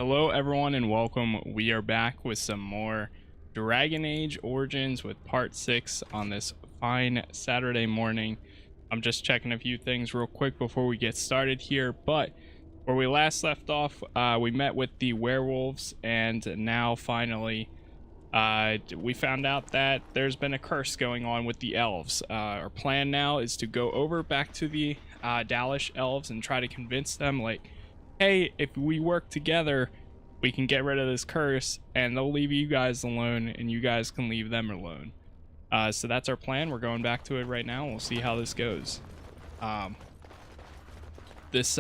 Hello everyone and welcome. We are back with some more Dragon Age Origins with part 6 on this fine Saturday morning. I'm just checking a few things real quick before we get started here, but where we last left off, we met with the werewolves, and now finally we found out that there's been a curse going on with the elves. Our plan now is to go over back to the Dalish elves and try to convince them, like, hey, if we work together, we can get rid of this curse, and they'll leave you guys alone, and you guys can leave them alone. So that's our plan. We're going back to it right now, and we'll see how this goes. It's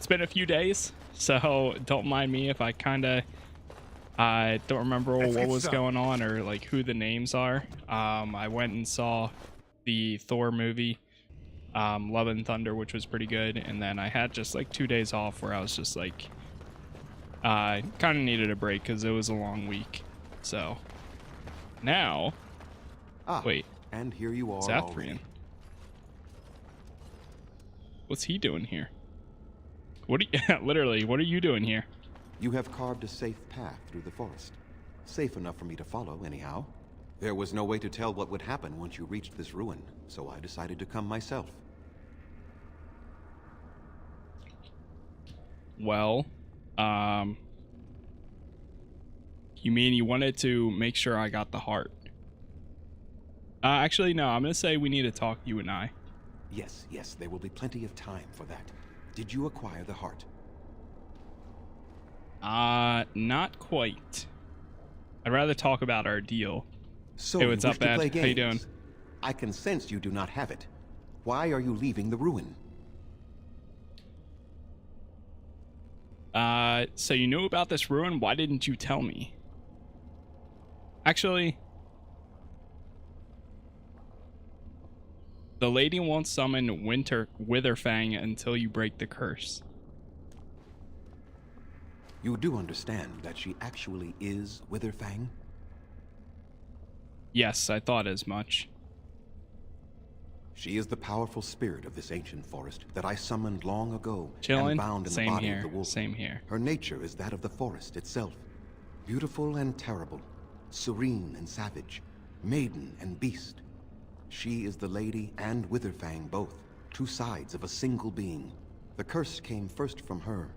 been a few days, so don't mind me if I don't remember what was going on or like who the names are. I went and saw the Thor movie, Love and Thunder, which was pretty good, and then I had just like 2 days off where I was just like kind of needed a break because it was a long week. So now wait, and here you are. Zathrian, what's he doing here? What are you literally, what are you doing here? You have carved a safe path through the forest, safe enough for me to follow anyhow. There was no way to tell what would happen once you reached this ruin, so I decided to come myself. Well, you mean you wanted to make sure I got the heart? Actually, no, I'm gonna say we need to talk, you and I. Yes, there will be plenty of time for that. Did you acquire the heart? Not quite. I'd rather talk about our deal. So hey, what's you up, wish to Ed? play games? How you doing? I can sense you do not have it. Why are you leaving the ruin? So you knew about this ruin? Why didn't you tell me? Actually, the lady won't summon Witherfang until you break the curse. You do understand that she actually is Witherfang? Yes, I thought as much. She is the powerful spirit of this ancient forest that I summoned long ago Chillin'? and bound in the body of the wolf. Same here. Her nature is that of the forest itself. Beautiful and terrible, serene and savage, maiden and beast. She is the lady and Witherfang both, two sides of a single being. The curse came first from her.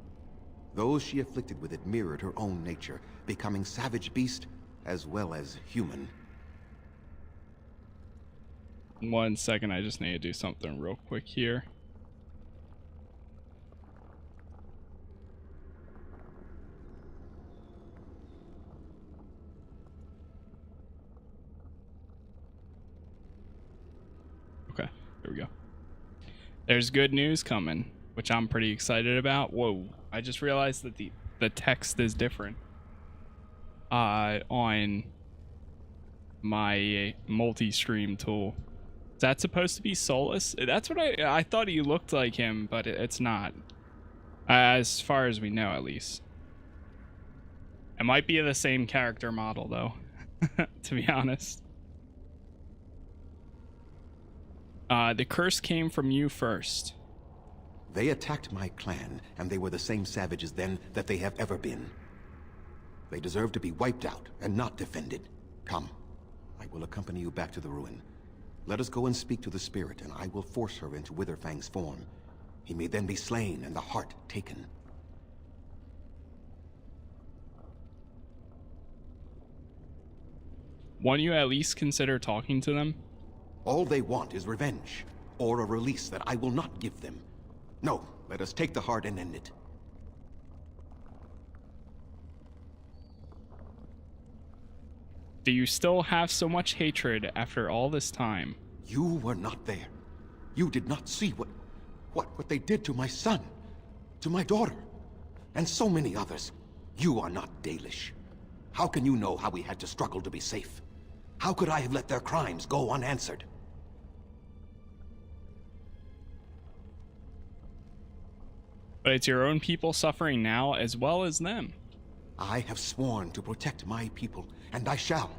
Those she afflicted with it mirrored her own nature, becoming savage beast as well as human. 1 second, I just need to do something real quick here. Okay, there we go. There's good news coming, which I'm pretty excited about. Whoa, I just realized that the text is different on my multi-stream tool. Is that supposed to be Solus? That's what I thought he looked like him, but it's not. As far as we know, at least. It might be the same character model, though, to be honest. The curse came from you first. They attacked my clan, and they were the same savages then that they have ever been. They deserve to be wiped out and not defended. Come, I will accompany you back to the ruin. Let us go and speak to the spirit, and I will force her into Witherfang's form. He may then be slain and the heart taken. Won't you at least consider talking to them? All they want is revenge, or a release that I will not give them. No, let us take the heart and end it. Do you still have so much hatred after all this time? You were not there. You did not see what they did to my son, to my daughter, and so many others. You are not Dalish. How can you know how we had to struggle to be safe? How could I have let their crimes go unanswered? But it's your own people suffering now as well as them. I have sworn to protect my people, and I shall.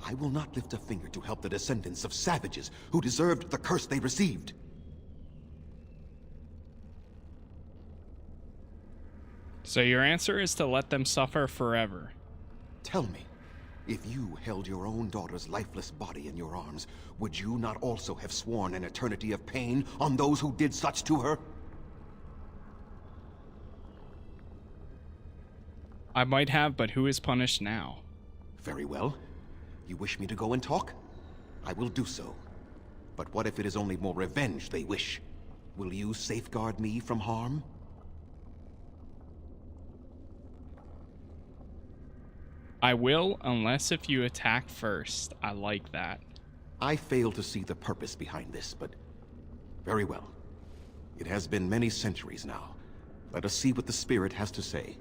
I will not lift a finger to help the descendants of savages who deserved the curse they received. So your answer is to let them suffer forever. Tell me, if you held your own daughter's lifeless body in your arms, would you not also have sworn an eternity of pain on those who did such to her? I might have, but who is punished now? Very well. You wish me to go and talk? I will do so. But what if it is only more revenge they wish? Will you safeguard me from harm? I will, unless if you attack first. I like that. I fail to see the purpose behind this, but very well. It has been many centuries now. Let us see what the spirit has to say.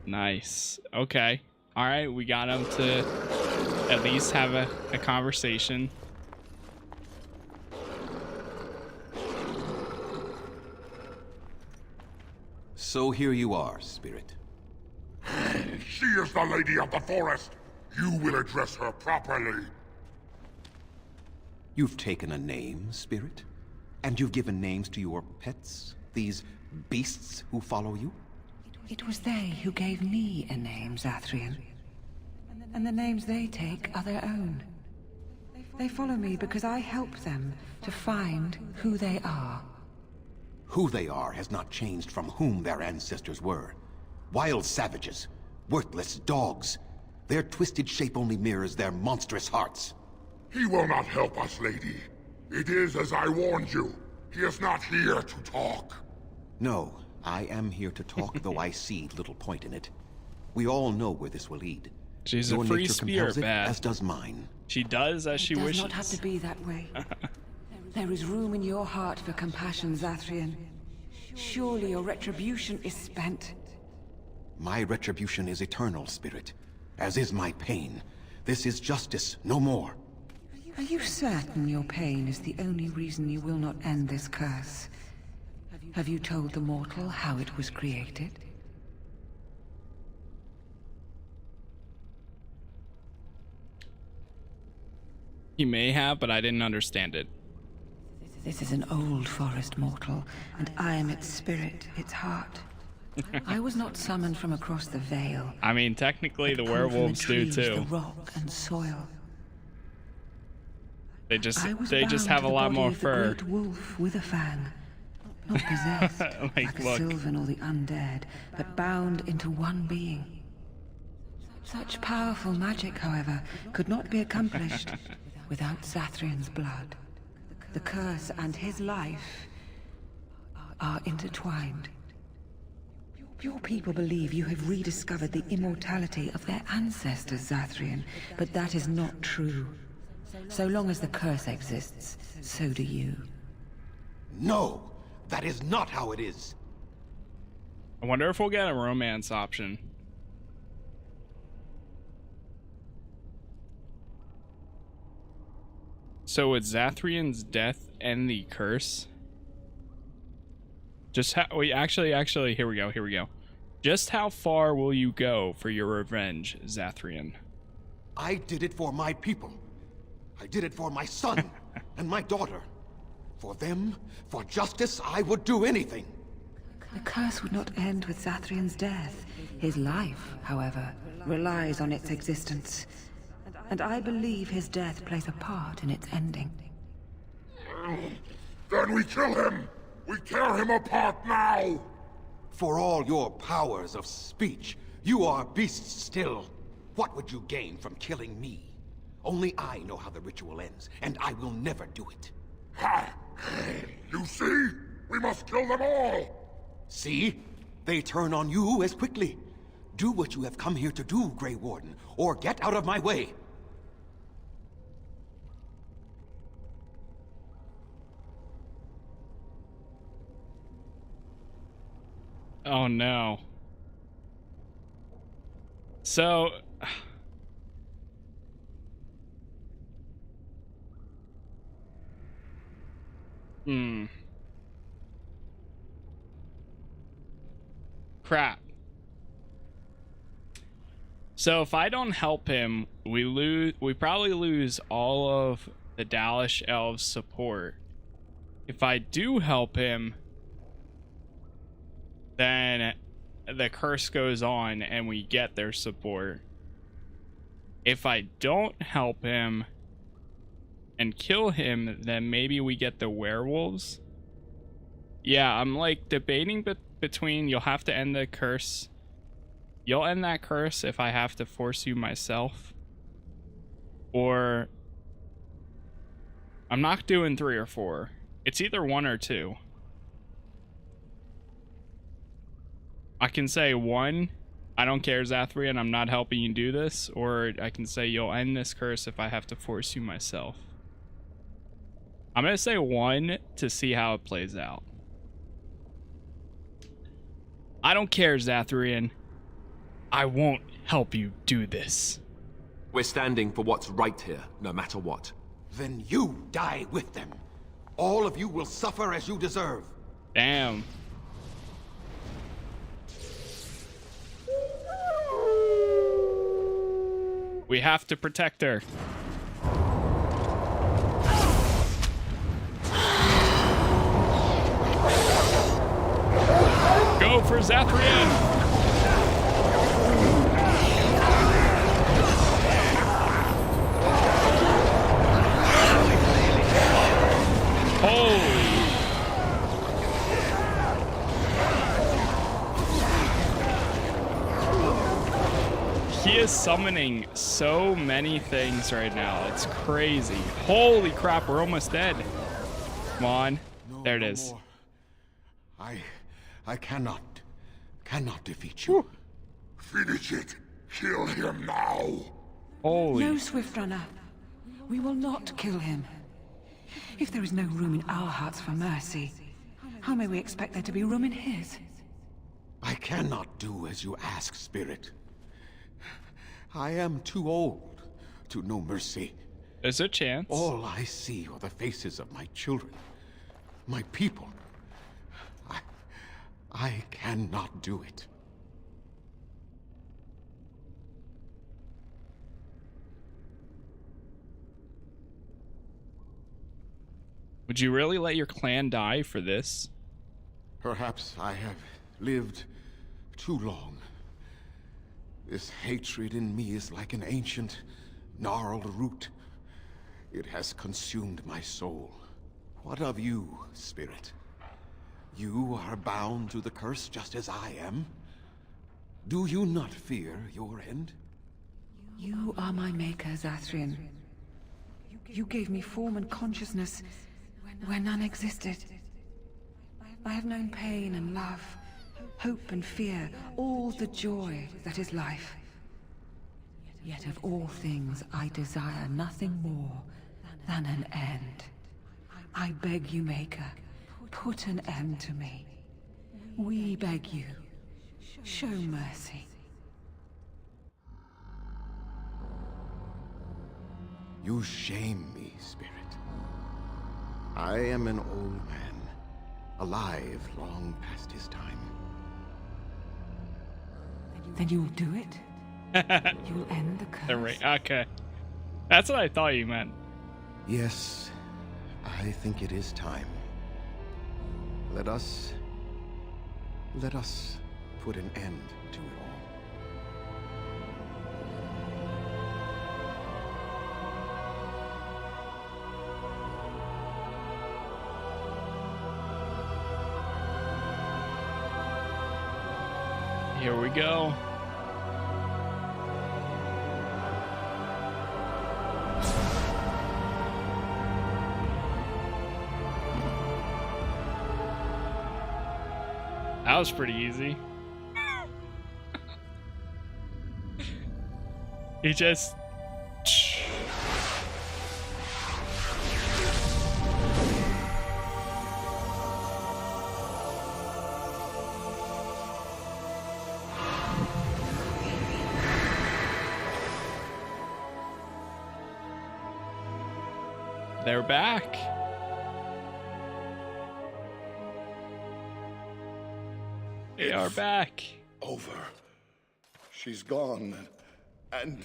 Nice. Okay. All right, we got him to at least have a conversation. So here you are, spirit. She is the lady of the forest. You will address her properly. You've taken a name, spirit? And you've given names to your pets? These beasts who follow you? It was they who gave me a name, Zathrian. And the names they take are their own. They follow me because I help them to find who they are. Who they are has not changed from whom their ancestors were. Wild savages, worthless dogs. Their twisted shape only mirrors their monstrous hearts. He will not help us, lady. It is as I warned you. He is not here to talk. No, I am here to talk, though I see little point in it. We all know where this will lead. She's Your a free nature spirit, compels it, Bad. as does mine. She does as she wishes. It does not have to be that way. There is room in your heart for compassion, Zathrian. Surely your retribution is spent. My retribution is eternal, spirit, as is my pain. This is justice, no more. Are you certain your pain is the only reason you will not end this curse? Have you told the mortal how it was created? He may have, but I didn't understand it. This is an old forest mortal, and I am its spirit, its heart. I was not summoned from across the Vale. I mean, technically the werewolves do too. The rock and soil. They just bound have to a the lot body more of the fur. great wolf with a fang. Not possessed, like a look. Sylvan or the undead, but bound into one being. Such powerful magic, however, could not be accomplished without Zathrian's blood. The curse and his life are intertwined. Your people believe you have rediscovered the immortality of their ancestors, Zathrian, but that is not true. So long as the curse exists, so do you. No, that is not how it is. I wonder if we'll get a romance option. So would Zathrian's death end the curse? Just how actually here we go. Just how far will you go for your revenge, Zathrian? I did it for my people. I did it for my son and my daughter. For them, for justice, I would do anything. The curse would not end with Zathrian's death. His life, however, relies on its existence. And I believe his death plays a part in its ending. Then we kill him! We tear him apart now! For all your powers of speech, you are beasts still. What would you gain from killing me? Only I know how the ritual ends, and I will never do it. Ha! You see? We must kill them all! See? They turn on you as quickly. Do what you have come here to do, Grey Warden, or get out of my way. Oh no. So crap. So if I don't help him, we probably lose all of the Dalish elves support. If I do help him, then the curse goes on and we get their support. If I don't help him and kill him, then maybe we get the werewolves. Yeah, I'm like debating between you'll have to end the curse. You'll end that curse if I have to force you myself. Or I'm not doing 3 or 4. It's either 1 or 2. I can say 1, I don't care, Zathrian, I'm not helping you do this. Or I can say you'll end this curse if I have to force you myself. I'm going to say 1 to see how it plays out. I don't care, Zathrian. I won't help you do this. We're standing for what's right here, no matter what. Then you die with them. All of you will suffer as you deserve. Damn. We have to protect her. Go for Zathrian! Holy! He is summoning so many things right now. It's crazy. Holy crap, we're almost dead. Come on. There it is. I cannot defeat you. Finish it. Kill him now. Holy. No, Swift Runner. We will not kill him. If there is no room in our hearts for mercy, how may we expect there to be room in his? I cannot do as you ask, Spirit. I am too old to know mercy. There's a chance. All I see are the faces of my children, my people. I cannot do it. Would you really let your clan die for this? Perhaps I have lived too long. This hatred in me is like an ancient, gnarled root. It has consumed my soul. What of you, Spirit? You are bound to the curse just as I am. Do you not fear your end? You are my maker, Zathrian. You gave me form and consciousness where none existed. I have known pain and love, hope and fear, all the joy that is life. Yet of all things I desire nothing more than an end. I beg you, Maker, put an end to me. We beg you, show mercy. You shame me, Spirit. I am an old man, alive long past his time. Then you'll do it? You'll end the curse? Okay. That's what I thought you meant. Yes, I think it is time. Let us put an end to it all. Here we go. That was pretty easy. He just... They're back. They are back. Over. She's gone. And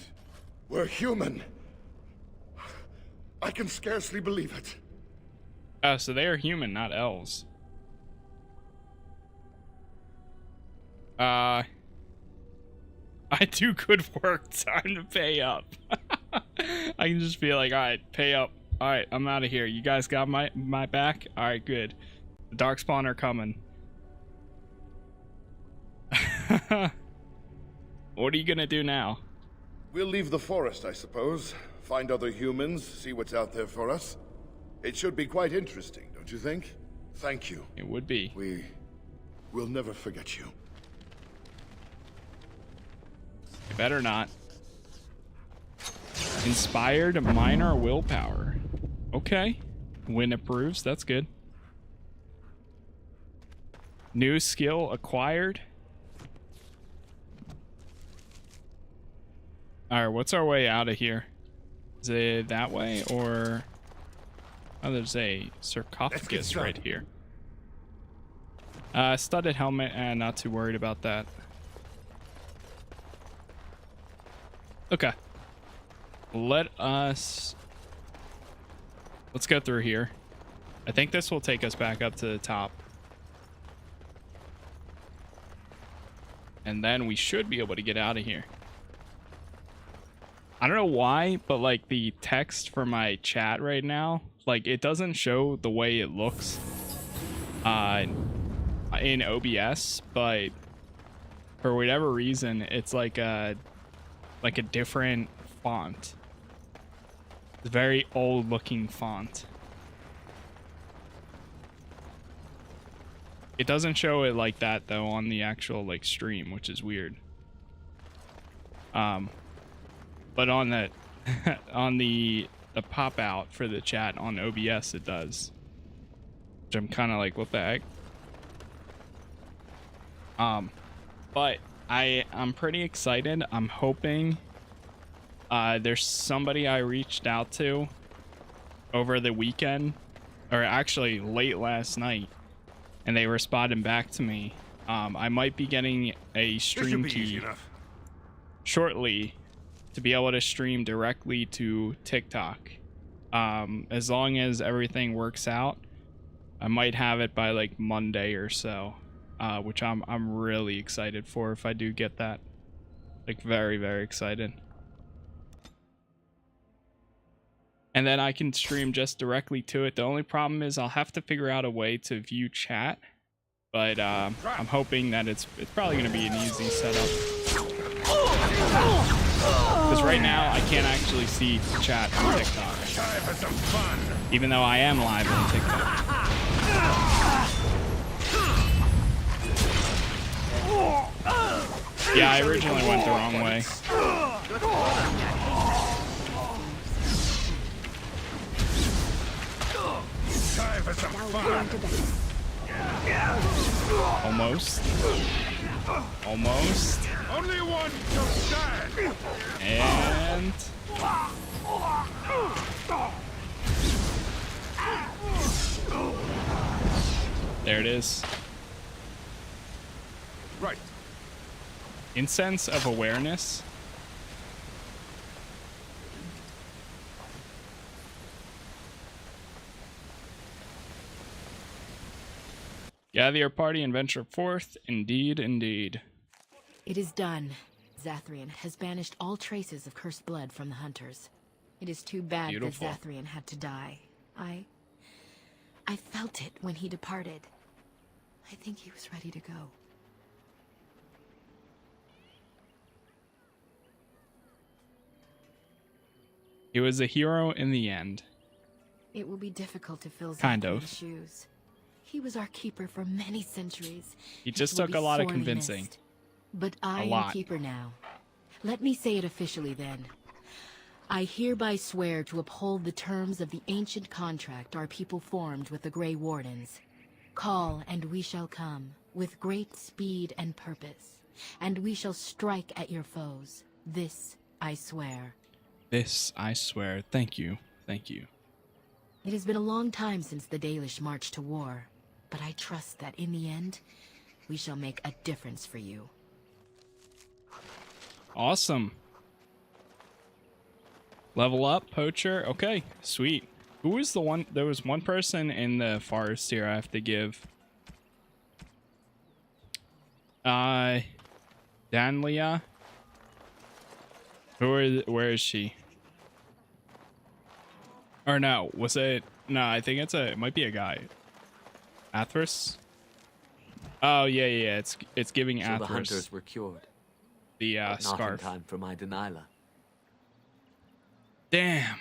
we're human. I can scarcely believe it. Oh, so they are human, not elves. I do good work. Time to pay up. I can just be like, all right, pay up. All right, I'm out of here. You guys got my back? All right, good. The darkspawn are coming. What are you gonna do now? We'll leave the forest, I suppose. Find other humans, see what's out there for us. It should be quite interesting, don't you think? Thank you. It would be. We'll never forget you. You better not. Inspired minor willpower. Okay. Win approves. That's good. New skill acquired. Alright, what's our way out of here? Is it that way or... Oh, there's a sarcophagus right here. Studded helmet, and not too worried about that. Okay. Let's go through here. I think this will take us back up to the top. And then we should be able to get out of here. I don't know why, but like the text for my chat right now, like it doesn't show the way it looks in OBS, but for whatever reason, it's like a different font. It's a very old looking font. It doesn't show it like that though on the actual like stream, which is weird. But on that on the pop out for the chat on OBS it does. Which I'm kind of like, what the heck? But I'm pretty excited. I'm hoping there's somebody I reached out to over the weekend, or actually late last night, and they responded back to me. I might be getting a stream key shortly to be able to stream directly to TikTok. As long as everything works out, I might have it by like Monday or so, which I'm really excited for if I do get that. Like very, very excited. And then I can stream just directly to it. The only problem is I'll have to figure out a way to view chat, but I'm hoping that it's probably going to be an easy setup. Because right now I can't actually see chat on TikTok, even though I am live on TikTok. Yeah, I originally went the wrong way. Almost. Almost. Only one shall stand. And there it is. Right. Incense of awareness. Gather your party and venture forth. Indeed, indeed. It is done. Zathrian has banished all traces of cursed blood from the hunters. It is too bad Beautiful. that Zathrian had to die. I felt it when he departed. I think he was ready to go. He was a hero in the end. It will be difficult to fill Kind Zathrian's of. shoes. He was our keeper for many centuries. He and just will took be a lot of sorely convincing. missed. But I am lot. keeper now. Let me say it officially then. I hereby swear to uphold the terms of the ancient contract our people formed with the Grey Wardens. Call and we shall come, with great speed and purpose, and we shall strike at your foes. This I swear. This I swear. Thank you. Thank you. It has been a long time since the Dalish marched to war, but I trust that in the end, we shall make a difference for you. Awesome. Level up, poacher. Okay, sweet. Who was the one? There was one person in the forest here I have to give Danlia. Where is she? Or no, was it? No, I think it might be a guy. Athras? Oh yeah. It's giving So Athras the hunters were cured. the But not scarf. in time for my Delilah. Damn.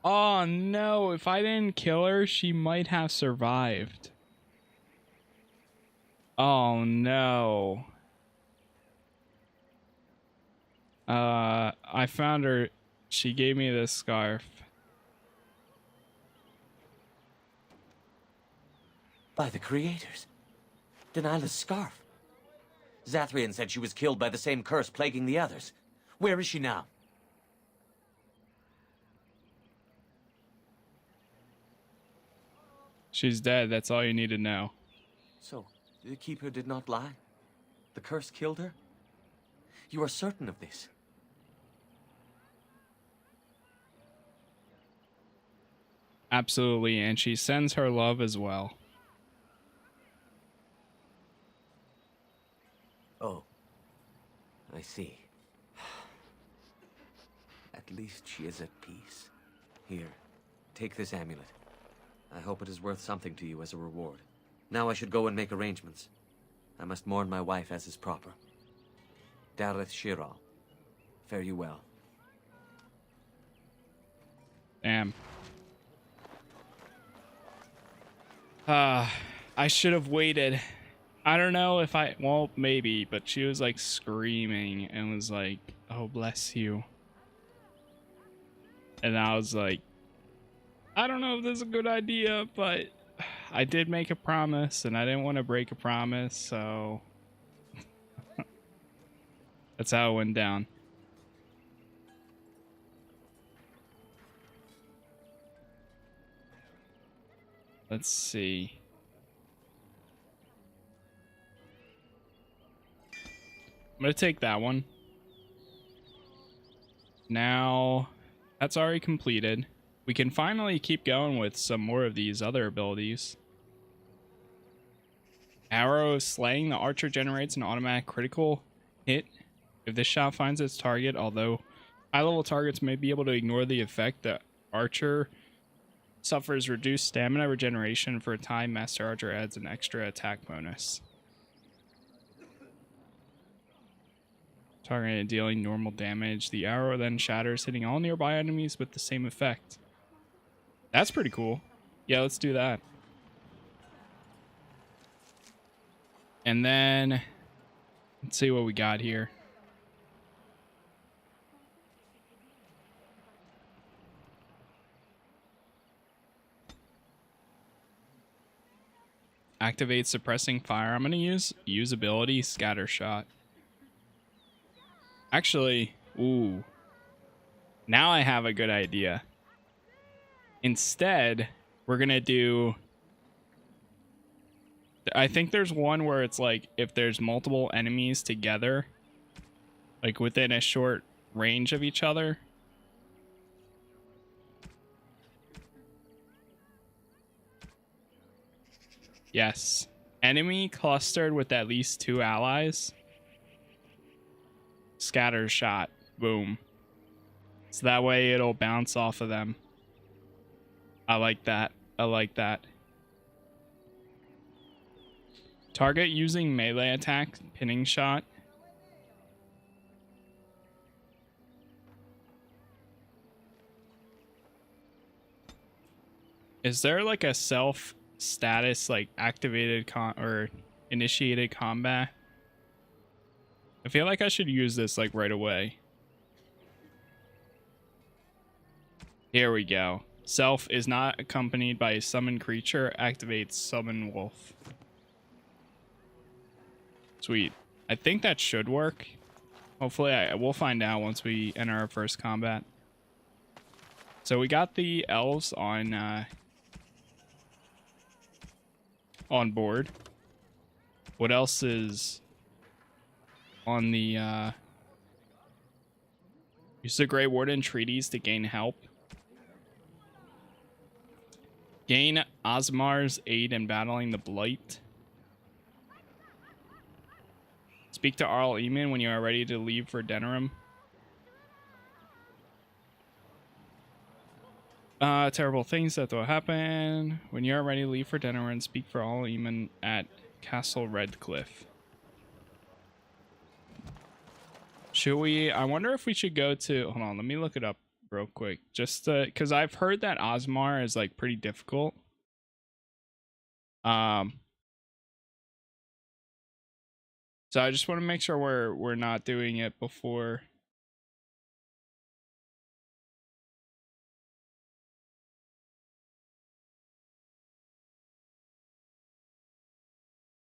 Oh no, if I didn't kill her, she might have survived. Oh no. I found her. She gave me this scarf. By the creators. Delilah's scarf. Zathrian said she was killed by the same curse plaguing the others. Where is she now? She's dead. That's all you need to know. So, the Keeper did not lie? The curse killed her? You are certain of this? Absolutely, and she sends her love as well. Oh. I see. At least she is at peace. Here, take this amulet. I hope it is worth something to you as a reward. Now I should go and make arrangements. I must mourn my wife as is proper. Dareth Shiral. Fare you well. Damn. I should have waited. I don't know if well, maybe, but she was like screaming and was like, "Oh, bless you." And I was like, I don't know if this is a good idea, but I did make a promise and I didn't want to break a promise, so that's how it went down. Let's see. I'm gonna take that one. Now, that's already completed. We can finally keep going with some more of these other abilities. Arrow of Slaying. The archer generates an automatic critical hit if this shot finds its target, although high-level targets may be able to ignore the effect. The archer suffers reduced stamina regeneration for a time. Master Archer adds an extra attack bonus. Target dealing normal damage. The arrow then shatters, hitting all nearby enemies with the same effect. That's pretty cool. Yeah, let's do that. And then let's see what we got here. Activate suppressing fire. I'm going to use ability scatter shot. Actually, ooh. Now I have a good idea. Instead, we're going to do, I think there's one where it's like if there's multiple enemies together, like within a short range of each other. Yes. Enemy clustered with at least 2 allies. Scatter shot. Boom. So that way it'll bounce off of them. I like that. I like that. Target using melee attack. Pinning shot. Is there like a self status like activated or initiated combat? I feel like I should use this like right away. Here we go. Self is not accompanied by a summoned creature. Activates summon wolf. Sweet. I think that should work. Hopefully we'll find out once we enter our first combat. So we got the elves on board. What else is on the use the Grey Warden treaties to gain help. Gain Osmar's aid in battling the Blight. Speak to Arl Eamon when you are ready to leave for Denerim. Terrible things that will happen. When you are ready to leave for Denerim, speak for Arl Eamon at Castle Redcliffe. Should we? I wonder if we should go to... Hold on, let me look it up real quick. Just because I've heard that Osmar is like pretty difficult. So I just want to make sure we're not doing it before.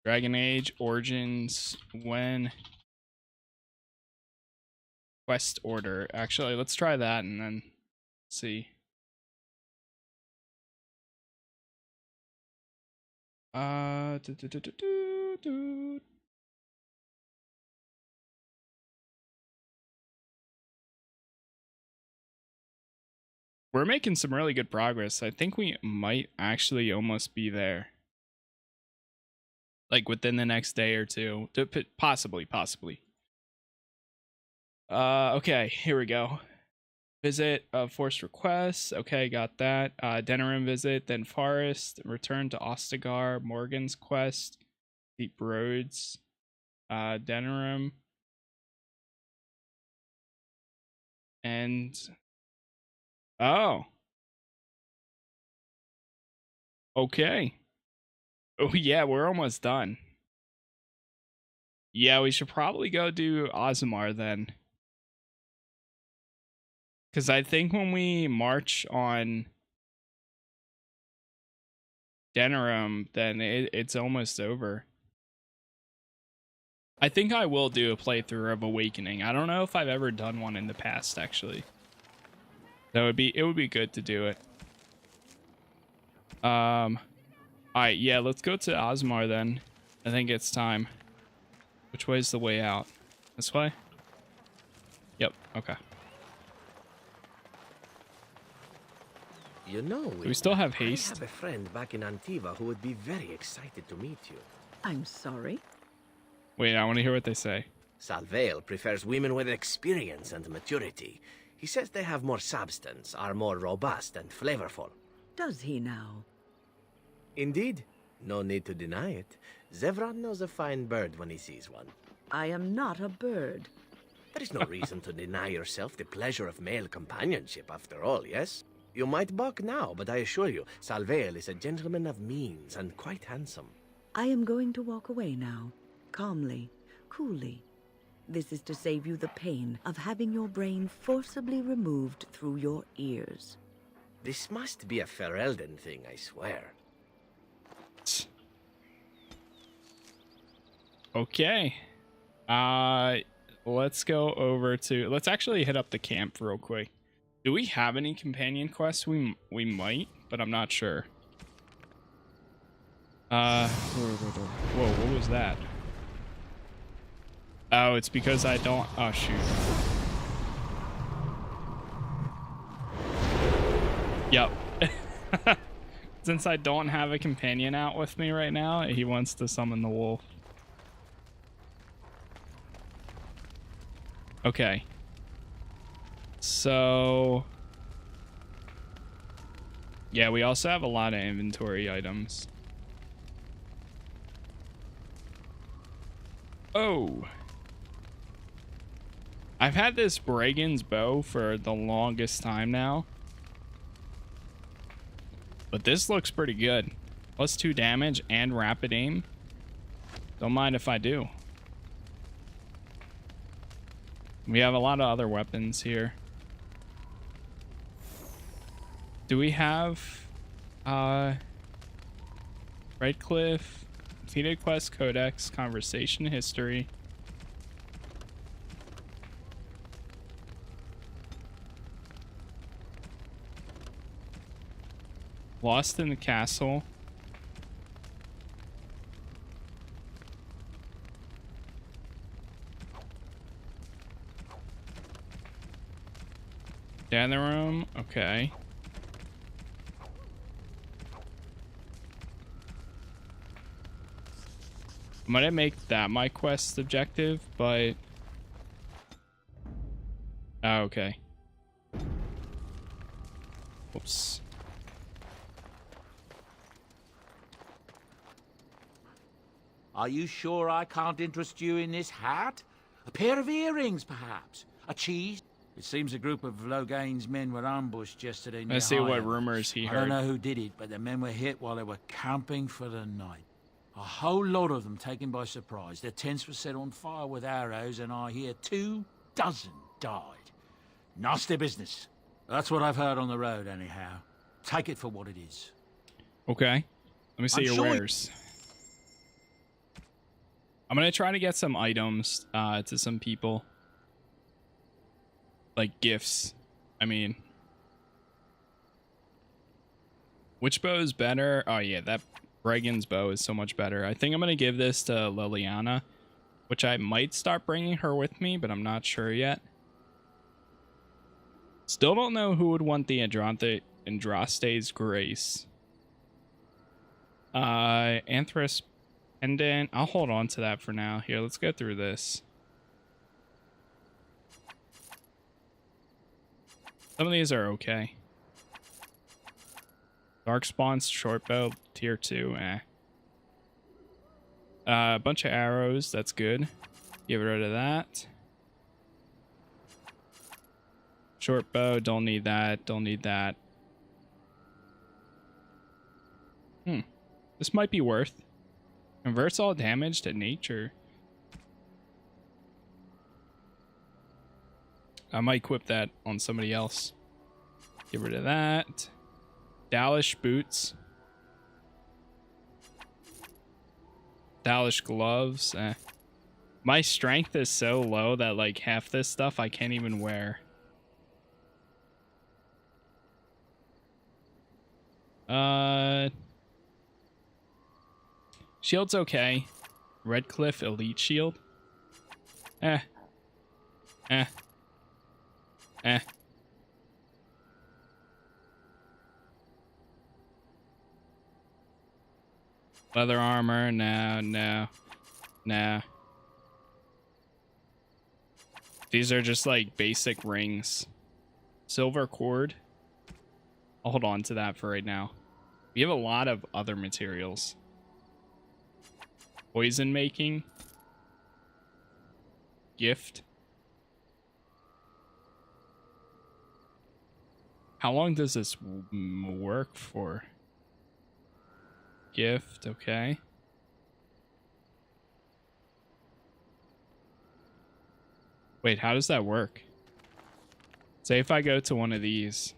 Dragon Age Origins when quest order. Actually, let's try that and then see. We're making some really good progress. I think we might actually almost be there. Like within the next day or two. Possibly. Okay, here we go. Visit forced requests. Okay, got that. Denerim visit, then Forest. Return to Ostagar. Morgan's quest. Deep Roads. Denerim. And... Oh. Okay. Oh, yeah, we're almost done. Yeah, we should probably go do Ozmar then. Because I think when we march on Denerim, then it's almost over. I think I will do a playthrough of Awakening. I don't know if I've ever done one in the past, actually. It would be good to do it. Alright, yeah, let's go to Osmar then. I think it's time. Which way is the way out? This way? Yep, okay. You know, Do we still have haste? I have a friend back in Antiva who would be very excited to meet you. I'm sorry? Wait, I want to hear what they say. Salvail prefers women with experience and maturity. He says they have more substance, are more robust and flavorful. Does he now? Indeed. No need to deny it. Zevran knows a fine bird when he sees one. I am not a bird. There is no reason to deny yourself the pleasure of male companionship, after all, yes? You might balk now, but I assure you, Salvail is a gentleman of means and quite handsome. I am going to walk away now, calmly, coolly. This is to save you the pain of having your brain forcibly removed through your ears. This must be a Ferelden thing, I swear. Okay. Let's go over to... Let's actually hit up the camp real quick. Do we have any companion quests? We might, but I'm not sure. Whoa, what was that? Oh, it's because I don't... Oh, shoot. Yep. Since I don't have a companion out with me right now, he wants to summon the wolf. Okay. So... yeah, we also have a lot of inventory items. Oh. I've had this Bragan's bow for the longest time now. But this looks pretty good. +2 damage and rapid aim. Don't mind if I do. We have a lot of other weapons here. Do we have Redcliffe, completed quest codex, conversation history? Lost in the castle. Down the room, okay. I'm gonna make that my quest objective, but... Oh, okay. Oops. Are you sure I can't interest you in this hat? A pair of earrings, perhaps? A cheese? It seems a group of Loghain's men were ambushed yesterday near Let's see what Higham. rumors he I heard. don't know who did it, but the men were hit while they were camping for the night. A whole lot of them taken by surprise. Their tents were set on fire with arrows, and I hear 24 died. Nasty business. That's what I've heard on the road, anyhow. Take it for what it is. Okay. Let me see I'm your sure wares. I'm gonna try to get some items to some people. Like gifts. I mean. Which bow is better? Oh yeah, that Brigand's bow is so much better. I think I'm gonna give this to Liliana, which I might start bringing her with me, but I'm not sure yet. Still don't know who would want the Andraste's Grace. Anthras Pendant. I'll hold on to that for now. Here, let's go through this. Some of these are okay. Darkspawn's shortbow, tier 2, a bunch of arrows, that's good. Get rid of that. Shortbow, don't need that, don't need that. This might be worth. Converts all damage to nature. I might equip that on somebody else. Get rid of that. Dalish boots. Dalish gloves. My strength is so low that like half this stuff I can't even wear. Shield's okay. Redcliffe Elite Shield. Leather armor, no. These are just like basic rings. Silver cord. I'll hold on to that for right now. We have a lot of other materials. Poison making. Gift. How long does this work for? Gift, okay. Wait, how does that work? Say if I go to one of these.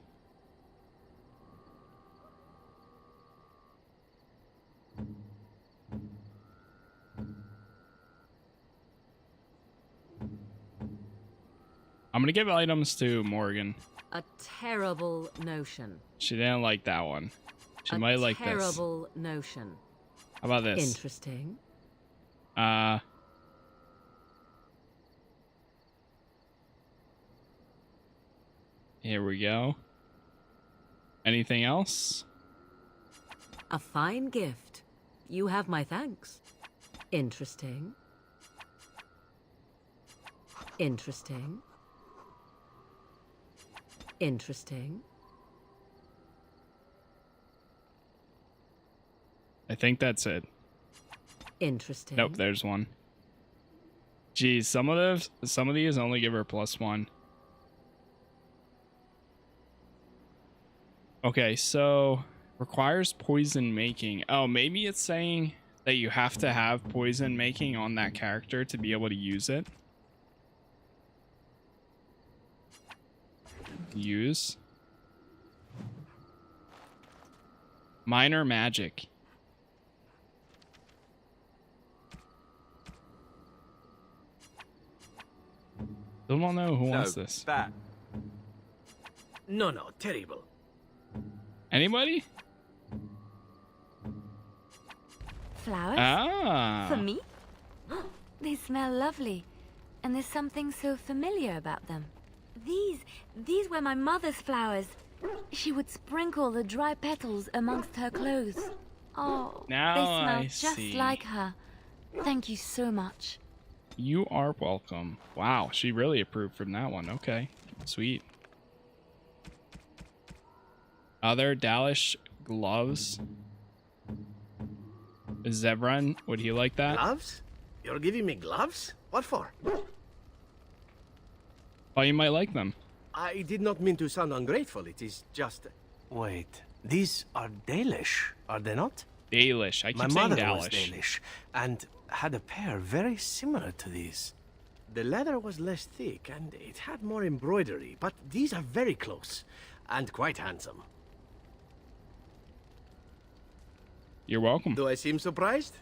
I'm gonna give items to Morgan. A terrible notion. She didn't like that one. She might like this. Terrible notion. How about this? Interesting. Here we go. Anything else? A fine gift. You have my thanks. Interesting. Interesting. Interesting. I think that's it. Interesting. Nope, there's one. Geez, some of these only give her +1. Okay, so requires poison making. Oh, maybe it's saying that you have to have poison making on that character to be able to use it. Use. Minor magic. Still don't know who wants this. That. No, terrible. Anybody? Flowers? Ah. For me? They smell lovely. And there's something so familiar about them. These were my mother's flowers. She would sprinkle the dry petals amongst her clothes. Oh, Now they smell I just see. like her. Thank you so much. You are welcome. Wow, she really approved from that one. Okay, sweet. Other Dalish gloves. Zevran, would he like that? Gloves? You're giving me gloves? What for? Oh, you might like them. I did not mean to sound ungrateful. It is just... Wait, these are Dalish, are they not? Dalish. I keep My saying mother was Dalish. Dalish, and had a pair very similar to these. The leather was less thick, and it had more embroidery, but these are very close, and quite handsome. You're welcome. Do I seem surprised?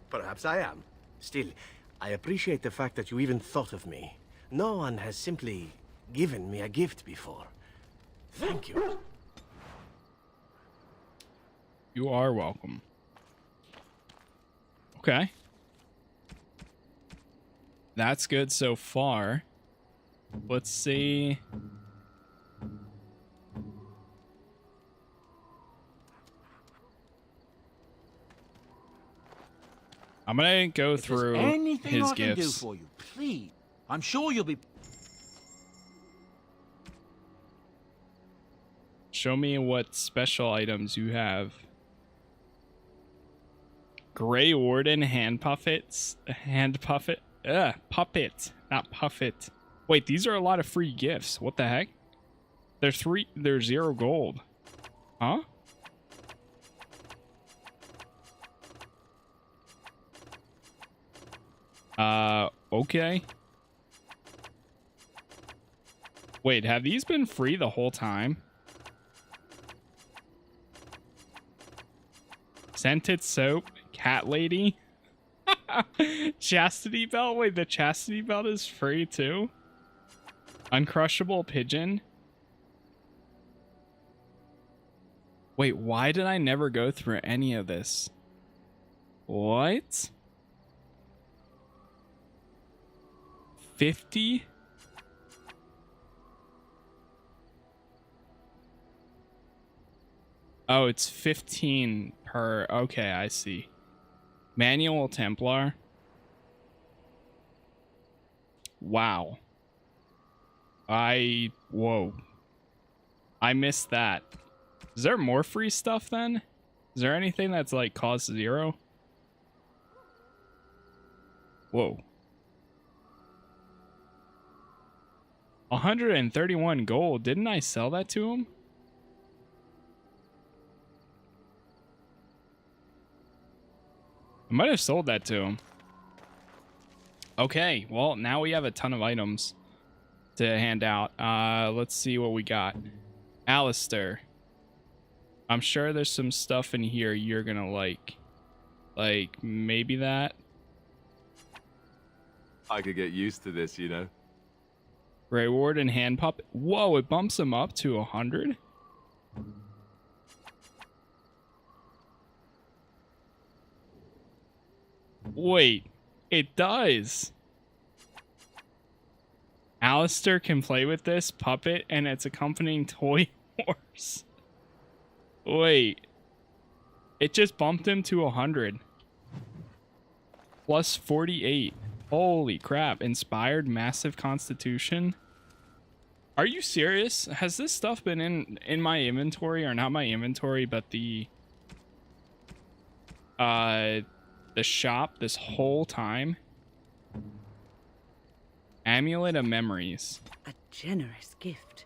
Perhaps I am. Still, I appreciate the fact that you even thought of me. No one has simply given me a gift before. Thank you. You are welcome. Okay. That's good so far. Let's see. I'm gonna go through anything his I can do gifts. for you, please. I'm sure you'll be... Show me what special items you have. Grey Warden puppet, not puffet. Wait, these are a lot of free gifts. What the heck? They're 0 gold. Huh? Okay. Wait, have these been free the whole time? Scented soap, cat lady, chastity belt. Wait, the chastity belt is free too. Uncrushable pigeon. Wait, why did I never go through any of this? What? 50? Oh, it's 15 per... Okay, I see. Manual Templar. Wow. Whoa. I missed that. Is there more free stuff then? Is there anything that's like cost 0? Whoa. 131 gold. Didn't I sell that to him? I might have sold that to him. Okay, well, now we have a ton of items to hand out. Let's see what we got. Alistair. I'm sure there's some stuff in here you're gonna like. Like, maybe that? I could get used to this, you know. Grey Warden hand puppet. Whoa, it bumps him up to 100? Wait, it does. Alistair can play with this puppet and its accompanying toy horse. Wait. It just bumped him to 100. Plus 48. Holy crap. Inspired massive constitution. Are you serious? Has this stuff been in my inventory, or not my inventory, but the shop this whole time? Amulet of Memories. A generous gift.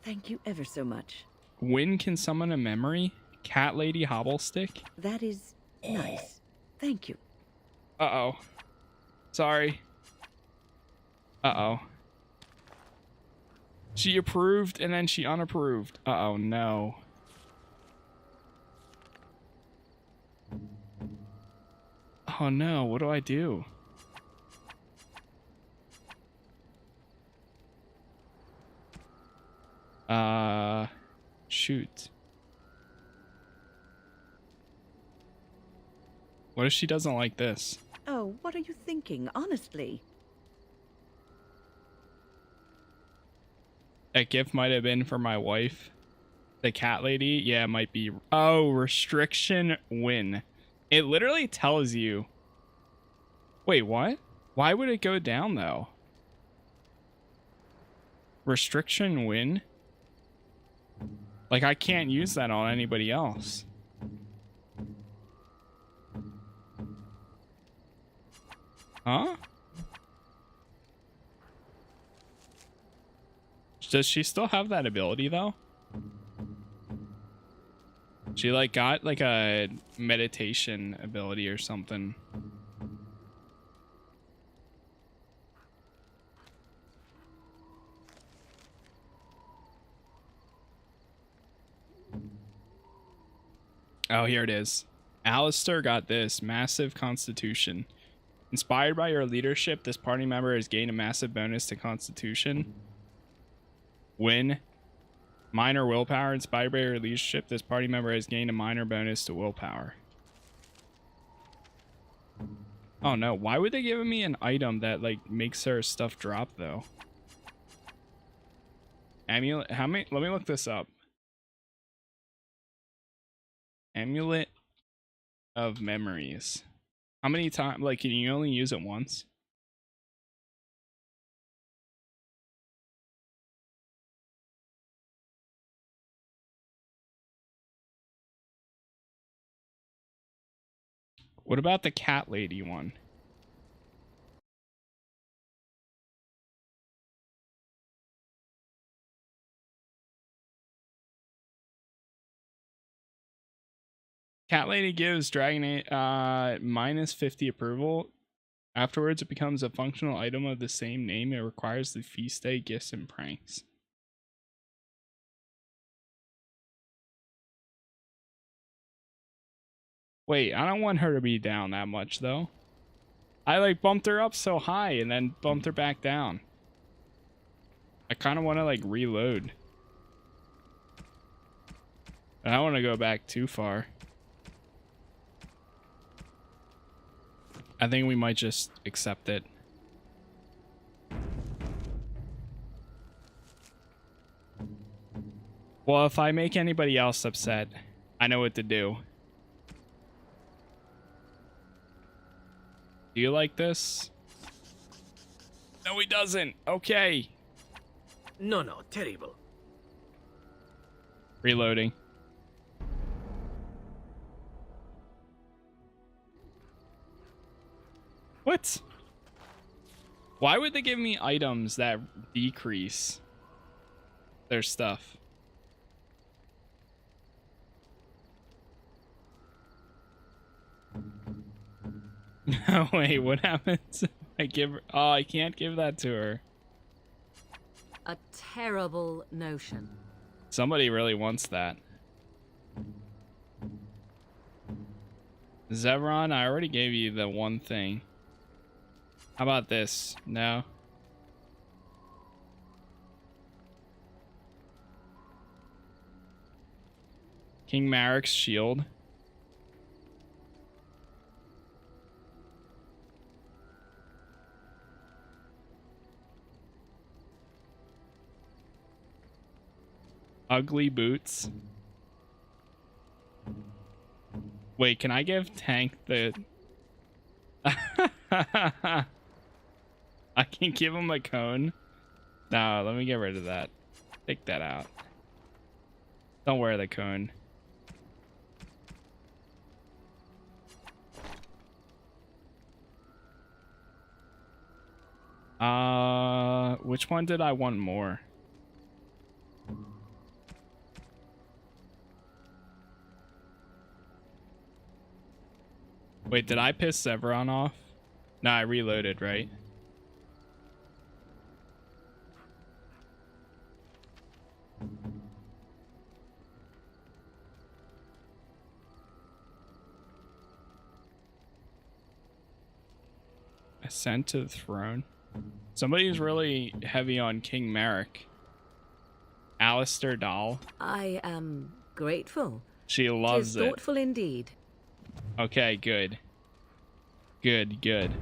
Thank you ever so much. Win can summon a memory. Cat Lady Hobblestick. That is nice. Thank you. Uh-oh. Sorry. Uh-oh. She approved and then she unapproved. Uh-oh, no. Oh no, what do I do? Shoot. What if she doesn't like this? Oh, what are you thinking, honestly? That gift might have been for my wife. The cat lady? Yeah, it might be. Oh, restriction win. It literally tells you Wait, what? Why would it go down though? Restriction win? Like I can't use that on anybody else. Huh? Does she still have that ability though? She like got like a meditation ability or something. Oh, here it is. Alistair got this massive constitution. Inspired by your leadership, this party member has gained a massive bonus to constitution. Win. Minor willpower. Inspired by your leadership, this party member has gained a minor bonus to willpower. Oh no, why would they give me an item that like makes her stuff drop though? Amulet, how many? Let me look this up. Amulet of Memories. How many times? Like, can you only use it once? What about the cat lady one? Cat lady gives Dragon minus 50 approval. Afterwards, it becomes a functional item of the same name. It requires the feast day, gifts, and pranks. Wait, I don't want her to be down that much though. I like bumped her up so high and then bumped her back down. I kind of want to like reload. I don't want to go back too far. I think we might just accept it. Well, if I make anybody else upset, I know what to do. Do you like this? No, he doesn't. Okay. No, no, terrible. Reloading. What? Why would they give me items that decrease their stuff? Wait, what happens? I give her, oh, I can't give that to her. A terrible notion. Somebody really wants that. Zevron, I already gave you the one thing. How about this? No. King Marek's shield. Ugly boots. Wait, can I give Tank the... I can give him a cone. No, let me get rid of that. Take that out. Don't wear the cone. Which one did I want more? Wait, did I piss Severon off? No, I reloaded, right? Ascent to the throne. Somebody's really heavy on King Marek. Alistair Dahl. I am grateful. She loves it. Thoughtful indeed. Okay, good. Good, good.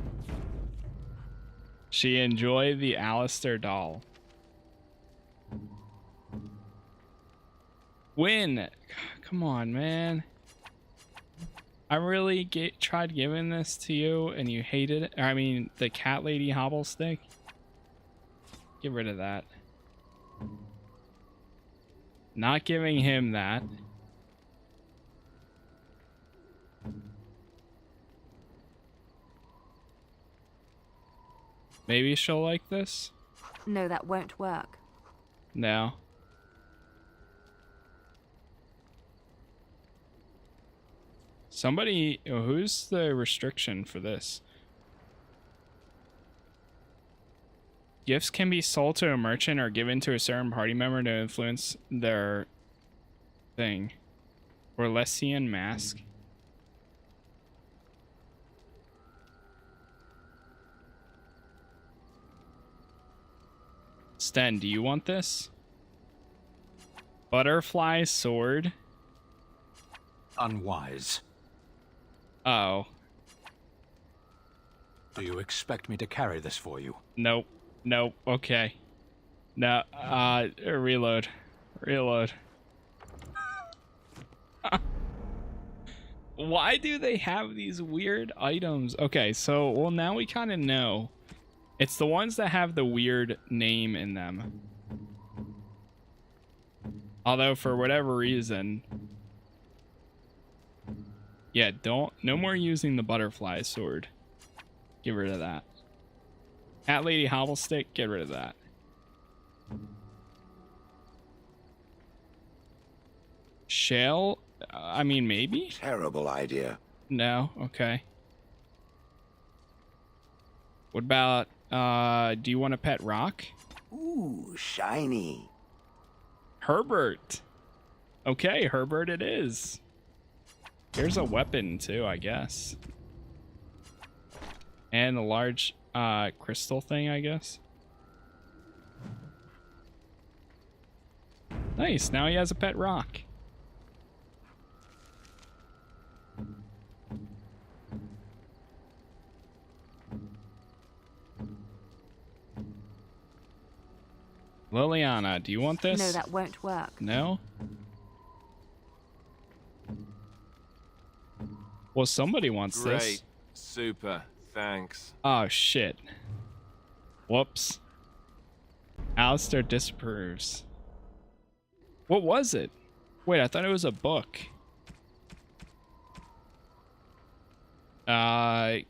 She enjoyed the Alistair Dahl. Win! Come on, man. I really tried giving this to you and you hated it. I mean, the cat lady hobble stick. Get rid of that. Not giving him that. Maybe she'll like this? No, that won't work. No. Somebody, who's the restriction for this? Gifts can be sold to a merchant or given to a certain party member to influence their thing. Orlesian mask. Sten, do you want this? Butterfly sword. Unwise. Oh. Do you expect me to carry this for you? Nope. Nope. Okay. No. Reload. Reload. Why do they have these weird items? Okay, so, well, now we kind of know. It's the ones that have the weird name in them. Although, for whatever reason... Yeah, no more using the butterfly sword. Get rid of that. Cat lady hobble stick, get rid of that. Shell? I mean, maybe? Terrible idea. No? Okay. What about, do you want a pet rock? Ooh, shiny. Herbert. Okay, Herbert it is. Here's a weapon too, I guess. And a large crystal thing, I guess. Nice, now he has a pet rock. Liliana, do you want this? No, that won't work. No? Well, somebody wants Great. this. Super. Thanks. Oh, shit. Whoops. Alistair disapproves. What was it? Wait, I thought it was a book.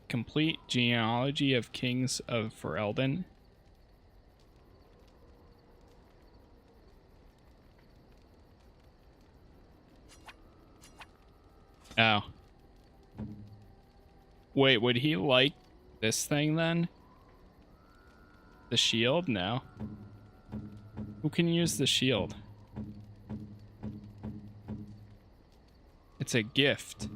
Complete genealogy of kings of Ferelden. Oh. Wait, would he like this thing then? The shield? No. Who can use the shield? It's a gift.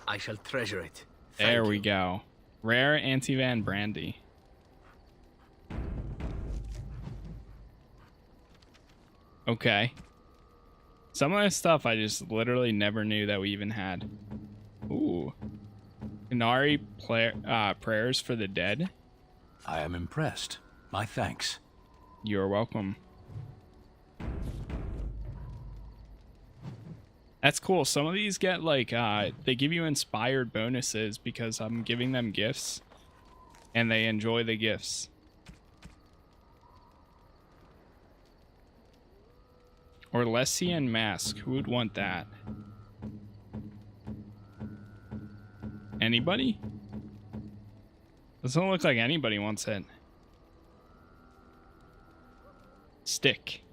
I shall treasure it. There we go. Rare Antivan Brandy. Okay. Some of this stuff I just literally never knew that we even had. Ooh. Inari prayers for the dead. I am impressed. My thanks. You're welcome. That's cool. Some of these get like, they give you inspired bonuses because I'm giving them gifts and they enjoy the gifts. Orlesian mask. Who would want that? Anybody? Doesn't look like anybody wants it. Stick.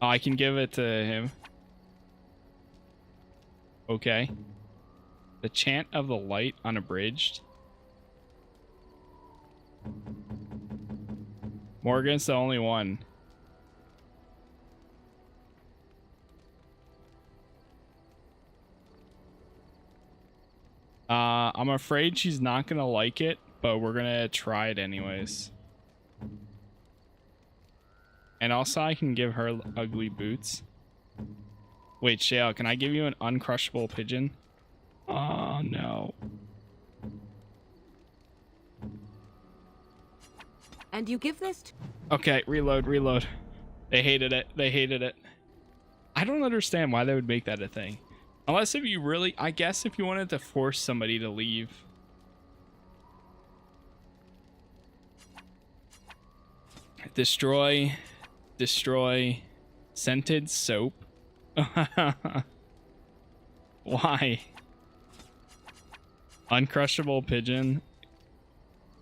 Oh, I can give it to him. Okay. The Chant of the Light unabridged. Morgan's the only one. I'm afraid she's not gonna like it, but we're gonna try it anyways. And also I can give her ugly boots. Wait, Shale, can I give you an uncrushable pigeon? Oh, no. And you give this to... Okay, reload. They hated it. They hated it. I don't understand why they would make that a thing. Unless if you really, I guess if you wanted to force somebody to leave. Destroy scented soap. Why? Uncrushable pigeon.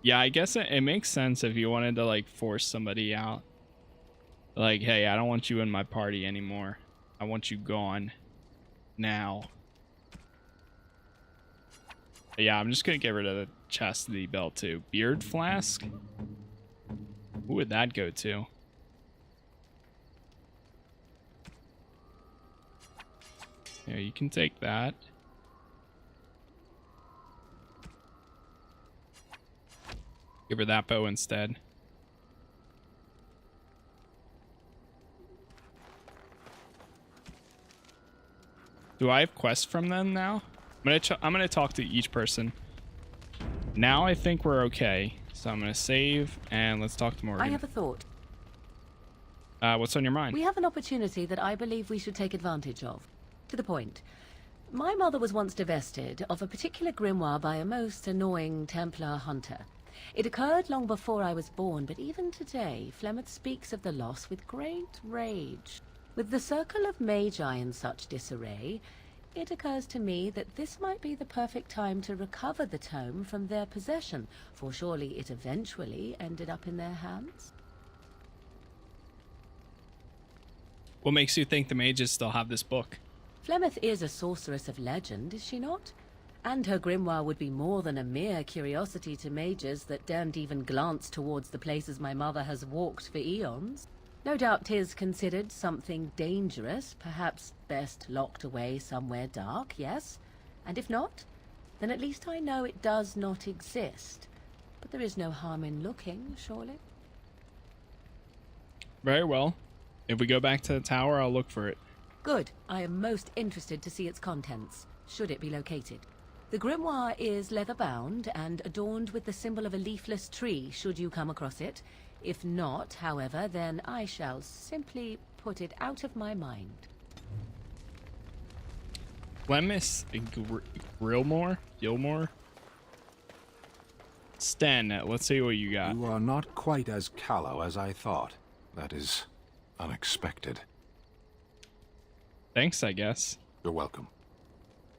Yeah, I guess it makes sense if you wanted to like force somebody out. Like, hey, I don't want you in my party anymore. I want you gone now. But yeah, I'm just gonna get rid of the chastity belt too. Beard flask? Who would that go to? Yeah, you can take that. Give her that bow instead. Do I have quests from them now? I'm gonna talk to each person. Now I think we're okay. So I'm gonna save and let's talk to Morgan. I have a thought. What's on your mind? We have an opportunity that I believe we should take advantage of. To the point. My mother was once divested of a particular grimoire by a most annoying Templar hunter. It occurred long before I was born, but even today, Flemeth speaks of the loss with great rage. With the circle of Magi in such disarray, it occurs to me that this might be the perfect time to recover the tome from their possession, for surely it eventually ended up in their hands. What makes you think the mages still have this book? Flemeth is a sorceress of legend, is she not? And her grimoire would be more than a mere curiosity to mages that daren't even glance towards the places my mother has walked for eons. No doubt 'tis considered something dangerous, perhaps best locked away somewhere dark, yes? And if not, then at least I know it does not exist. But there is no harm in looking, surely? Very well. If we go back to the tower, I'll look for it. Good. I am most interested to see its contents, should it be located. The grimoire is leather-bound and adorned with the symbol of a leafless tree, should you come across it. If not, however, then I shall simply put it out of my mind. Lemus Gilmore? Sten, let's see what you got. You are not quite as callow as I thought. That is unexpected. Thanks, I guess. You're welcome.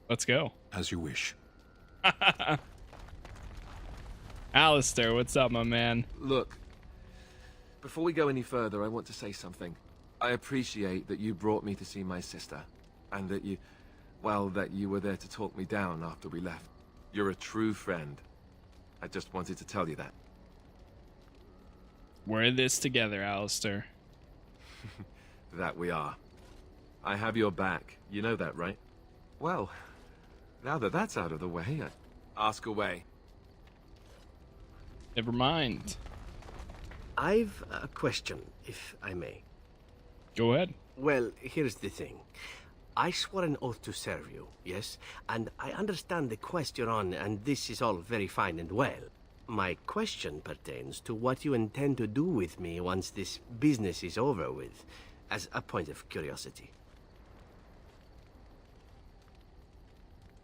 Let's go. As you wish. Alistair, what's up, my man? Look, before we go any further, I want to say something. I appreciate that you brought me to see my sister, and that you were there to talk me down after we left. You're a true friend. I just wanted to tell you that. We're in this together, Alistair. That we are. I have your back. You know that, right? Well, now that that's out of the way, ask away. Never mind. I've a question, if I may. Go ahead. Well, here's the thing. I swore an oath to serve you, yes? And I understand the quest you're on, and this is all very fine and well. My question pertains to what you intend to do with me once this business is over with, as a point of curiosity.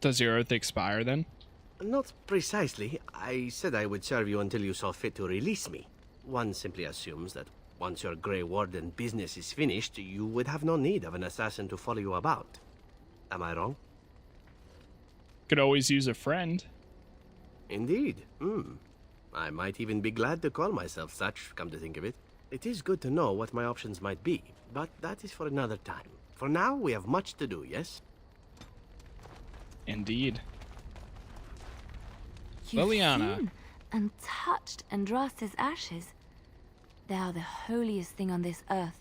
Does your oath expire then? Not precisely. I said I would serve you until you saw fit to release me. One simply assumes that once your Grey Warden business is finished, you would have no need of an assassin to follow you about. Am I wrong? Could always use a friend. Indeed. I might even be glad to call myself such, come to think of it. It is good to know what my options might be, but that is for another time. For now, we have much to do, yes? Indeed. You've Liliana. seen and touched Andraste's ashes. They are the holiest thing on this earth,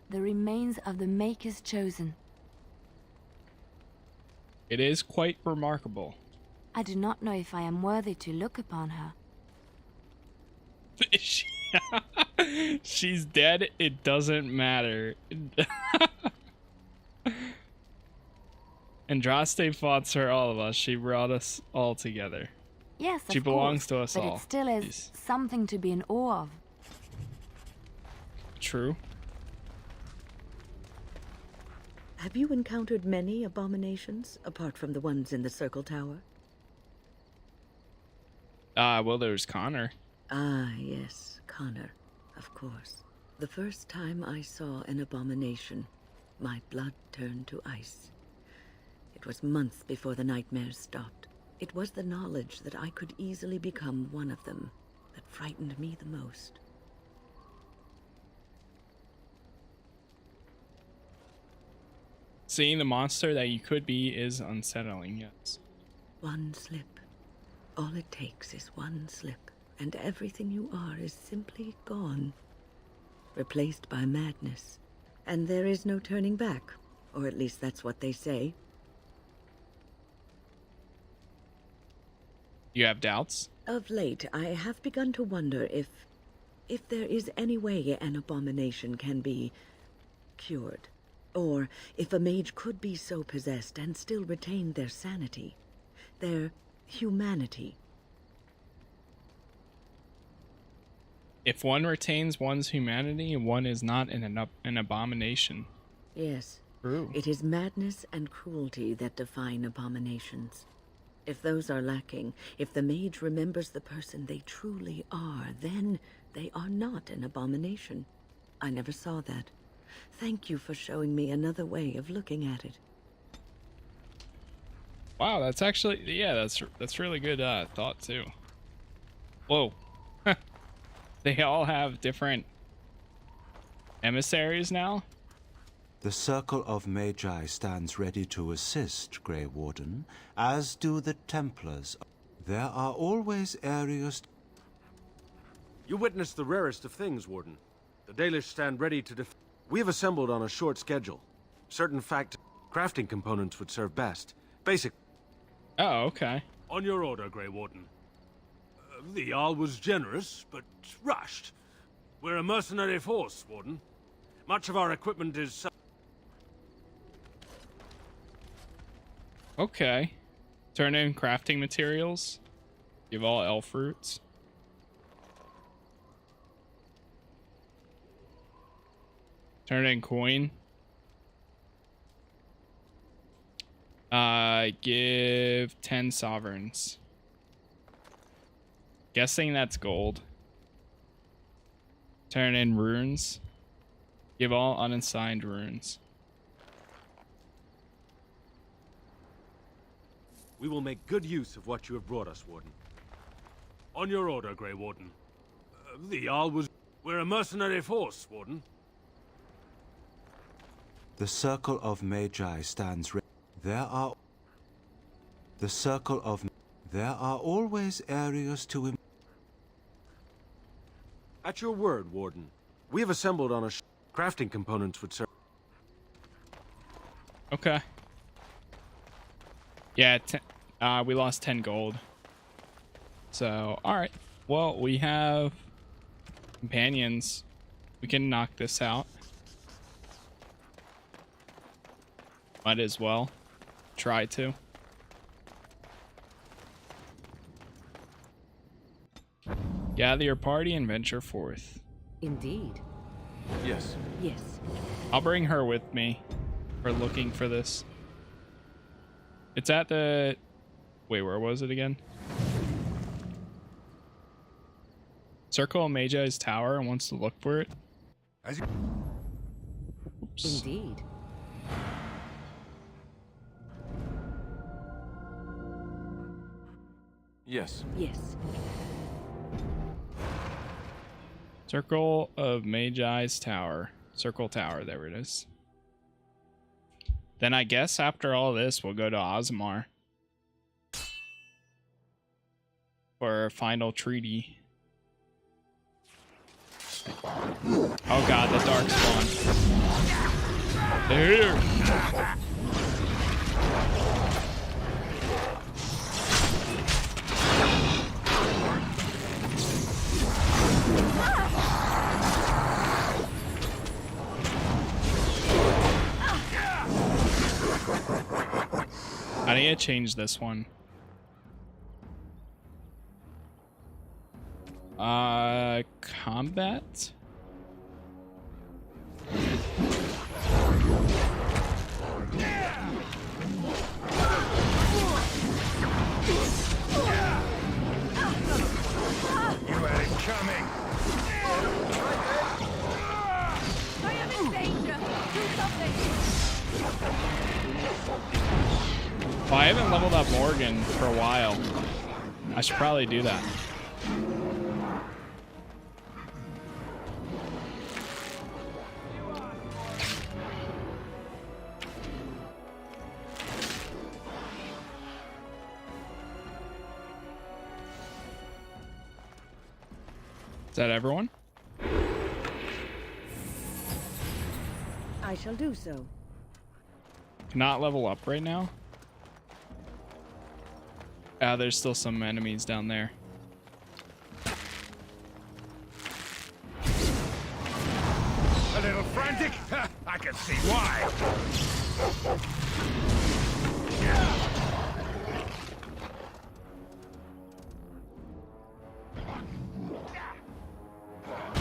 the remains of the Maker's chosen. It is quite remarkable. I do not know if I am worthy to look upon her. She's dead. It doesn't matter. Andraste fought for all of us. She brought us all together. Yes, she belongs to us but all. It still is something to be in awe of. true. Have you encountered many abominations, apart from the ones in the Circle Tower? Well, there's Connor. Ah, yes, Connor, of course. The first time I saw an abomination, my blood turned to ice. It was months before the nightmares stopped. It was the knowledge that I could easily become one of them that frightened me the most. Seeing the monster that you could be is unsettling, yes. One slip. All it takes is one slip, and everything you are is simply gone. Replaced by madness. And there is no turning back, or at least that's what they say. You have doubts? Of late, I have begun to wonder if there is any way an abomination can be cured. Or if a mage could be so possessed and still retain their sanity, their humanity. If one retains one's humanity, one is not an abomination. Yes. True. It is madness and cruelty that define abominations. If those are lacking, if the mage remembers the person they truly are, then they are not an abomination. I never saw that. Thank you for showing me another way of looking at it. Wow, that's actually, yeah, that's really good thought too. Whoa. They all have different emissaries now? The Circle of Magi stands ready to assist, Grey Warden, as do the Templars. There are always areas... You witnessed the rarest of things, Warden. The Dalish stand ready to We have assembled on a short schedule. Certain crafting components would serve best. Basic. Oh, okay. On your order, Grey Warden. The Jarl was generous, but rushed. We're a mercenary force, Warden. Much of our equipment is... Okay. Turn in crafting materials. Give all elf roots. Turn in coin. Give 10 sovereigns. Guessing that's gold. Turn in runes. Give all unassigned runes. We will make good use of what you have brought us, Warden. On your order, Grey Warden. The Jarl was... We're a mercenary force, Warden. The Circle of Magi stands ready. There are always areas to... At your word, Warden. We have assembled on a crafting components would serve. Okay. Yeah, we lost 10 gold. So, alright. Well, we have companions. We can knock this out. Might as well try to. Gather your party and venture forth. Indeed. Yes. Yes. I'll bring her with me for looking for this. It's at the... Wait, where was it again? Circle of Magi's tower and wants to look for it. Oops. Indeed. Yes. Yes. Circle of Magi's tower. Circle tower, there it is. Then I guess after all this, we'll go to Ozmar for final treaty. Oh god, the dark spawn. They're here. I need to change this one. Combat? Well, I haven't leveled up Morgan for a while. I should probably do that. Is that everyone? I shall do so. Cannot level up right now. Ah, there's still some enemies down there. A little frantic? I can see why.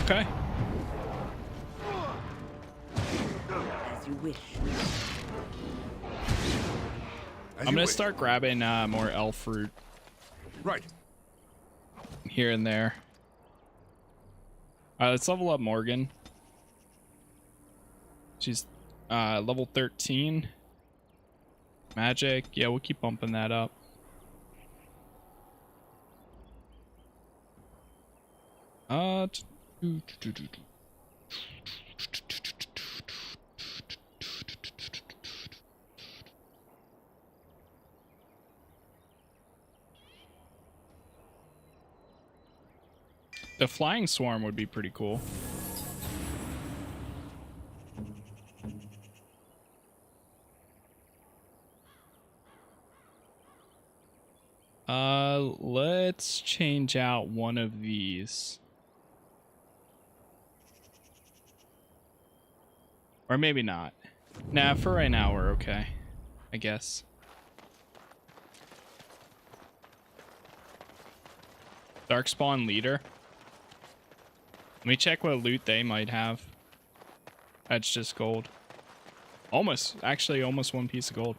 Okay. As you wish. I'm gonna start grabbing more elf fruit. Right. Here and there. Let's level up Morgan. She's level 13. Magic. Yeah, we'll keep bumping that up. The flying swarm would be pretty cool. Let's change out one of these. Or maybe not. Nah, for right now we're okay, I guess. Darkspawn leader. Let me check what loot they might have. That's just gold. Almost, actually almost one piece of gold.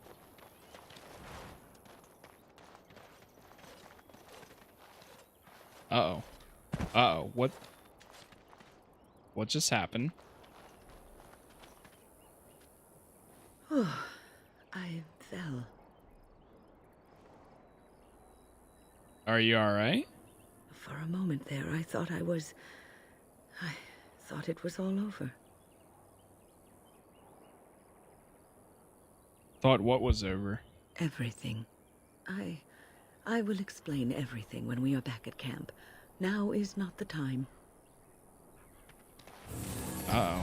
Uh-oh. Uh-oh, what just happened? I fell. Are you alright? For a moment there, I thought I thought it was all over. Thought what was over? Everything. I will explain everything when we are back at camp. Now is not the time. Uh-oh.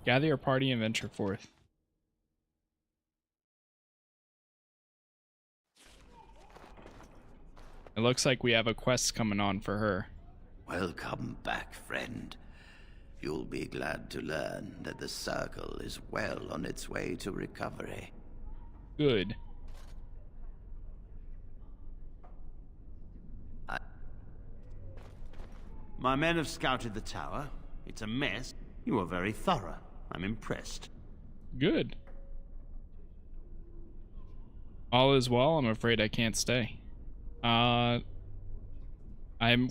Gather your party and venture forth. It looks like we have a quest coming on for her. Welcome back, friend. You'll be glad to learn that the Circle is well on its way to recovery. Good. My men have scouted the tower. It's a mess. You are very thorough. I'm impressed. Good. All is well. I'm afraid I can't stay. I'm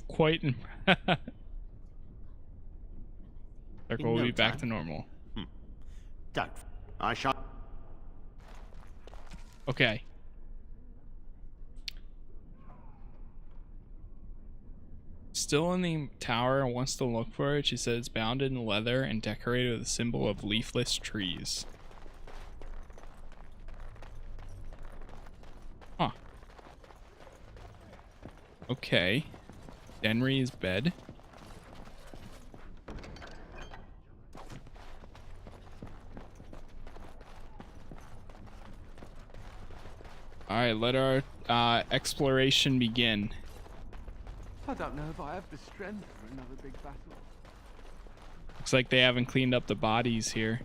quite Circle will be back to normal. Don't. I shall. Okay. Still in the tower and wants to look for it. She says it's bound in leather and decorated with a symbol of leafless trees. Huh. Okay. Denry's bed. Alright, let our exploration begin. I don't know if I have the strength for another big battle. Looks like they haven't cleaned up the bodies here.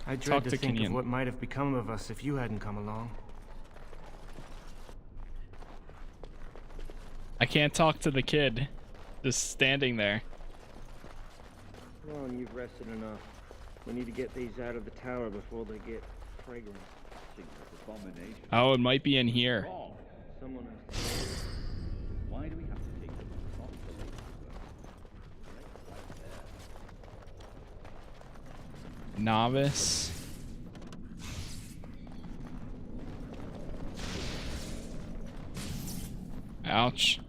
I dread to think of what might have become of us if you hadn't come along. I can't talk to the kid. Just standing there. Come on, you've rested enough. We need to get these out of the tower before they get fragrant. Abomination. Oh, it might be in here. Someone has. Why do we have to take them across the lake? Novice. Ouch.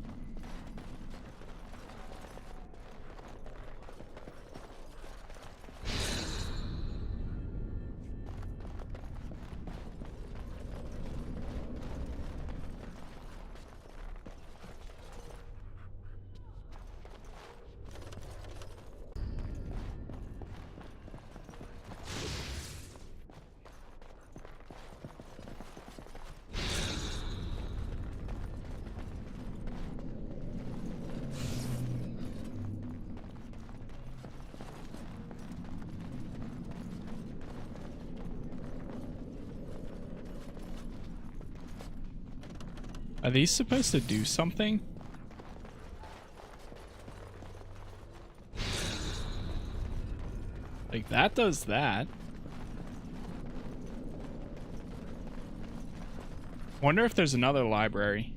Are these supposed to do something? Like, that does that. Wonder if there's another library.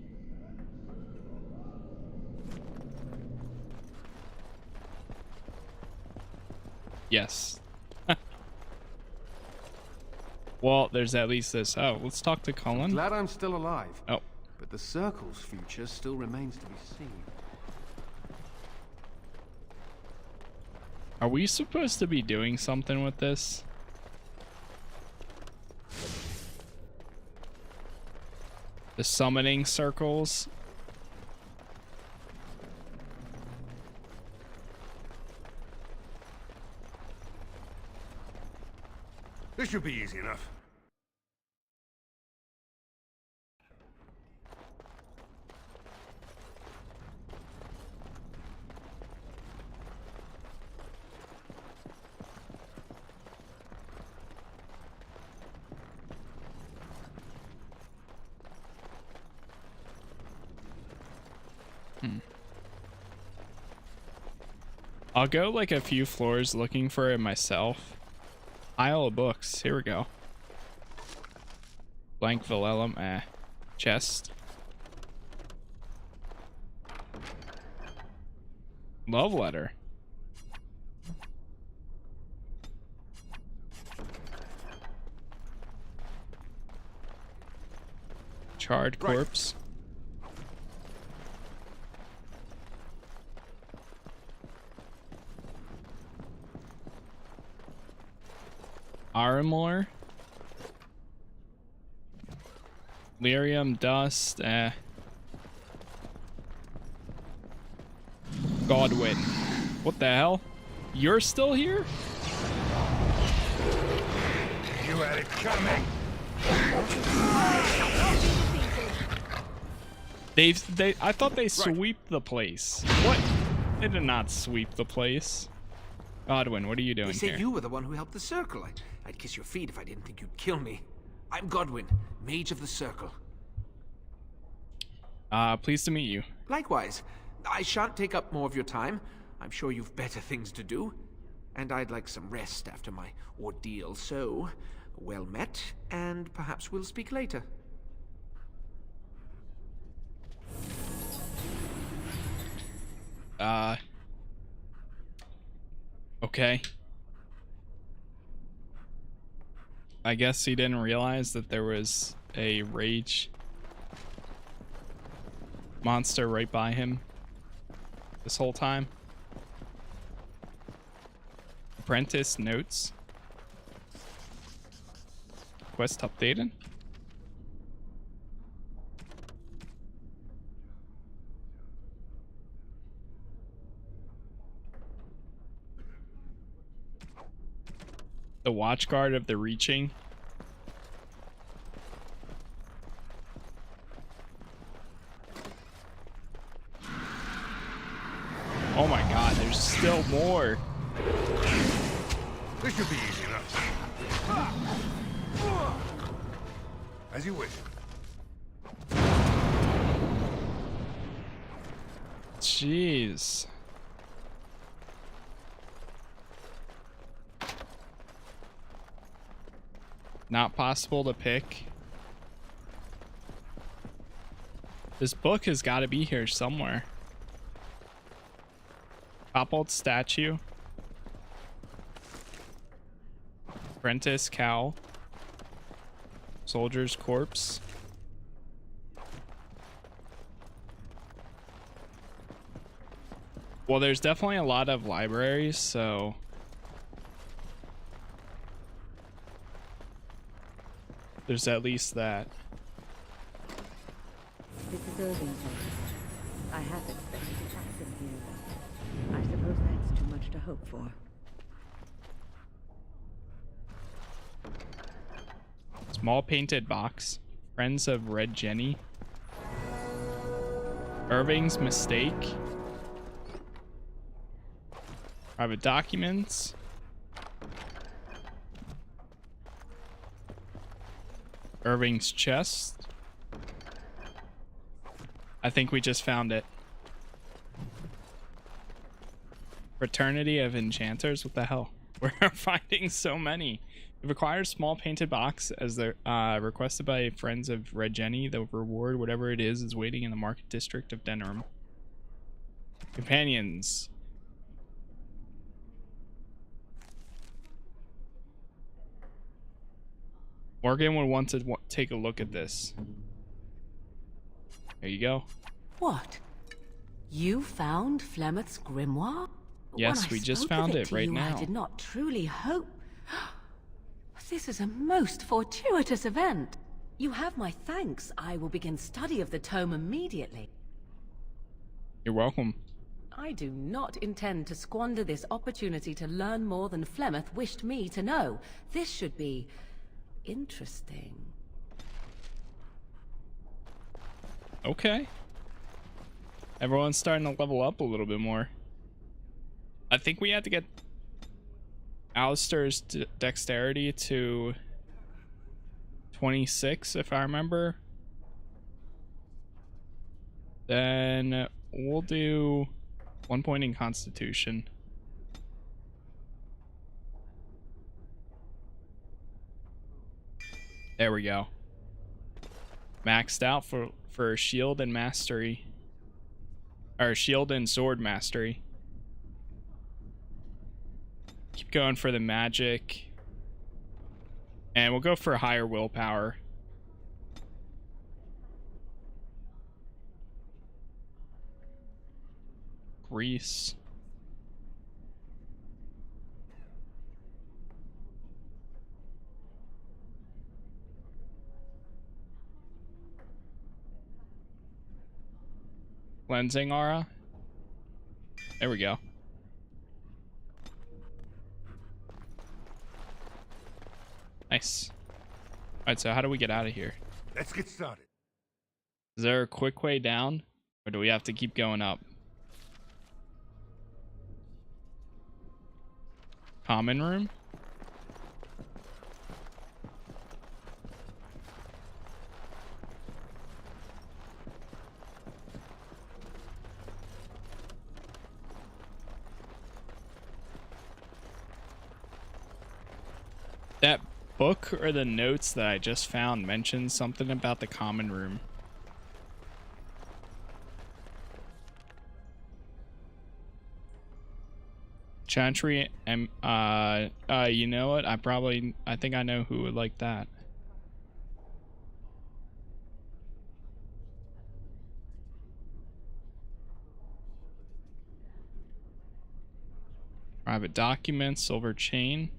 Yes. Well, there's at least this. Oh, let's talk to Cullen. Glad I'm still alive. Oh. But the Circle's future still remains to be seen. Are we supposed to be doing something with this? The summoning circles? This should be easy enough. I'll go like a few floors looking for it myself. Pile of books. Here we go. Blank vellum. Chest. Love letter. Charred corpse. Aramor. Lyrium dust. Godwin. What the hell? You're still here? You had it coming. I thought they sweep the place. What? They did not sweep the place. Godwin, what are you doing They say here? you were the one who helped the Circle. I'd kiss your feet if I didn't think you'd kill me. I'm Godwin, Mage of the Circle. Pleased to meet you. Likewise. I shan't take up more of your time. I'm sure you've better things to do. And I'd like some rest after my ordeal, so well met, and perhaps we'll speak later. Okay. I guess he didn't realize that there was a rage monster right by him this whole time. Apprentice notes. Quest updated. The Watchguard of the Reaching. Oh my god, there's still more. This should be easy enough. As you wish. Jeez. not possible to pick. This book has got to be here somewhere. Toppled statue. Apprentice cowl. Soldier's corpse. Well, there's definitely a lot of libraries, so there's at least that. This is Irving's office. I half expected to pass him here. I suppose that's too much to hope for. Small painted box. Friends of Red Jenny. Irving's mistake. Private documents. Irving's chest. I think we just found it. Fraternity of Enchanters? What the hell? We're finding so many. It requires small painted box as the requested by Friends of Red Jenny. The reward, whatever it is waiting in the market district of Denham. Companions. Morgan would want to take a look at this. There you go. What? You found Flemeth's grimoire? Yes, we just found it right now. I did not truly hope. This is a most fortuitous event. You have my thanks. I will begin study of the tome immediately. You're welcome. I do not intend to squander this opportunity to learn more than Flemeth wished me to know. This should be interesting. Okay. Everyone's starting to level up a little bit more. I think we had to get Alistair's dexterity to 26, if I remember. Then we'll do 1 point in Constitution. There we go. Maxed out for shield and mastery. Or shield and sword mastery. Keep going for the magic. And we'll go for higher willpower. Grease. Cleansing aura. There we go. Nice. Alright, so how do we get out of here? Let's get started. Is there a quick way down? Or do we have to keep going up? Common room? That book or the notes that I just found mentioned something about the common room. Chantry, and you know what? I think I know who would like that. Private documents, silver chain.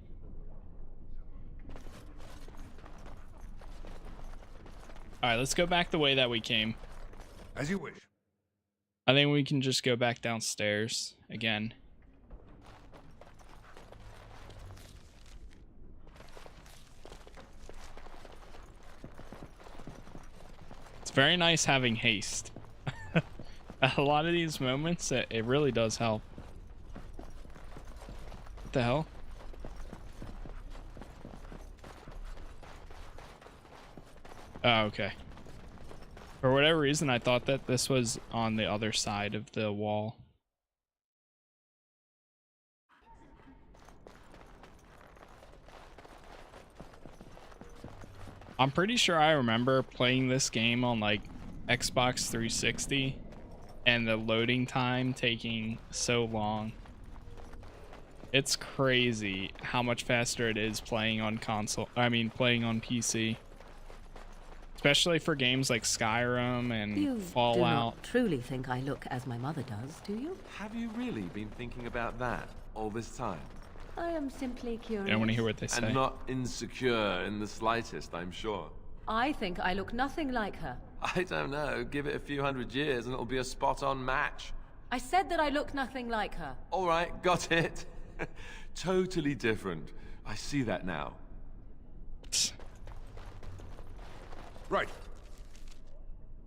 Alright, let's go back the way that we came. As you wish. I think we can just go back downstairs again. It's very nice having haste. A lot of these moments, it really does help. What the hell? Oh, okay. For whatever reason, I thought that this was on the other side of the wall. I'm pretty sure I remember playing this game on like Xbox 360 and the loading time taking so long. It's crazy how much faster it is playing on console. I mean, playing on PC. Especially for games like Skyrim and You Fallout. do not truly think I look as my mother does, do you? Have you really been thinking about that all this time? I am simply curious. I want to hear what they say. And not insecure in the slightest, I'm sure. I think I look nothing like her. I don't know. Give it a few hundred years and it'll be a spot-on match. I said that I look nothing like her. All right, got it. Totally different. I see that now. Right.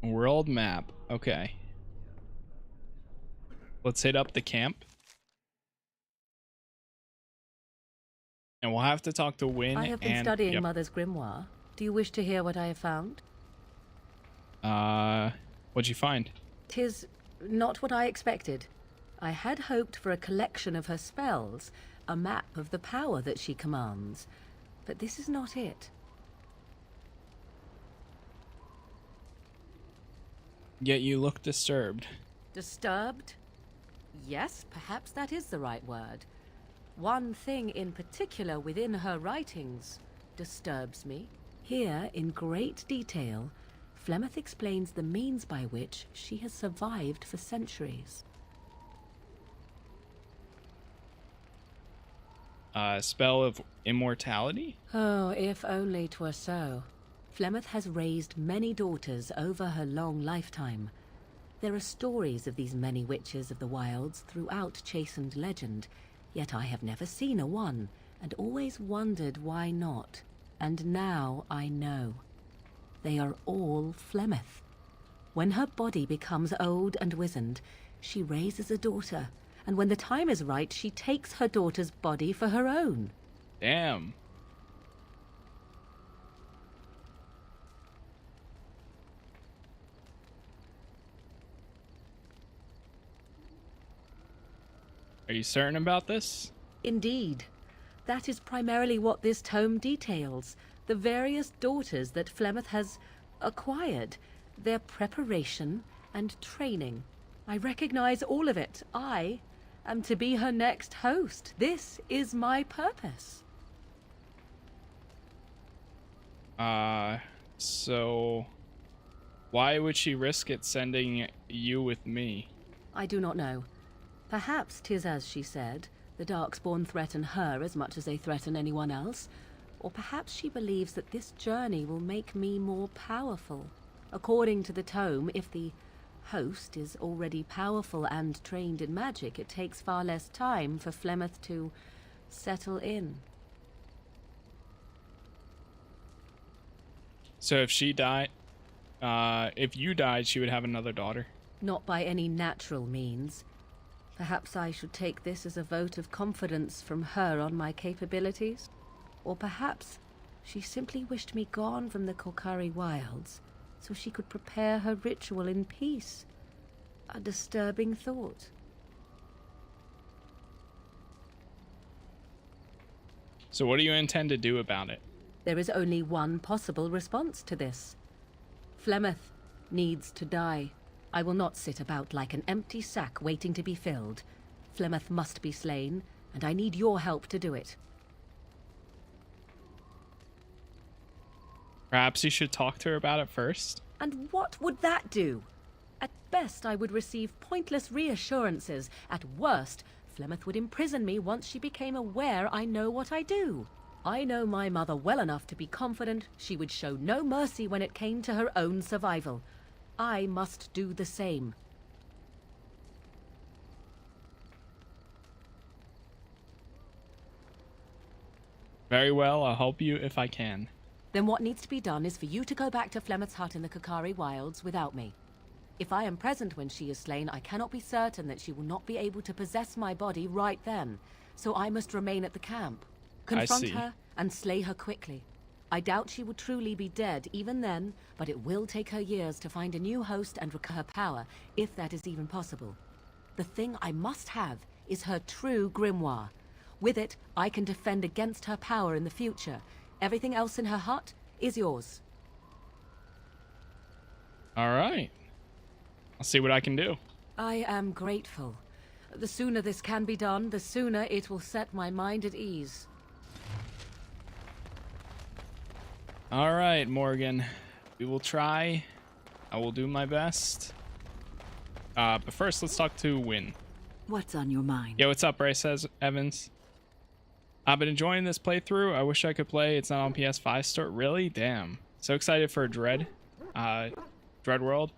World map. Okay. Let's hit up the camp. And we'll have to talk to Win. I have been studying Mother's grimoire. Do you wish to hear what I have found? What'd you find? 'Tis not what I expected. I had hoped for a collection of her spells, a map of the power that she commands. But this is not it. Yet you look disturbed. Disturbed? Yes, perhaps that is the right word. One thing in particular within her writings disturbs me. Here, in great detail, Flemeth explains the means by which she has survived for centuries. Spell of immortality? Oh, if only 'twere so. Flemeth has raised many daughters over her long lifetime. There are stories of these many witches of the wilds throughout chastened legend, yet I have never seen a one, and always wondered why not. And now I know. They are all Flemeth. When her body becomes old and wizened, she raises a daughter, and when the time is right, she takes her daughter's body for her own. Damn. Are you certain about this? Indeed. That is primarily what this tome details. The various daughters that Flemeth has acquired. Their preparation and training. I recognize all of it. I am to be her next host. This is my purpose. So why would she risk it sending you with me? I do not know. Perhaps 'tis as she said, the Darkspawn threaten her as much as they threaten anyone else. Or perhaps she believes that this journey will make me more powerful. According to the tome, if the host is already powerful and trained in magic, it takes far less time for Flemeth to settle in. So if she died, if you died, she would have another daughter? Not by any natural means. Perhaps I should take this as a vote of confidence from her on my capabilities. Or perhaps she simply wished me gone from the Korkari wilds so she could prepare her ritual in peace. A disturbing thought. So what do you intend to do about it? There is only one possible response to this. Flemeth needs to die. I will not sit about like an empty sack waiting to be filled. Flemeth must be slain, and I need your help to do it. Perhaps you should talk to her about it first? And what would that do? At best, I would receive pointless reassurances. At worst, Flemeth would imprison me once she became aware I know what I do. I know my mother well enough to be confident she would show no mercy when it came to her own survival. I must do the same. Very well, I'll help you if I can. Then what needs to be done is for you to go back to Flemeth's hut in the Korkari wilds without me. If I am present when she is slain, I cannot be certain that she will not be able to possess my body right then. So I must remain at the camp. Confront her and slay her quickly. I doubt she will truly be dead even then, but it will take her years to find a new host and recover her power, if that is even possible. The thing I must have is her true grimoire. With it, I can defend against her power in the future. Everything else in her hut is yours. All right. I'll see what I can do. I am grateful. The sooner this can be done, the sooner it will set my mind at ease. All right, Morgan. We will try. I will do my best. But first, let's talk to Win. What's on your mind? Yo, what's up, Bryce says Evans? I've been enjoying this playthrough. I wish I could play. It's not on PS5 store. Really? Damn. So excited for Dread World.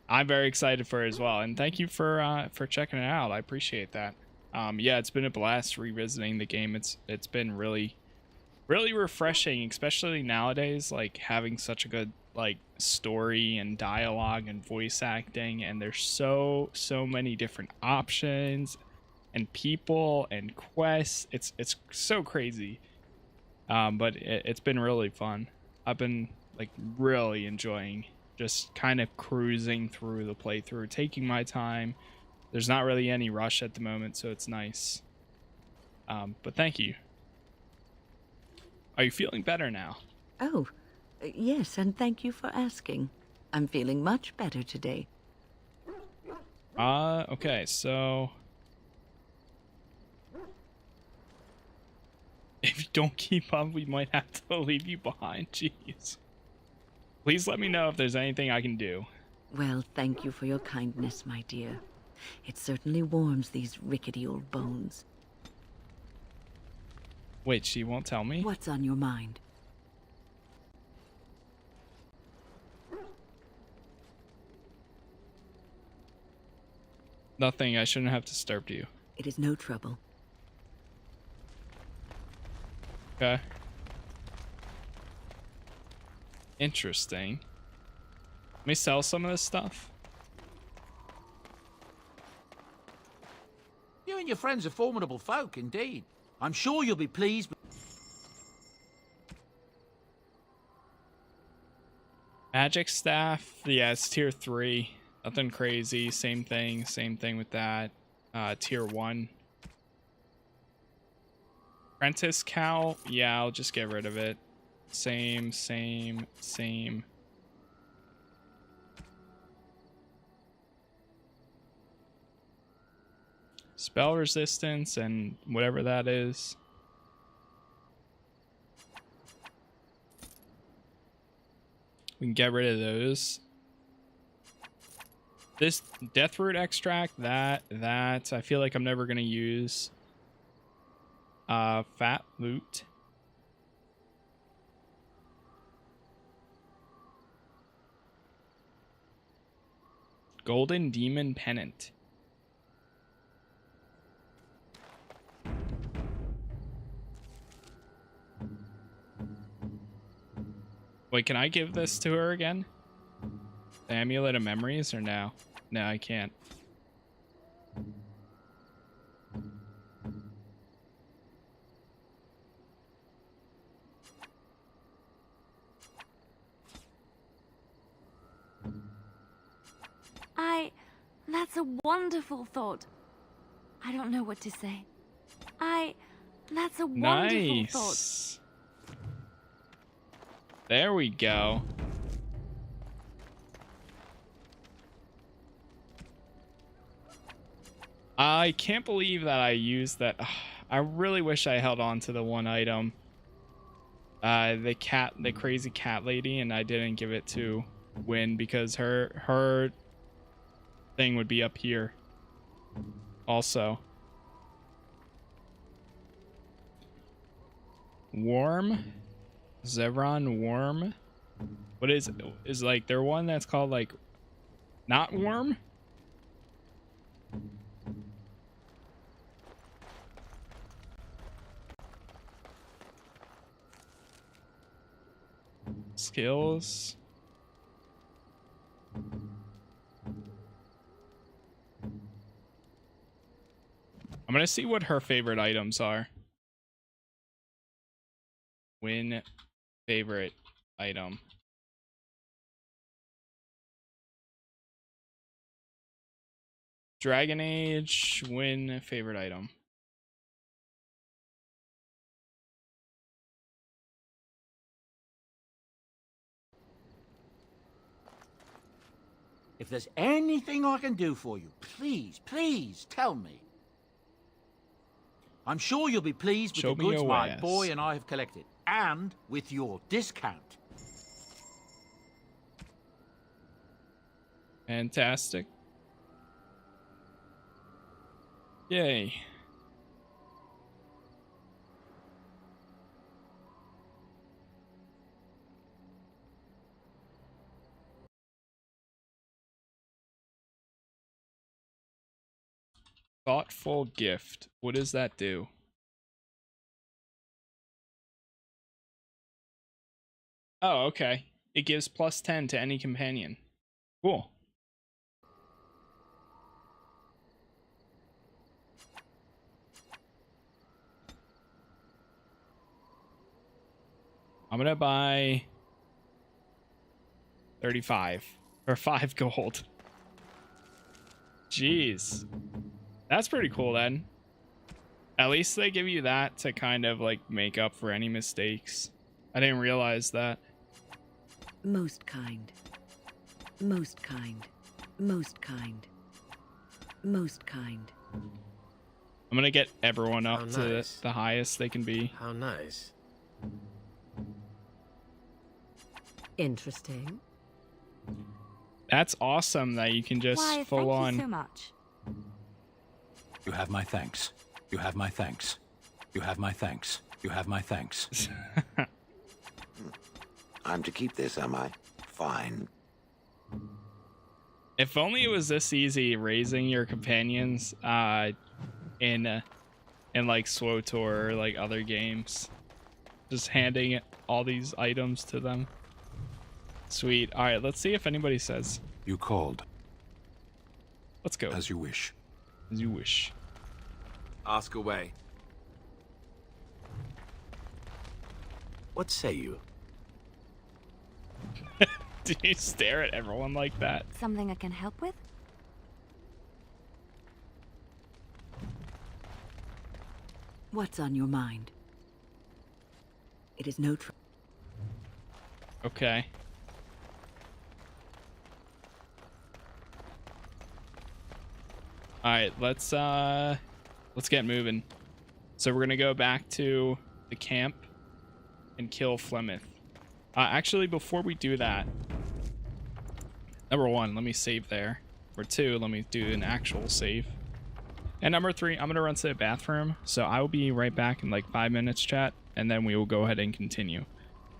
I'm very excited for it as well. And thank you for checking it out. I appreciate that. Yeah, it's been a blast revisiting the game. It's been really refreshing, especially nowadays, like having such a good like story and dialogue and voice acting, and there's so many different options and people and quests. It's so crazy. But it's been really fun. I've been like really enjoying just kind of cruising through the playthrough, taking my time. There's not really any rush at the moment, so it's nice. But thank you. Are you feeling better now? Oh, yes, and thank you for asking. I'm feeling much better today. Okay, so if you don't keep up, we might have to leave you behind. Jeez. Please let me know if there's anything I can do. Well, thank you for your kindness, my dear. It certainly warms these rickety old bones. Wait, she won't tell me? What's on your mind? Nothing. I shouldn't have disturbed you. It is no trouble. Okay. Interesting. Let me sell some of this stuff. You and your friends are formidable folk, indeed. I'm sure you'll be pleased with... Magic staff. Yeah, it's tier 3. Nothing crazy. Same thing with that. Tier 1. Apprentice cowl. Yeah, I'll just get rid of it. Same. Spell resistance and whatever that is. We can get rid of those. This Deathroot extract, that I feel like I'm never gonna use. Fat loot. Golden Demon Pennant. Wait, can I give this to her again? The Amulet of Memories or no? No, I can't. That's a wonderful thought. I don't know what to say. That's a wonderful thought. There we go. I can't believe that I used that. I really wish I held on to the one item. The crazy cat lady, and I didn't give it to Win because her thing would be up here also. Worm? Zevron Worm? What is like there one that's called like not Worm? Skills. I'm gonna see what her favorite items are. Win favorite item. Dragon Age, Win favorite item. If there's anything I can do for you, please, please tell me. I'm sure you'll be pleased with Show the me goods your my ass. boy and I have collected, and with your discount. Fantastic. Yay. Thoughtful gift. What does that do? Oh, okay. It gives plus 10 to any companion. Cool. I'm gonna buy 35 or 5 gold. Jeez. That's pretty cool then. At least they give you that to kind of like make up for any mistakes. I didn't realize that. Most kind. Most kind. Most kind. Most kind. I'm gonna get everyone up to nice. the highest they can be. How nice. Interesting. That's awesome that you can just Why, full thank on. you so much. You have my thanks. You have my thanks. You have my thanks. You have my thanks. I'm to keep this, am I? Fine. If only it was this easy raising your companions in like SWTOR or like other games. Just handing all these items to them. Sweet. All right, let's see if anybody says. You called. Let's go. As you wish. As you wish. Ask away. What say you? Do you stare at everyone like that? Something I can help with? What's on your mind? It is no trouble. Okay. All right, let's get moving. So we're gonna go back to the camp and kill Flemeth. Actually, before we do that, number 1, let me save there. Or 2, let me do an actual save. And number 3, I'm gonna run to the bathroom. So I will be right back in like 5 minutes, chat, and then we will go ahead and continue.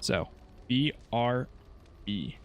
So, BRB.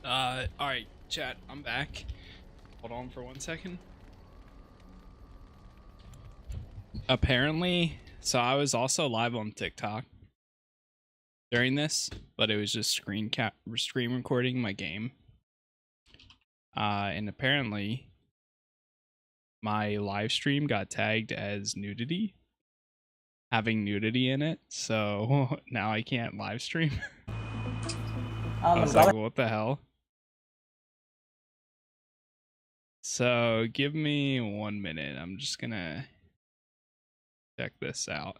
Alright, chat, I'm back. Hold on for 1 second. Apparently, so I was also live on TikTok during this, but it was just screen recording my game. And apparently my live stream got tagged as nudity, having nudity in it, so now I can't live stream. I was like, what the hell? So give me 1 minute. I'm just gonna check this out.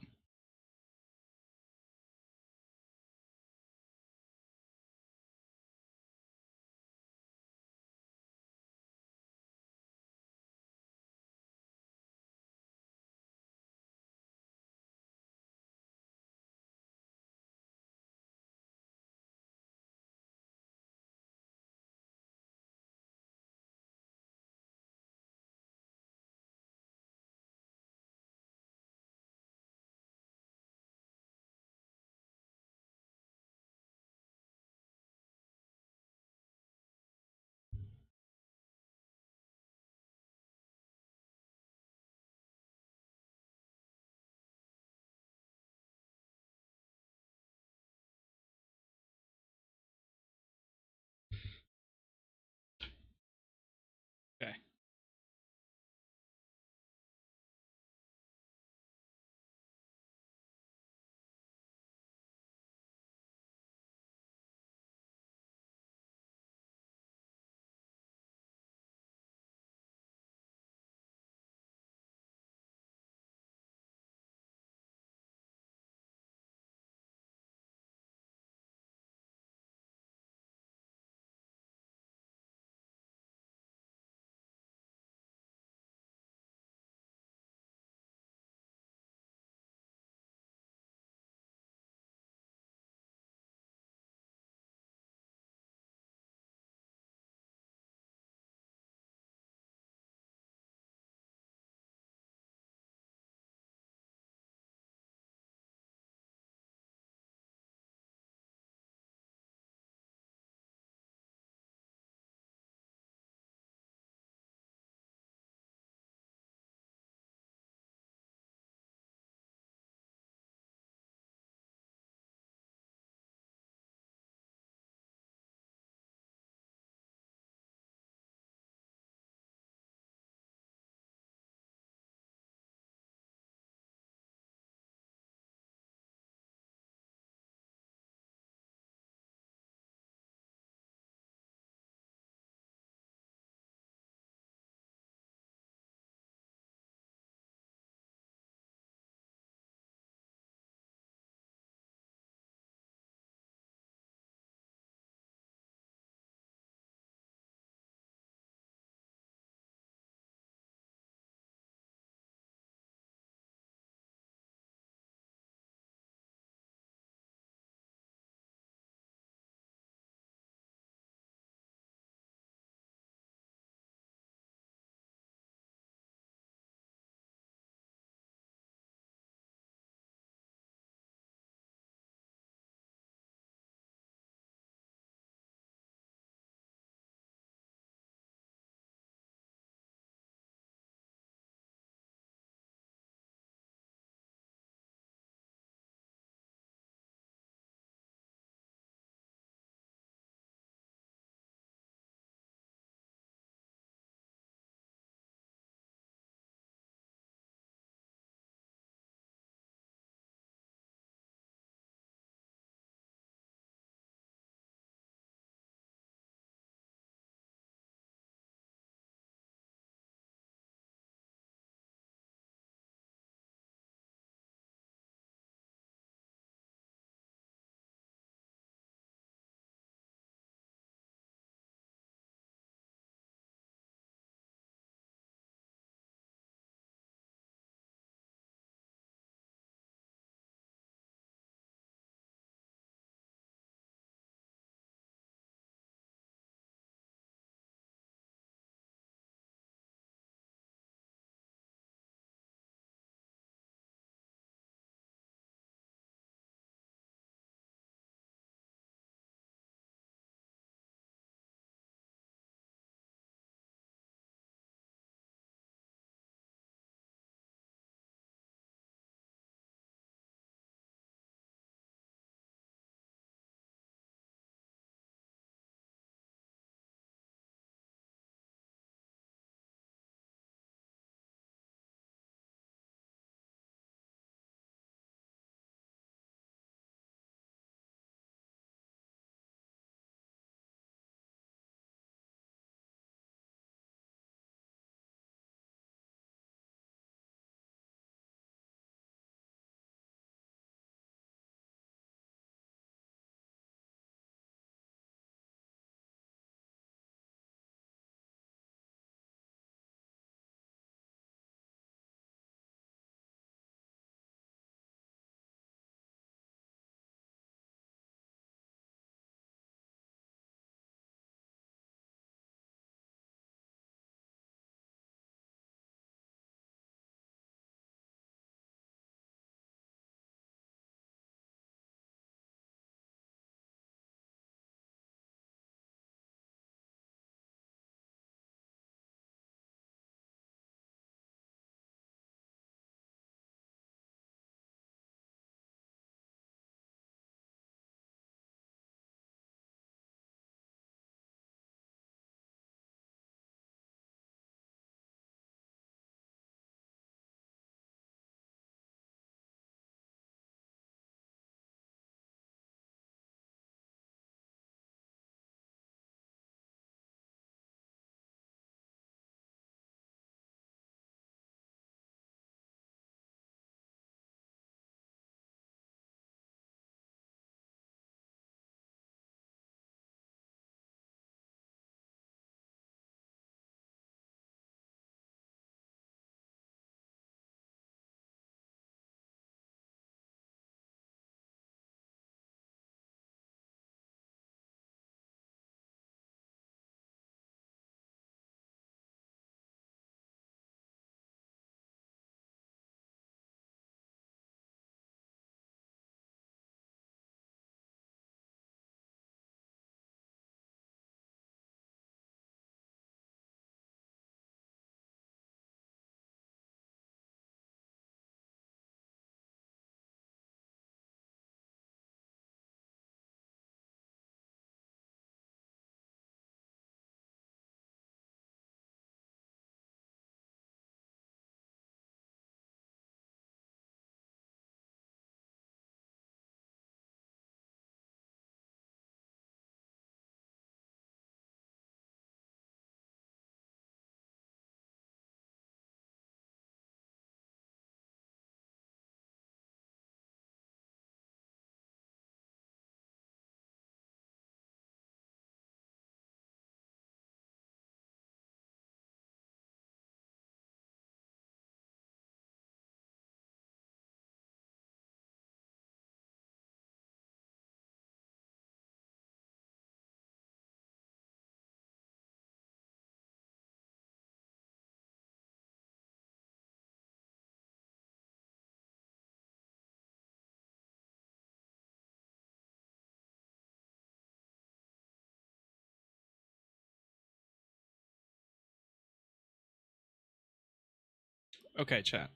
Okay, chat.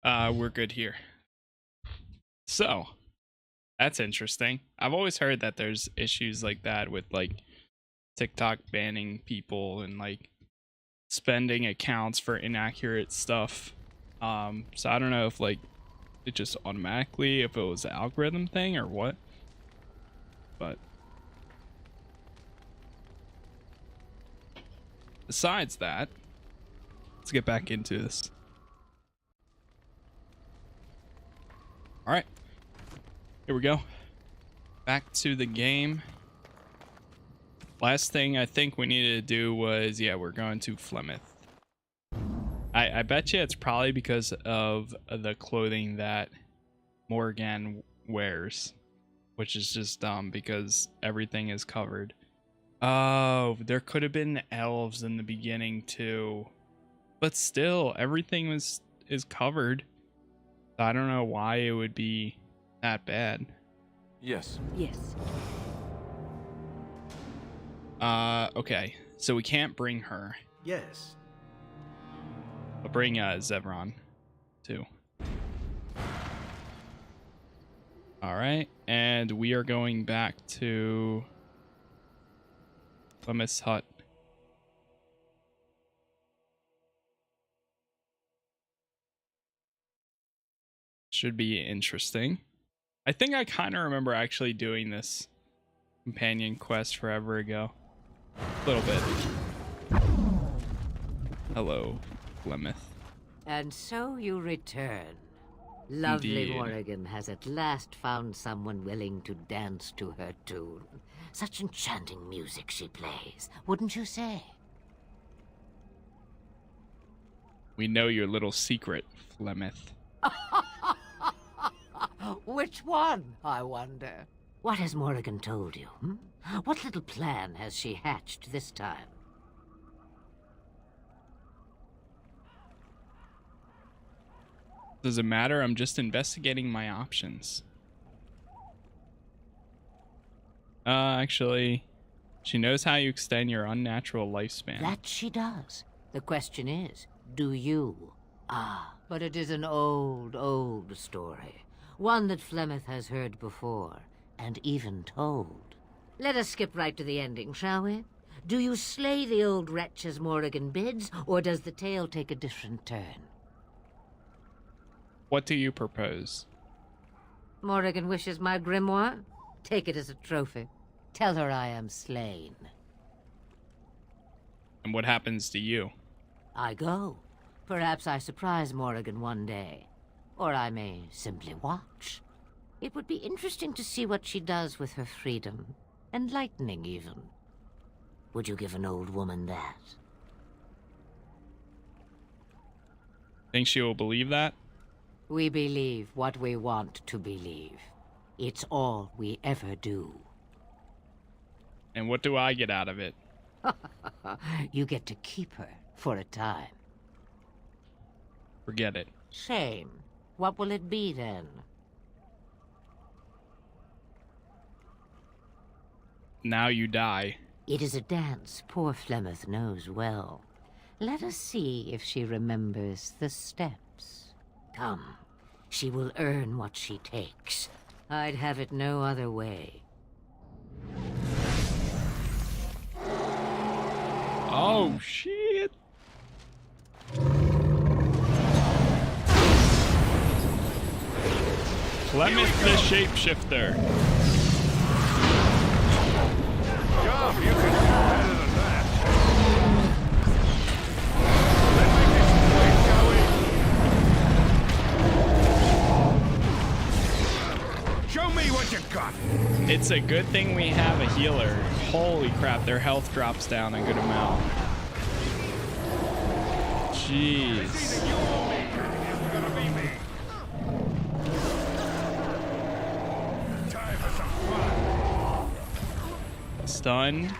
We're good here. So, that's interesting. I've always heard that there's issues like that with like TikTok banning people and like spending accounts for inaccurate stuff. So I don't know if like it just automatically, if it was an algorithm thing or what. But besides that, let's get back into this. All right, here we go. Back to the game. Last thing I think we needed to do was, yeah, we're going to Flemeth. I bet you it's probably because of the clothing that Morgan wears, which is just dumb because everything is covered. Oh, there could have been elves in the beginning too, but still, everything is covered. I don't know why it would be that bad. Yes. Yes. Okay, so we can't bring her. Yes. I'll bring Zevron too. All right, and we are going back to Flemeth's hut. Should be interesting. I think I kind of remember actually doing this companion quest forever ago. A little bit. Hello, Flemeth. And so you return. Lovely Indeed. Morrigan has at last found someone willing to dance to her tune. Such enchanting music she plays, wouldn't you say? We know your little secret, Flemeth. Which one, I wonder? What has Morrigan told you? What little plan has she hatched this time? Does it matter? I'm just investigating my options. Actually, she knows how you extend your unnatural lifespan. That she does. The question is, do you? Ah, but it is an old, old story. One that Flemeth has heard before, and even told. Let us skip right to the ending, shall we? Do you slay the old wretch as Morrigan bids, or does the tale take a different turn? What do you propose? Morrigan wishes my grimoire? Take it as a trophy. Tell her I am slain. And what happens to you? I go. Perhaps I surprise Morrigan one day. Or I may simply watch. It would be interesting to see what she does with her freedom. Enlightening, even. Would you give an old woman that? Think she will believe that? We believe what we want to believe. It's all we ever do. And what do I get out of it? You get to keep her for a time. Forget it. Shame. What will it be then? Now you die. It is a dance poor Flemeth knows well. Let us see if she remembers the steps. Come. She will earn what she takes. I'd have it no other way. Oh, shit. Flemeth the Shapeshifter. Come, you can do better than that. Show me what you got. It's a good thing we have a healer. Holy crap, their health drops down a good amount. Jeez. Stunned.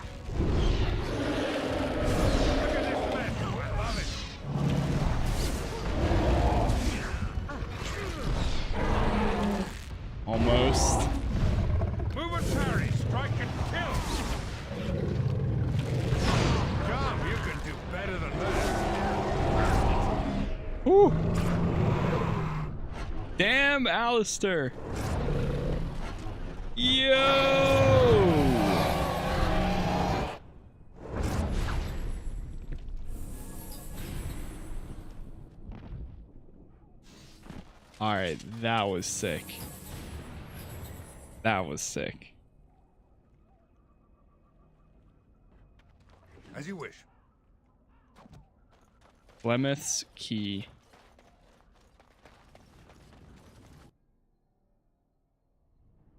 Almost. Move and parry, strike and kill. Come, you can do better than that. Woo! Damn, Alistair! Yo! Alright, that was sick. That was sick. As you wish. Plymouth's Key.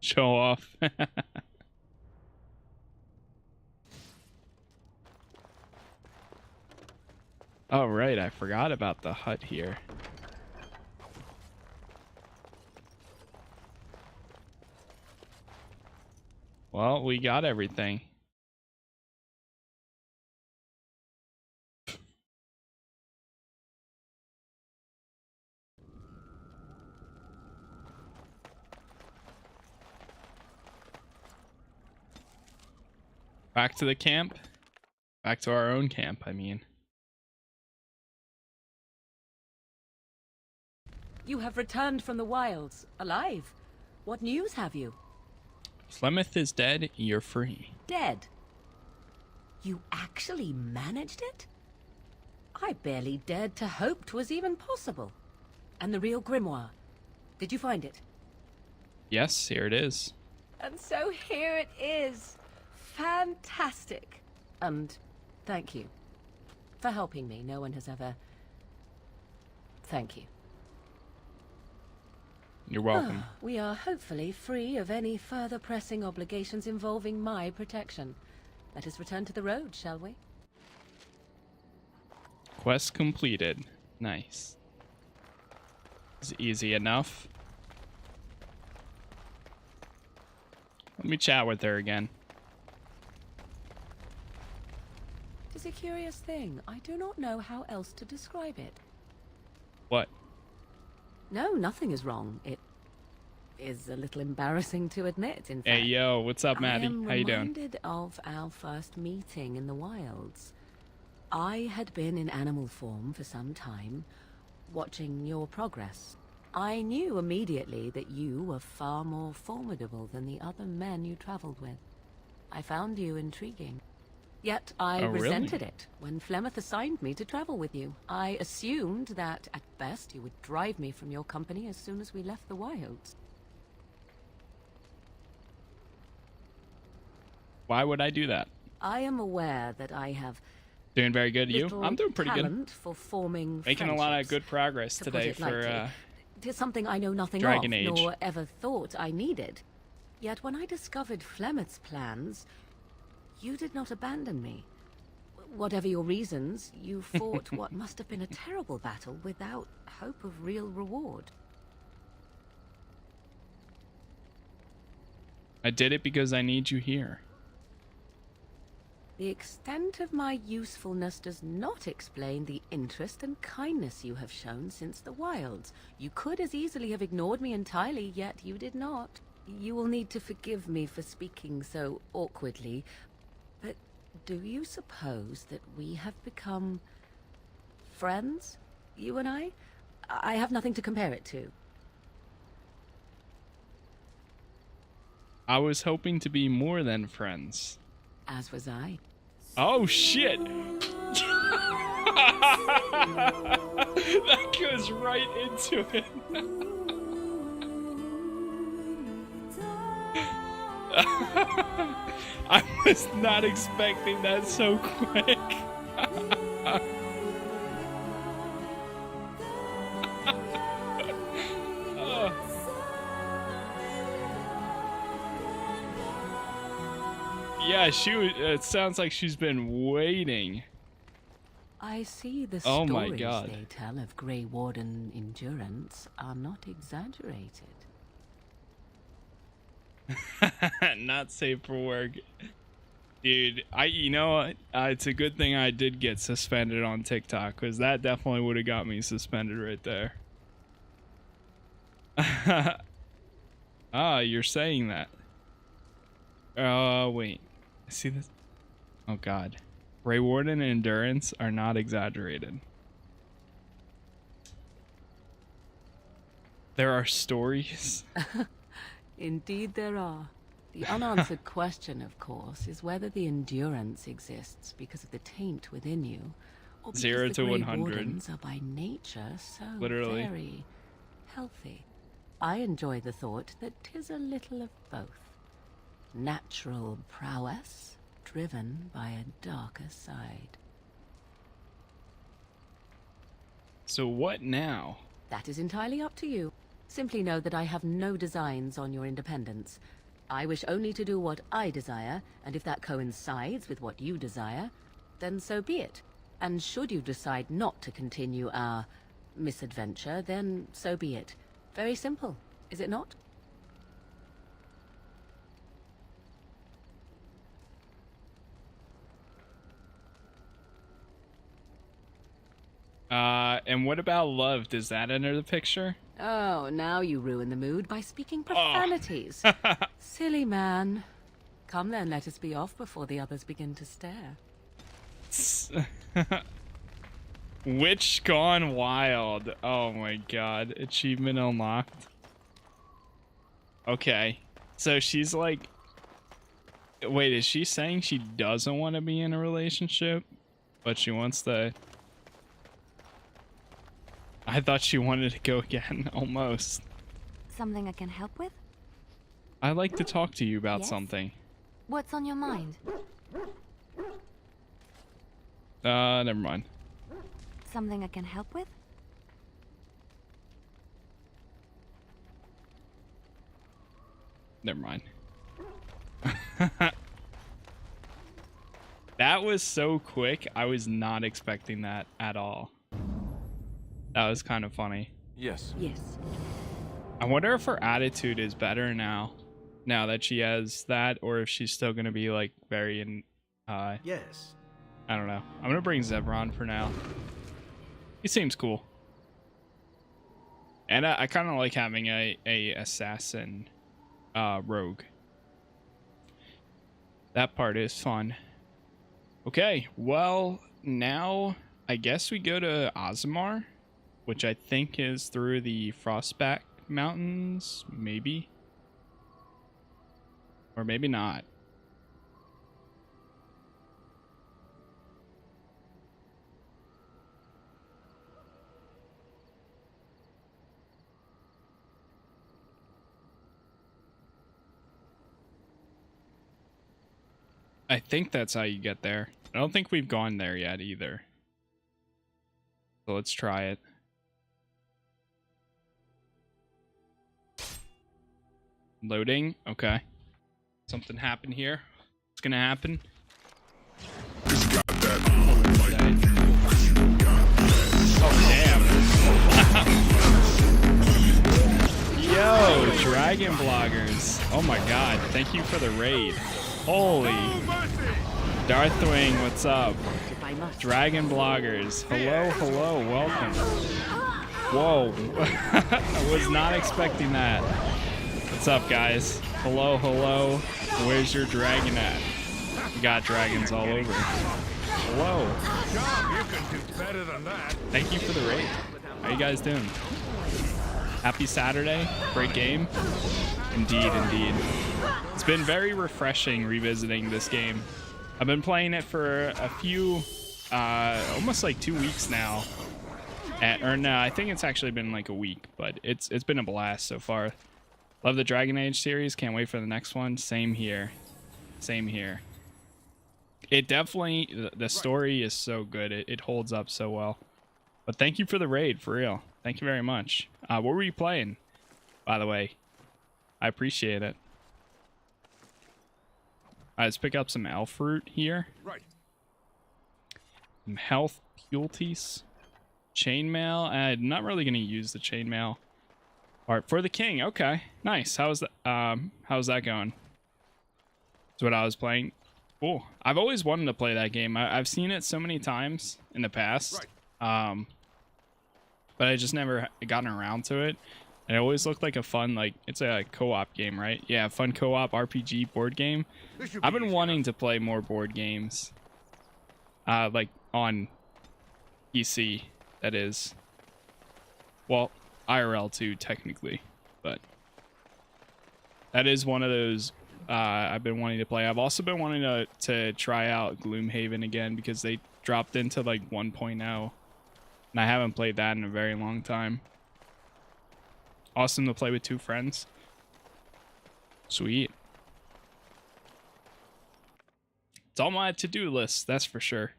Show off. Oh, right. I forgot about the hut here. Well, we got everything. Back to the camp. Back to our own camp, I mean. You have returned from the wilds, alive. What news have you? Plymouth is dead, you're free. Dead. You actually managed it? I barely dared to hope 'twas even possible. And the real grimoire, did you find it? Yes, here it is. And so here it is. Fantastic. And thank you for helping me. No one has ever... Thank you. You're welcome. We are hopefully free of any further pressing obligations involving my protection. Let us return to the road, shall we? Quest completed. Nice. It's easy enough. Let me chat with her again. It is a curious thing. I do not know how else to describe it. What? No, nothing is wrong. It is a little embarrassing to admit, in fact. Hey, yo, what's up, Maddie? I am How you doing? reminded of our first meeting in the wilds. I had been in animal form for some time, watching your progress. I knew immediately that you were far more formidable than the other men you traveled with. I found you intriguing. Yet I resented it when Flemeth assigned me to travel with you. I assumed that, at best, you would drive me from your company as soon as we left the wilds. Why would I do that? I am aware that I have Doing very good. You? I'm doing pretty talent for forming Making a lot of good progress to put today it for lightly. It is something I know nothing Dragon of, Age. nor ever thought I needed. Yet when I discovered Flemeth's plans, you did not abandon me. Whatever your reasons, you fought what must have been a terrible battle without hope of real reward. I did it because I need you here. The extent of my usefulness does not explain the interest and kindness you have shown since the wilds. You could as easily have ignored me entirely, yet you did not. You will need to forgive me for speaking so awkwardly, but do you suppose that we have become friends, you and I? I have nothing to compare it to. I was hoping to be more than friends. As was I. Oh shit! That goes right into it. I was not expecting that so quick. Yeah, it sounds like she's been waiting. I see the Oh my stories God. they tell of Grey Warden endurance are not exaggerated. Not safe for work. Dude, you know what? It's a good thing I did get suspended on TikTok, because that definitely would have got me suspended right there. Ah, you're saying that. Wait. See this? Oh God. Grey Warden and endurance are not exaggerated. There are stories. Indeed there are. The unanswered question, of course, is whether the endurance exists because of the taint within you, or because 0 the to Grey 100. Wardens are by nature so Literally. very healthy. I enjoy the thought that 'tis a little of both. Natural prowess, driven by a darker side. So what now? That is entirely up to you. Simply know that I have no designs on your independence. I wish only to do what I desire, and if that coincides with what you desire, then so be it. And should you decide not to continue our misadventure, then so be it. Very simple, is it not? And what about love? Does that enter the picture? Oh, now you ruin the mood by speaking profanities. Silly man. Come then, let us be off before the others begin to stare. Witch gone wild. Oh my god. Achievement unlocked. Okay. So she's like... Wait, is she saying she doesn't want to be in a relationship? But she wants to... I thought she wanted to go again, almost. Something I can help with? I'd like to talk to you about Yes? something. What's on your mind? Never mind. Something I can help with? Never mind. That was so quick. I was not expecting that at all. That was kind of funny. Yes. Yes. I wonder if her attitude is better now that she has that, or if she's still gonna be like very in Yes. I don't know. I'm gonna bring Zebron for now. He seems cool. And I kind of like having a assassin rogue. That part is fun. Okay, well, now I guess we go to Ozmar, which I think is through the Frostback Mountains, maybe. Or maybe not. I think that's how you get there. I don't think we've gone there yet either. So let's try it. Loading. Okay. Something happened here. What's gonna happen? Oh, damn. Yo, Dragon Bloggers. Oh my god. Thank you for the raid. Holy. Darthwing, what's up? Dragon Bloggers. Hello, hello, welcome. Whoa. I was not expecting that. What's up, guys? Hello, hello. Where's your dragon at? We got dragons all over. Hello. You can do better than that. Thank you for the raid. How you guys doing? Happy Saturday. Great game. Indeed, indeed. It's been very refreshing revisiting this game. I've been playing it for a few, almost like 2 weeks now. Or no, I think it's actually been like a week, but it's been a blast so far. Love the Dragon Age series. Can't wait for the next one. Same here. Same here. It definitely, the story is so good. It holds up so well. But thank you for the raid, for real. Thank you very much. What were you playing, by the way? I appreciate it. Let's pick up some elf fruit here. Right. Some health pulties. Chainmail. I'm not really going to use the chainmail part for the king. Okay, nice. How's that going? That's what I was playing. Cool. I've always wanted to play that game. I've seen it so many times in the past. Right. But I just never gotten around to it. And it always looked like a fun, like, it's a co-op game, right? Yeah, fun co-op RPG board game. I've been wanting to play more board games. Like, on PC, that is. Well, IRL too, technically, but that is one of those I've been wanting to play. I've also been wanting to try out Gloomhaven again because they dropped into like 1.0, and I haven't played that in a very long time. Awesome to play with 2 friends. Sweet. It's on my to-do list, that's for sure.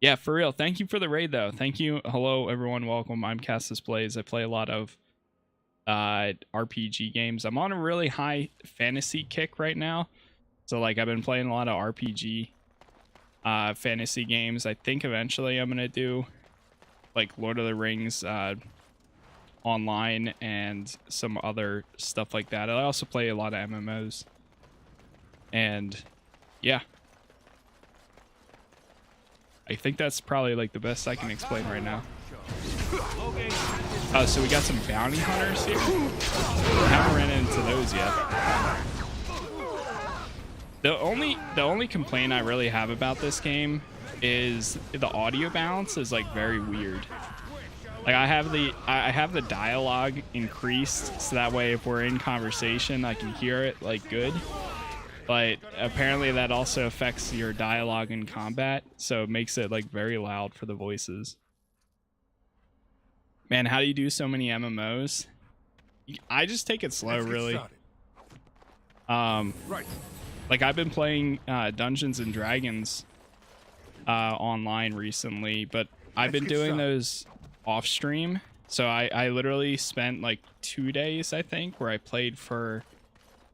Yeah, for real. Thank you for the raid, though. Thank you. Hello, everyone. Welcome. I'm Casas Plays. I play a lot of RPG games. I'm on a really high fantasy kick right now. So, like, I've been playing a lot of RPG fantasy games. I think eventually I'm going to do, like, Lord of the Rings online and some other stuff like that. I also play a lot of MMOs. And, yeah. I think that's probably like the best I can explain right now. Oh, so we got some bounty hunters here. I haven't ran into those yet. The only complaint I really have about this game is the audio balance is like very weird. Like I have the dialogue increased so that way if we're in conversation I can hear it like good. But apparently that also affects your dialogue in combat, so it makes it like very loud for the voices. Man, how do you do so many MMOs? I just take it slow, really. Like I've been playing Dungeons and Dragons online recently, but I've been doing those off stream. So I literally spent like 2 days, I think, where I played for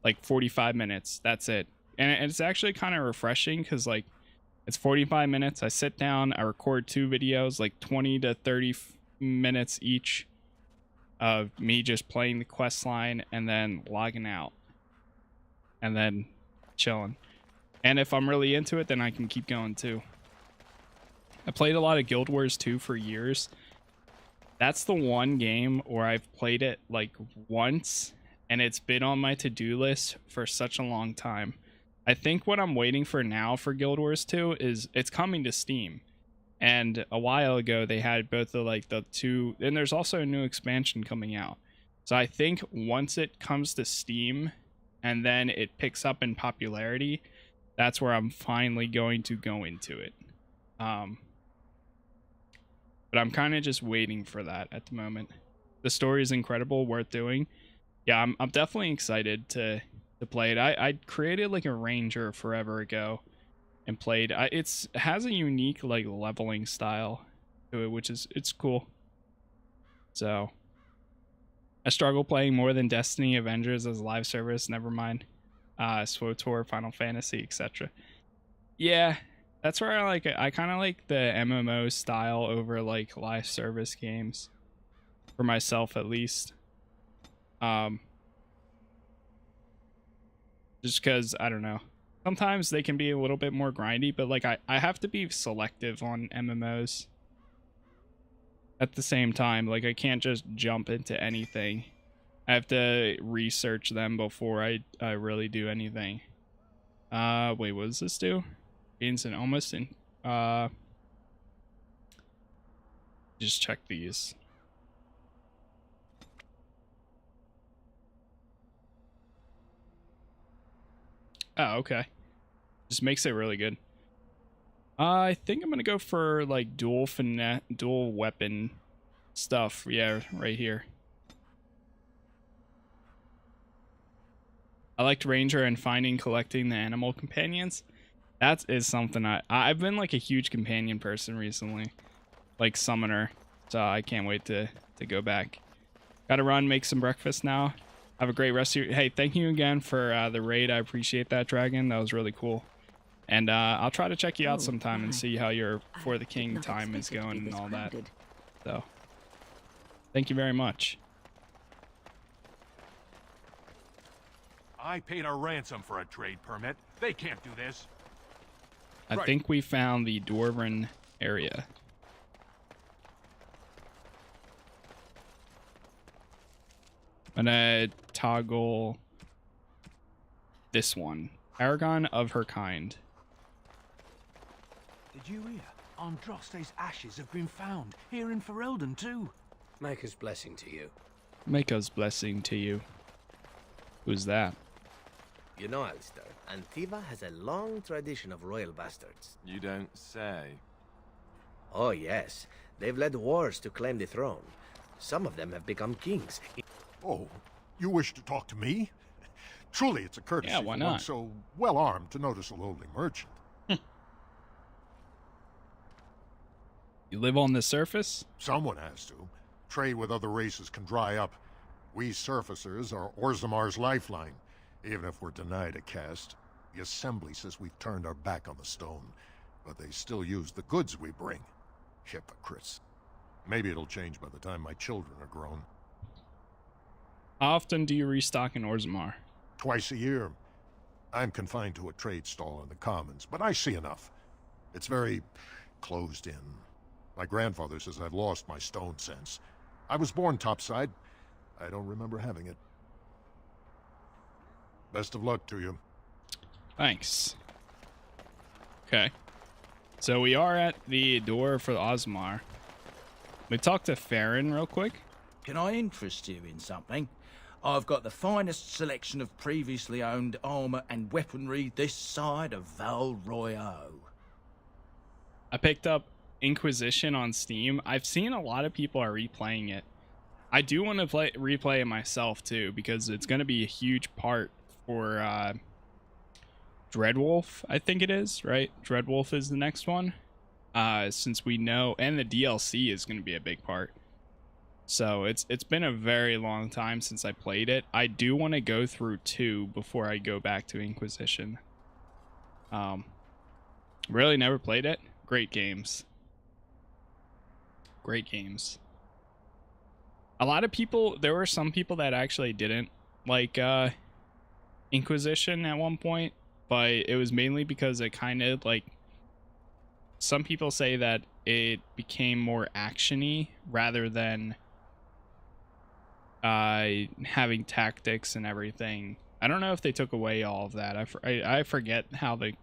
like 45 minutes. That's it. And it's actually kind of refreshing because like it's 45 minutes. I sit down, I record 2 videos, like 20 to 30 minutes each of me just playing the quest line and then logging out and then chilling. And if I'm really into it, then I can keep going too. I played a lot of Guild Wars 2 for years. That's the one game where I've played it like once and it's been on my to-do list for such a long time. I think what I'm waiting for now for Guild Wars 2 is it's coming to Steam. And a while ago they had both the 2, and there's also a new expansion coming out. So I think once it comes to Steam and then it picks up in popularity, that's where I'm finally going to go into it. But I'm kind of just waiting for that at the moment. The story is incredible, worth doing. Yeah, I'm definitely excited to play it. I created like a ranger forever ago and played. It has a unique like leveling style to it, which is it's cool. So I struggle playing more than Destiny, Avengers as live service. Never mind, SWTOR, Final Fantasy, etc. Yeah, that's where I like it. I kind of like the MMO style over like live service games for myself at least. Just because, I don't know, sometimes they can be a little bit more grindy, but like I have to be selective on MMOs at the same time. Like I can't just jump into anything. I have to research them before I really do anything. Wait, what does this do? Gains an almost in just check these. Oh, okay. Just makes it really good. I think I'm gonna go for like dual weapon stuff. Yeah, right here. I liked Ranger and collecting the animal companions. That is something I've been like a huge companion person recently, like summoner. So I can't wait to go back. Gotta run, make some breakfast now. Have a great rest of your... Hey, thank you again for the raid. I appreciate that, Dragon. That was really cool. And I'll try to check you out sometime and see how your For the King time is going and all that. So, thank you very much. I paid a ransom for a trade permit. They can't do this. I think we found the Dwarven area. I'm gonna toggle this one. Paragon of her kind. Did you hear? Androste's ashes have been found here in Ferelden too. Maker's blessing to you. Maker's blessing to you. Who's that? You know, Alistair, Antiva has a long tradition of royal bastards. You don't say. Oh, yes. They've led wars to claim the throne. Some of them have become kings. Oh, you wish to talk to me? Truly, it's a courtesy Yeah, why for one not? so well-armed to notice a lowly merchant. You live on the surface? Someone has to. Trade with other races can dry up. We surfacers are Orzamar's lifeline, even if we're denied a caste. The Assembly says we've turned our back on the stone, but they still use the goods we bring. Hypocrites. Maybe it'll change by the time my children are grown. How often do you restock in Orzammar? Twice a year. I'm confined to a trade stall in the Commons, but I see enough. It's very closed in. My grandfather says I've lost my stone sense. I was born topside. I don't remember having it. Best of luck to you. Thanks. Okay. So we are at the door for the Osmar. We talked to Farron real quick. Can I interest you in something? I've got the finest selection of previously owned armor and weaponry this side of Val Royale. I picked up Inquisition on Steam. I've seen a lot of people are replaying it. I do want to replay it myself too, because it's going to be a huge part for Dreadwolf, I think it is, right? Dreadwolf is the next one. Since we know, and the DLC is going to be a big part. So it's been a very long time since I played it. I do want to go through 2 before I go back to Inquisition. Really never played it. Great games. Great games. A lot of people, there were some people that actually didn't like Inquisition at one point, but it was mainly because it kind of like, some people say that it became more action-y rather than having tactics and everything. I don't know if they took away all of that. I forget how the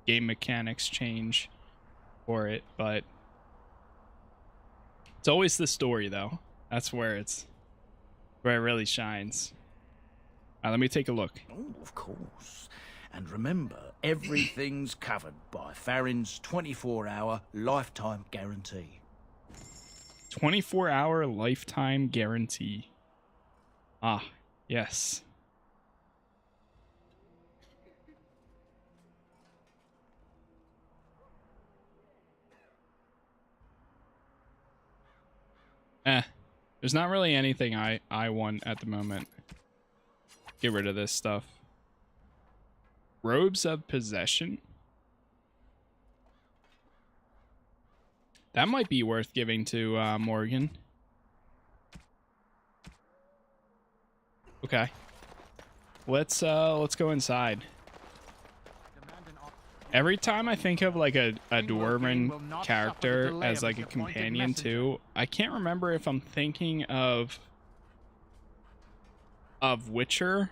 game mechanics change for it, but it's always the story though. That's where it really shines. Let me take a look. Oh, of course. And remember, everything's covered by Farron's 24-hour lifetime guarantee. 24-hour lifetime guarantee. Ah, yes. There's not really anything I want at the moment. Get rid of this stuff. Robes of Possession. That might be worth giving to Morgan. Okay. Let's go inside. Every time I think of like a dwarven character as like a companion too, I can't remember if I'm thinking of Witcher.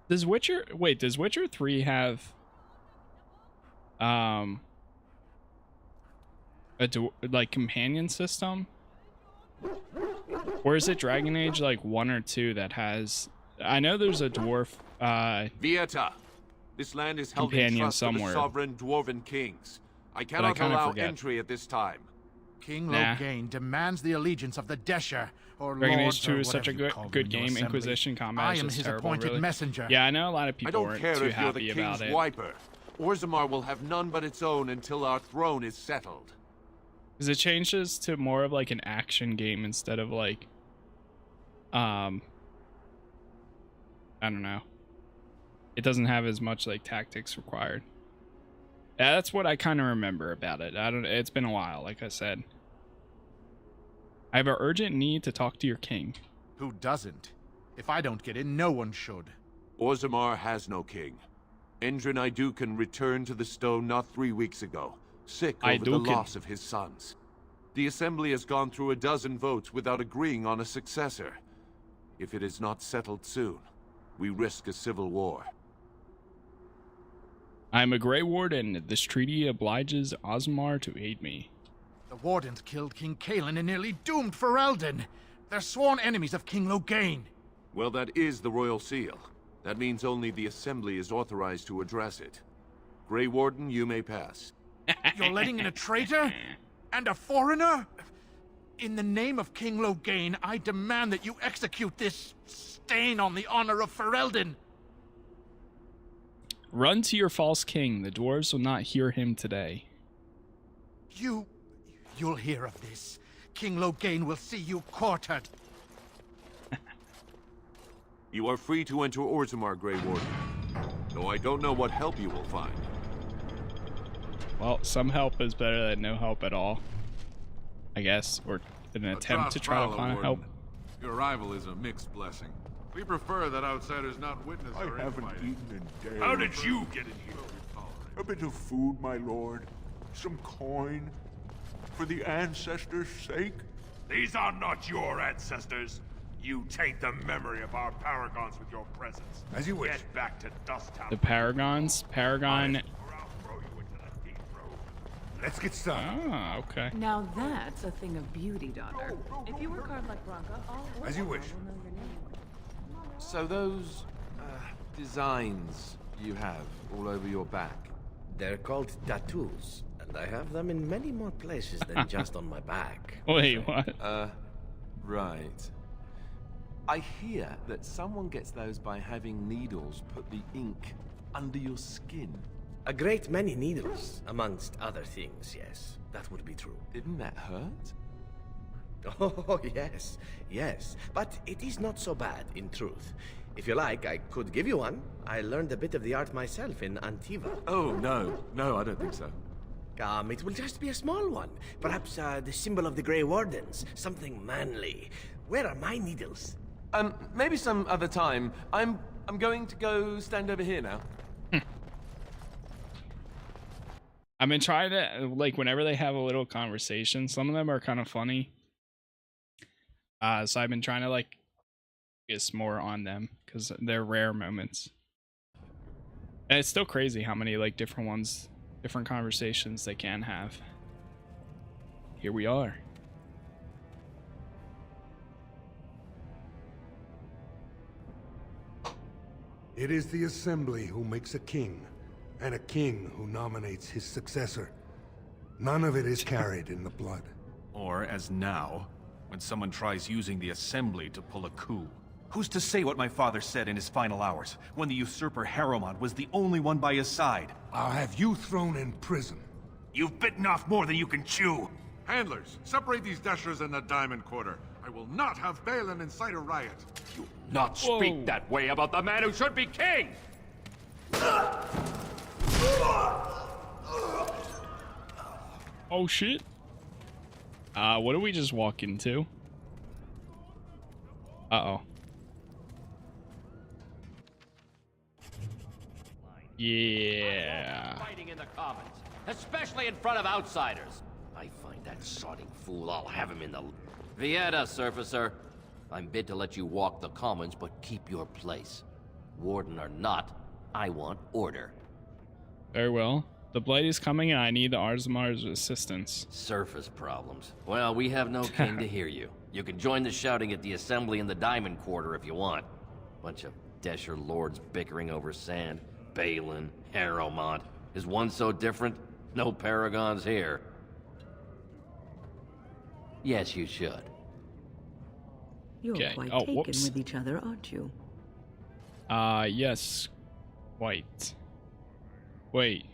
Does Witcher 3 have a like companion system? Or is it Dragon Age like 1 or 2 that has? I know there's a dwarf Vieta, this land is held in companion trust somewhere. of the sovereign dwarven kings. I I cannot kinda allow forget. entry at this time. King Nah. Loghain demands the allegiance of the Desher, or Dragon Lords, Age 2 or is such a whatever you call them good in your game. assembly. Inquisition combat I is am just his terrible, appointed really. messenger. Yeah, I know a lot of I people don't weren't care too if you're the happy king's about it. wiper. Orzammar will have none but its own until our throne is settled. Because it changes to more of like an action game instead of like, I don't know. It doesn't have as much like tactics required. Yeah, that's what I kind of remember about it. It's been a while, like I said. I have an urgent need to talk to your king. Who doesn't? If I don't get in, no one should. Orzammar has no king. Endrin Idukan returned to the stone not 3 weeks ago, sick over the Idukan. loss of his sons. The Assembly has gone through a dozen votes without agreeing on a successor. If it is not settled soon, we risk a civil war. I am a Grey Warden. This treaty obliges Osmar to aid me. The Wardens killed King Cailan and nearly doomed Ferelden. They're sworn enemies of King Loghain. Well, that is the Royal Seal. That means only the Assembly is authorized to address it. Grey Warden, you may pass. You're letting in a traitor? And a foreigner? In the name of King Loghain, I demand that you execute this stain on the honor of Ferelden. Run to your false king. The dwarves will not hear him today. You'll hear of this. King Loghain will see you quartered. You are free to enter Orzammar, Grey Warden. Though I don't know what help you will find. Well, some help is better than no help at all, I guess, or an attempt to try to find help. Your arrival is a mixed blessing. We prefer that outsiders not witness our haven't infighting. eaten in days. How did you get in here? A bit of food, my lord. Some coin. For the ancestors' sake. These are not your ancestors. You taint the memory of our paragons with your presence. As you wish. Get back to Dust Town. The paragons? Paragon. Let's get started. Ah, okay. Now that's a thing of beauty, daughter. If you were carved like Bronca, all As you wish. will know your name. So those designs you have all over your back. They're called tattoos, and I have them in many more places than just on my back. Wait, what? Right. I hear that someone gets those by having needles put the ink under your skin. A great many needles, amongst other things, yes. That would be true. Didn't that hurt? Oh, yes, yes. But it is not so bad, in truth. If you like, I could give you one. I learned a bit of the art myself in Antiva. Oh, no. No, I don't think so. Come, it will just be a small one. Perhaps the symbol of the Grey Wardens. Something manly. Where are my needles? Maybe some other time. I'm going to go stand over here now. I've been trying to, like, whenever they have a little conversation, some of them are kind of funny. So I've been trying to, like, focus more on them because they're rare moments. And it's still crazy how many, like, different conversations they can have. Here we are. It is the Assembly who makes a king, and a king who nominates his successor. None of it is carried in the blood. Or, as now, when someone tries using the Assembly to pull a coup. Who's to say what my father said in his final hours, when the usurper Harrowmont was the only one by his side? I'll have you thrown in prison. You've bitten off more than you can chew. Handlers, separate these dashers in the Diamond Quarter. I will not have Balin incite a riot. You not speak that way about the man who should be king! Oh shit. What did we just walk into? Uh-oh. Yeah. Fighting in the commons, especially in front of outsiders. I find that sodding fool. I'll have him in the... Vieta, surfacer. I'm bid to let you walk the commons, but keep your place. Warden or not, I want order. Very well. The Blight is coming and I need the Arzammar's assistance. Surface problems. Well, we have no king to hear you. You can join the shouting at the Assembly in the Diamond Quarter if you want. Bunch of Desher lords bickering over sand. Balin, Harrowmont. Is one so different? No paragons here. Yes, you should. You're quite taken with each other, aren't you? Yes. Quite. Wait.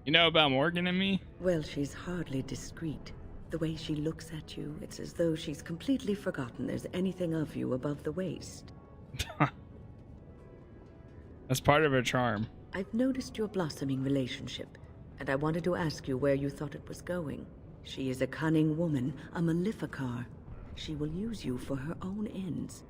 You know about Morgan and me? Well, she's hardly discreet. The way she looks at you, it's as though she's completely forgotten there's anything of you above the waist. That's part of her charm. I've noticed your blossoming relationship, and I wanted to ask you where you thought it was going. She is a cunning woman, a Maleficar. She will use you for her own ends.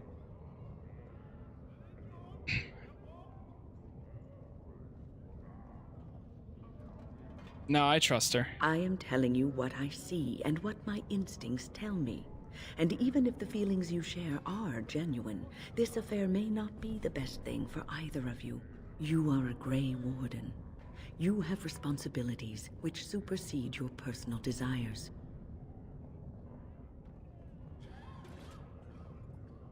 No, I trust her. I am telling you what I see and what my instincts tell me. And even if the feelings you share are genuine, this affair may not be the best thing for either of you. You are a Grey Warden. You have responsibilities which supersede your personal desires.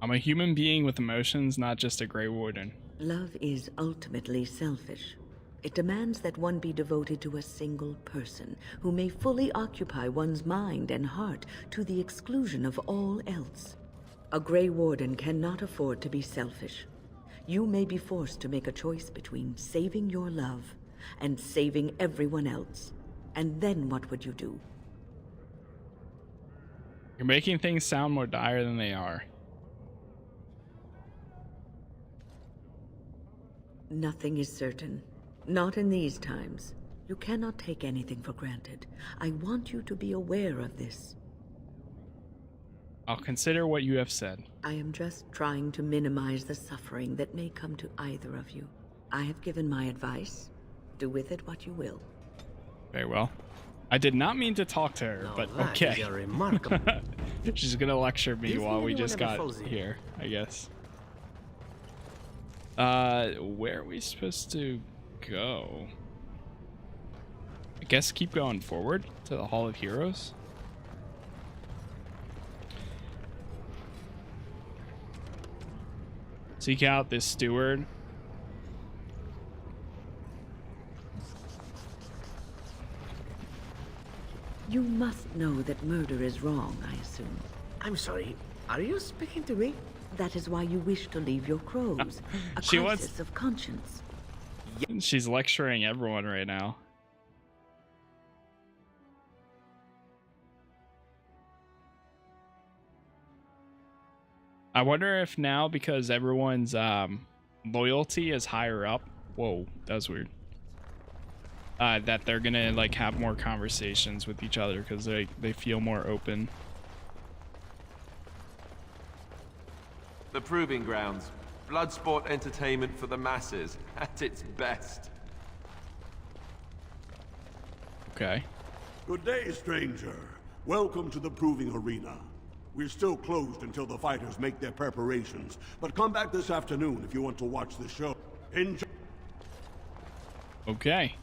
I'm a human being with emotions, not just a Grey Warden. Love is ultimately selfish. It demands that one be devoted to a single person who may fully occupy one's mind and heart to the exclusion of all else. A Grey Warden cannot afford to be selfish. You may be forced to make a choice between saving your love and saving everyone else. And then what would you do? You're making things sound more dire than they are. Nothing is certain. Not in these times. You cannot take anything for granted. I want you to be aware of this. I'll consider what you have said. I am just trying to minimize the suffering that may come to either of you. I have given my advice. Do with it what you will. Very well. I did not mean to talk to her, but okay. She's gonna lecture me while we just got here, I guess. Where are we supposed to go? I guess keep going forward to the Hall of Heroes. Seek out this steward. You must know that murder is wrong, I assume. I'm sorry, are you speaking to me? That is why you wish to leave your crows. A crisis of conscience. She's lecturing everyone right now. I wonder if now, because everyone's loyalty is higher up. Whoa, that was weird. That they're gonna like have more conversations with each other because they feel more open. The Proving Grounds. Bloodsport entertainment for the masses, at its best. Okay. Good day, stranger. Welcome to the Proving Arena. We're still closed until the fighters make their preparations, but come back this afternoon if you want to watch the show. Enjoy. Okay.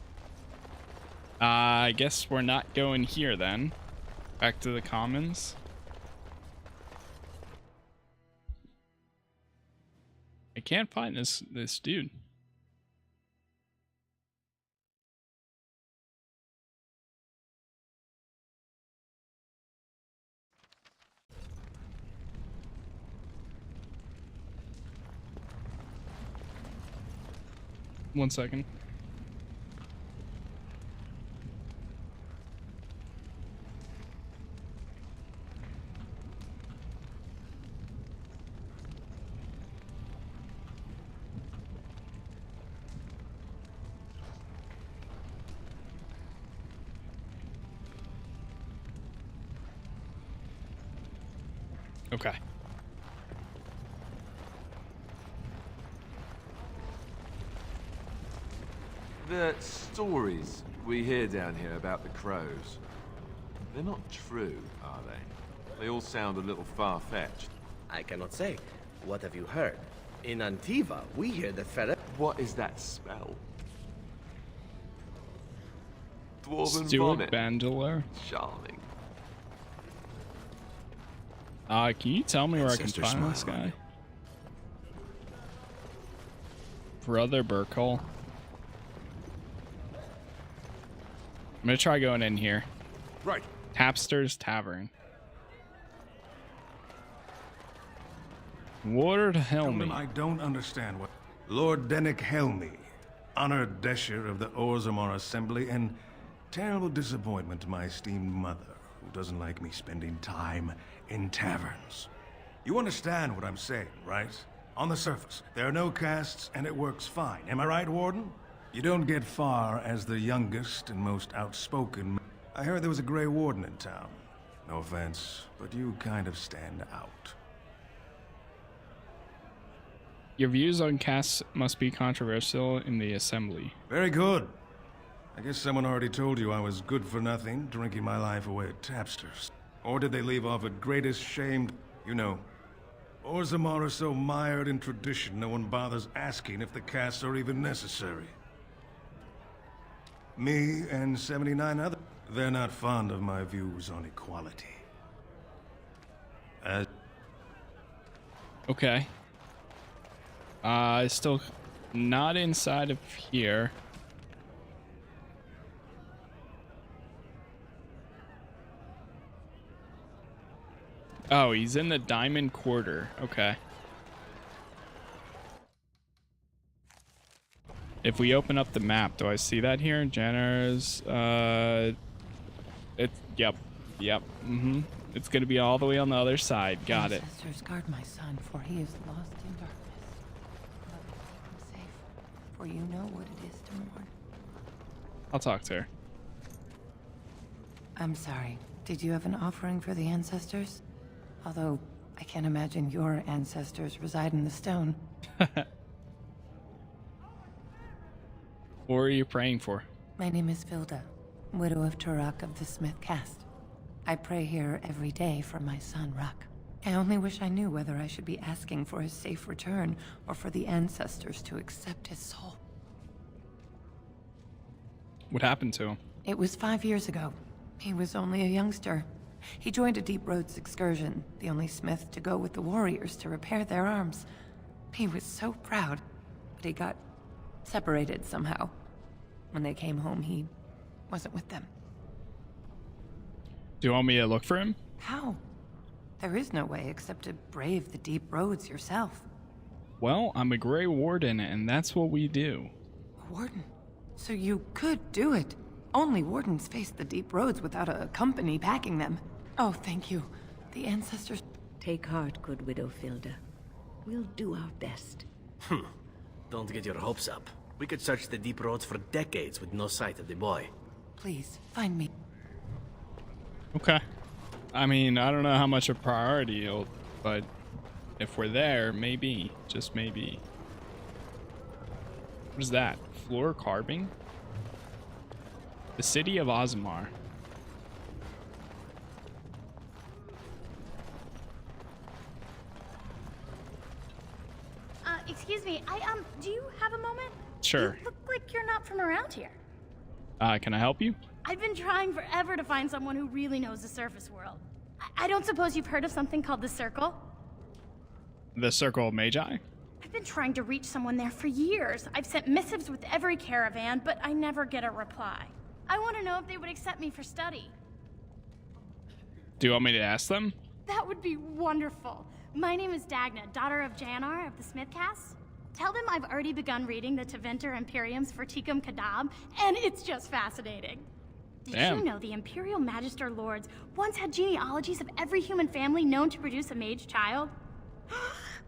I guess we're not going here then. Back to the commons. I can't find this dude. One second. Okay. The stories we hear down here about the crows, they're not true, are they? They all sound a little far-fetched. I cannot say. What have you heard? In Antiva, we hear that ferret... What is that spell? Dwarven Stuart vomit. Bandler. Charming. Can you tell me where I can find this guy? Brother Burkle. I'm gonna try going in here. Right. Tapster's Tavern. Lord Helmy. I don't understand what... Lord Dennick Helmy, honored Desher of the Orzammar Assembly, and terrible disappointment to my esteemed mother, who doesn't like me spending time in taverns. You understand what I'm saying, right? On the surface, there are no castes, and it works fine. Am I right, Warden? You don't get far as the youngest and most outspoken. I heard there was a Grey Warden in town. No offense, but you kind of stand out. Your views on castes must be controversial in the Assembly. Very good. I guess someone already told you I was good for nothing, drinking my life away at Tapster's. Or did they leave off at greatest shame? You know, Orzammar are so mired in tradition, no one bothers asking if the castes are even necessary. Me and 79 others. They're not fond of my views on equality. Okay. Still not inside of here. Oh, he's in the Diamond Quarter. Okay. If we open up the map, do I see that here? Jenner's, yep. It's gonna be all the way on the other side. Got it. Ancestors, guard my son, for he is lost in darkness. Love him, keep him safe, for you know what it is to mourn. I'll talk to her. I'm sorry. Did you have an offering for the ancestors? Although, I can't imagine your ancestors reside in the stone. What are you praying for? My name is Vilda, widow of Turok of the Smith caste. I pray here every day for my son, Ruck. I only wish I knew whether I should be asking for his safe return or for the ancestors to accept his soul. What happened to him? It was 5 years ago. He was only a youngster. He joined a Deep Roads excursion, the only smith to go with the warriors to repair their arms. He was so proud, but he got separated somehow. When they came home, he wasn't with them. Do you want me to look for him? How? There is no way except to brave the deep roads yourself. Well, I'm a Grey Warden, and that's what we do. A warden? So you could do it. Only wardens face the deep roads without a company backing them. Oh, thank you. The ancestors... Take heart, good widow Vilda. We'll do our best. Don't get your hopes up. We could search the deep roads for decades with no sight of the boy. Please, find me. Okay. I mean, I don't know how much a priority it'll, but if we're there, maybe. Just maybe. What is that? Floor carving? The city of Ozmar. Excuse me, do you have a moment? Sure. You look like you're not from around here. Can I help you? I've been trying forever to find someone who really knows the surface world. I don't suppose you've heard of something called the Circle? The Circle of Magi? I've been trying to reach someone there for years. I've sent missives with every caravan, but I never get a reply. I want to know if they would accept me for study. Do you want me to ask them? That would be wonderful. My name is Dagna, daughter of Janar of the Smith caste. Tell them I've already begun reading the Teventer Imperiums for Tikum Kadab, and it's just fascinating. Did you know the Imperial Magister Lords once had genealogies of every human family known to produce a mage child?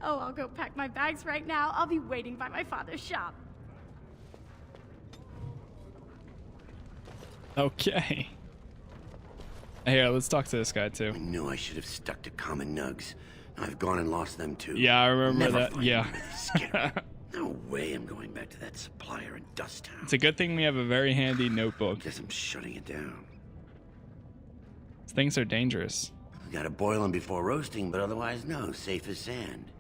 Oh, I'll go pack my bags right now. I'll be waiting by my father's shop. Okay. Here, let's talk to this guy too. I knew I should have stuck to common nugs. I've gone and lost them too. Yeah, I remember Never that. find Yeah. them really scary. No way I'm going back to that supplier in Dust Town. It's a good thing we have a very handy notebook. Guess I'm shutting it down. Things are dangerous. Gotta boil them before roasting, but otherwise no, safe as sand.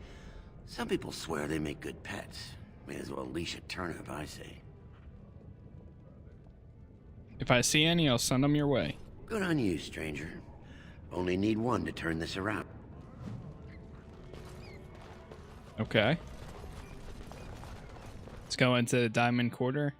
Some people swear they make good pets. May as well leash a turnip, I say. If I see any, I'll send them your way. Good on you, stranger. Only need one to turn this around. Okay. Let's go into the Diamond Quarter.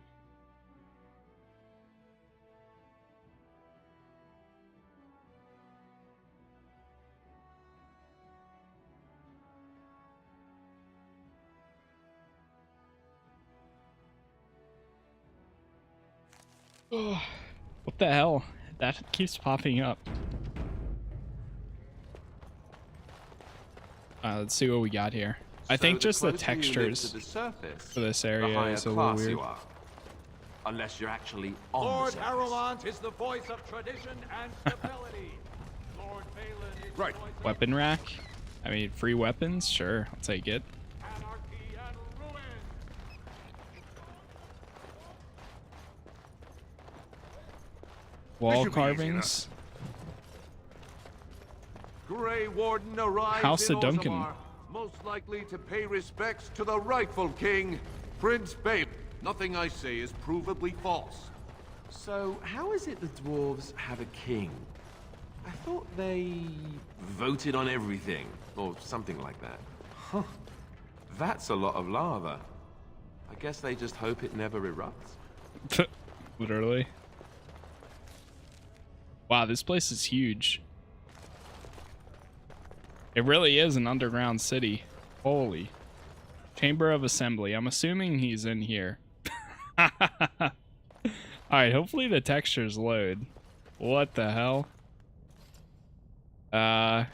Oh, what the hell? That keeps popping up. Let's see what we got here. I think just the textures for this area is a little weird. Unless you're actually on Lord the Harrowmont is the voice of tradition and stability. Lord Balin is right. Weapon rack? I mean, free weapons? Sure, I'll take it. Wall carvings. Grey Warden arrives House in of Duncan. Orzammar, most likely to pay respects to the rightful king, Prince Balin. Nothing I say is provably false. So, how is it the dwarves have a king? I thought they voted on everything, or something like that. Huh. That's a lot of lava. I guess they just hope it never erupts. Literally. Wow, this place is huge. It really is an underground city. Holy. Chamber of Assembly. I'm assuming he's in here. Alright, hopefully the textures load. What the hell? Alright,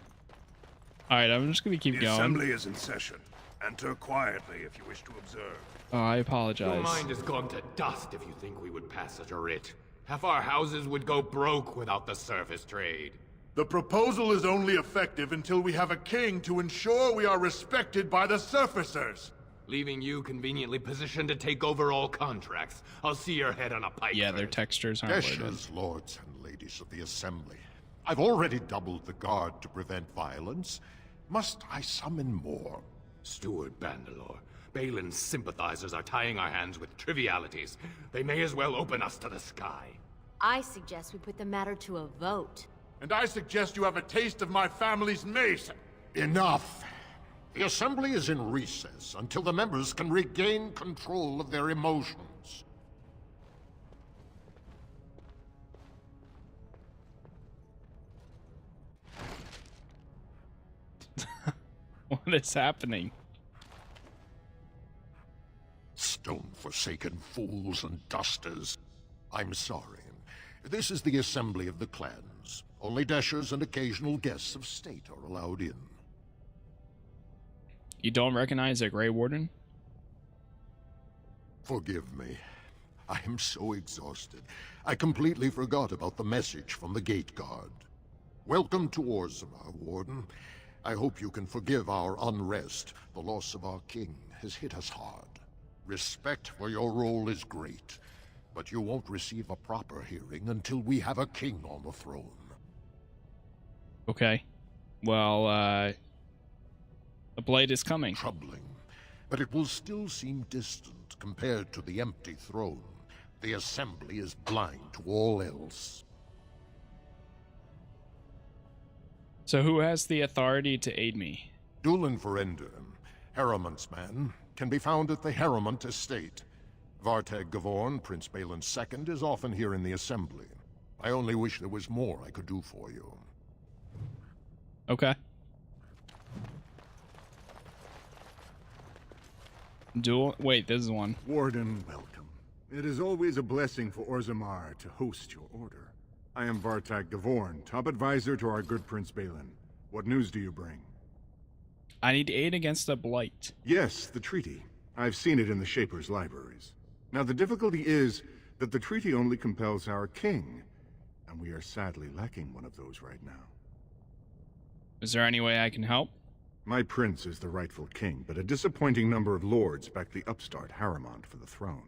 I'm just gonna keep the going. Assembly is in session. Enter quietly if you wish to observe. Oh, I apologize. Your mind has gone to dust if you think we would pass such a writ. Half our houses would go broke without the service trade. The proposal is only effective until we have a king to ensure we are respected by the surfacers. Leaving you conveniently positioned to take over all contracts. I'll see your head on a pike. Yeah, their textures aren't loaded. Deshers, lords and ladies of the Assembly. I've already doubled the guard to prevent violence. Must I summon more? Steward Bandalore, Balin's sympathizers are tying our hands with trivialities. They may as well open us to the sky. I suggest we put the matter to a vote. And I suggest you have a taste of my family's mace. Enough! The Assembly is in recess until the members can regain control of their emotions. What is happening? Stone-forsaken fools and dusters. I'm sorry. This is the Assembly of the Clans. Only Deshers and occasional guests of state are allowed in. You don't recognize a Grey Warden? Forgive me. I am so exhausted. I completely forgot about the message from the gate guard. Welcome to Orzammar, Warden. I hope you can forgive our unrest. The loss of our king has hit us hard. Respect for your role is great, but you won't receive a proper hearing until we have a king on the throne. Okay. Well, the blade is coming. Troubling, but it will still seem distant compared to the empty throne. The Assembly is blind to all else. So who has the authority to aid me? Dulan Ferender, Harrowmont's man, can be found at the Harrowmont estate. Vartag Gavorn, Prince Balin's second, is often here in the Assembly. I only wish there was more I could do for you. Okay. Wait, this is one. Warden, welcome. It is always a blessing for Orzammar to host your order. I am Vartag Gavorn, top advisor to our good Prince Balin. What news do you bring? I need aid against a blight. Yes, the treaty. I've seen it in the Shaper's libraries. Now the difficulty is that the treaty only compels our king, and we are sadly lacking one of those right now. Is there any way I can help? My prince is the rightful king, but a disappointing number of lords back the upstart Harrowmont for the throne.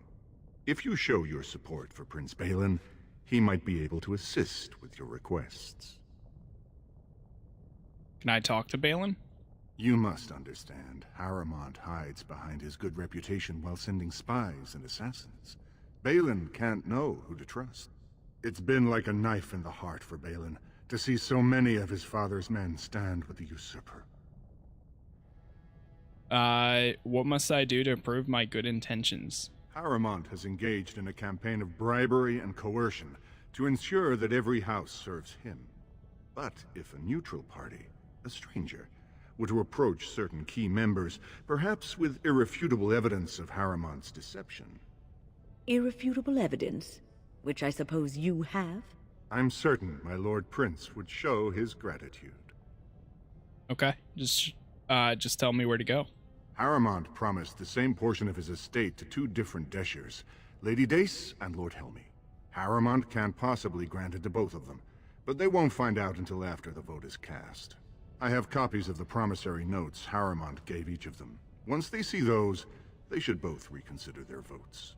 If you show your support for Prince Balin, he might be able to assist with your requests. Can I talk to Balin? You must understand, Harrowmont hides behind his good reputation while sending spies and assassins. Balin can't know who to trust. It's been like a knife in the heart for Balin to see so many of his father's men stand with the usurper. What must I do to prove my good intentions? Harrowmont has engaged in a campaign of bribery and coercion to ensure that every house serves him. But if a neutral party, a stranger, were to approach certain key members, perhaps with irrefutable evidence of Harrowmont's deception. Irrefutable evidence? Which I suppose you have? I'm certain my Lord Prince would show his gratitude. Okay, just tell me where to go. Harrowmont promised the same portion of his estate to two different Deshers, Lady Dace and Lord Helmy. Harrowmont can't possibly grant it to both of them, but they won't find out until after the vote is cast. I have copies of the promissory notes Harrowmont gave each of them. Once they see those, they should both reconsider their votes.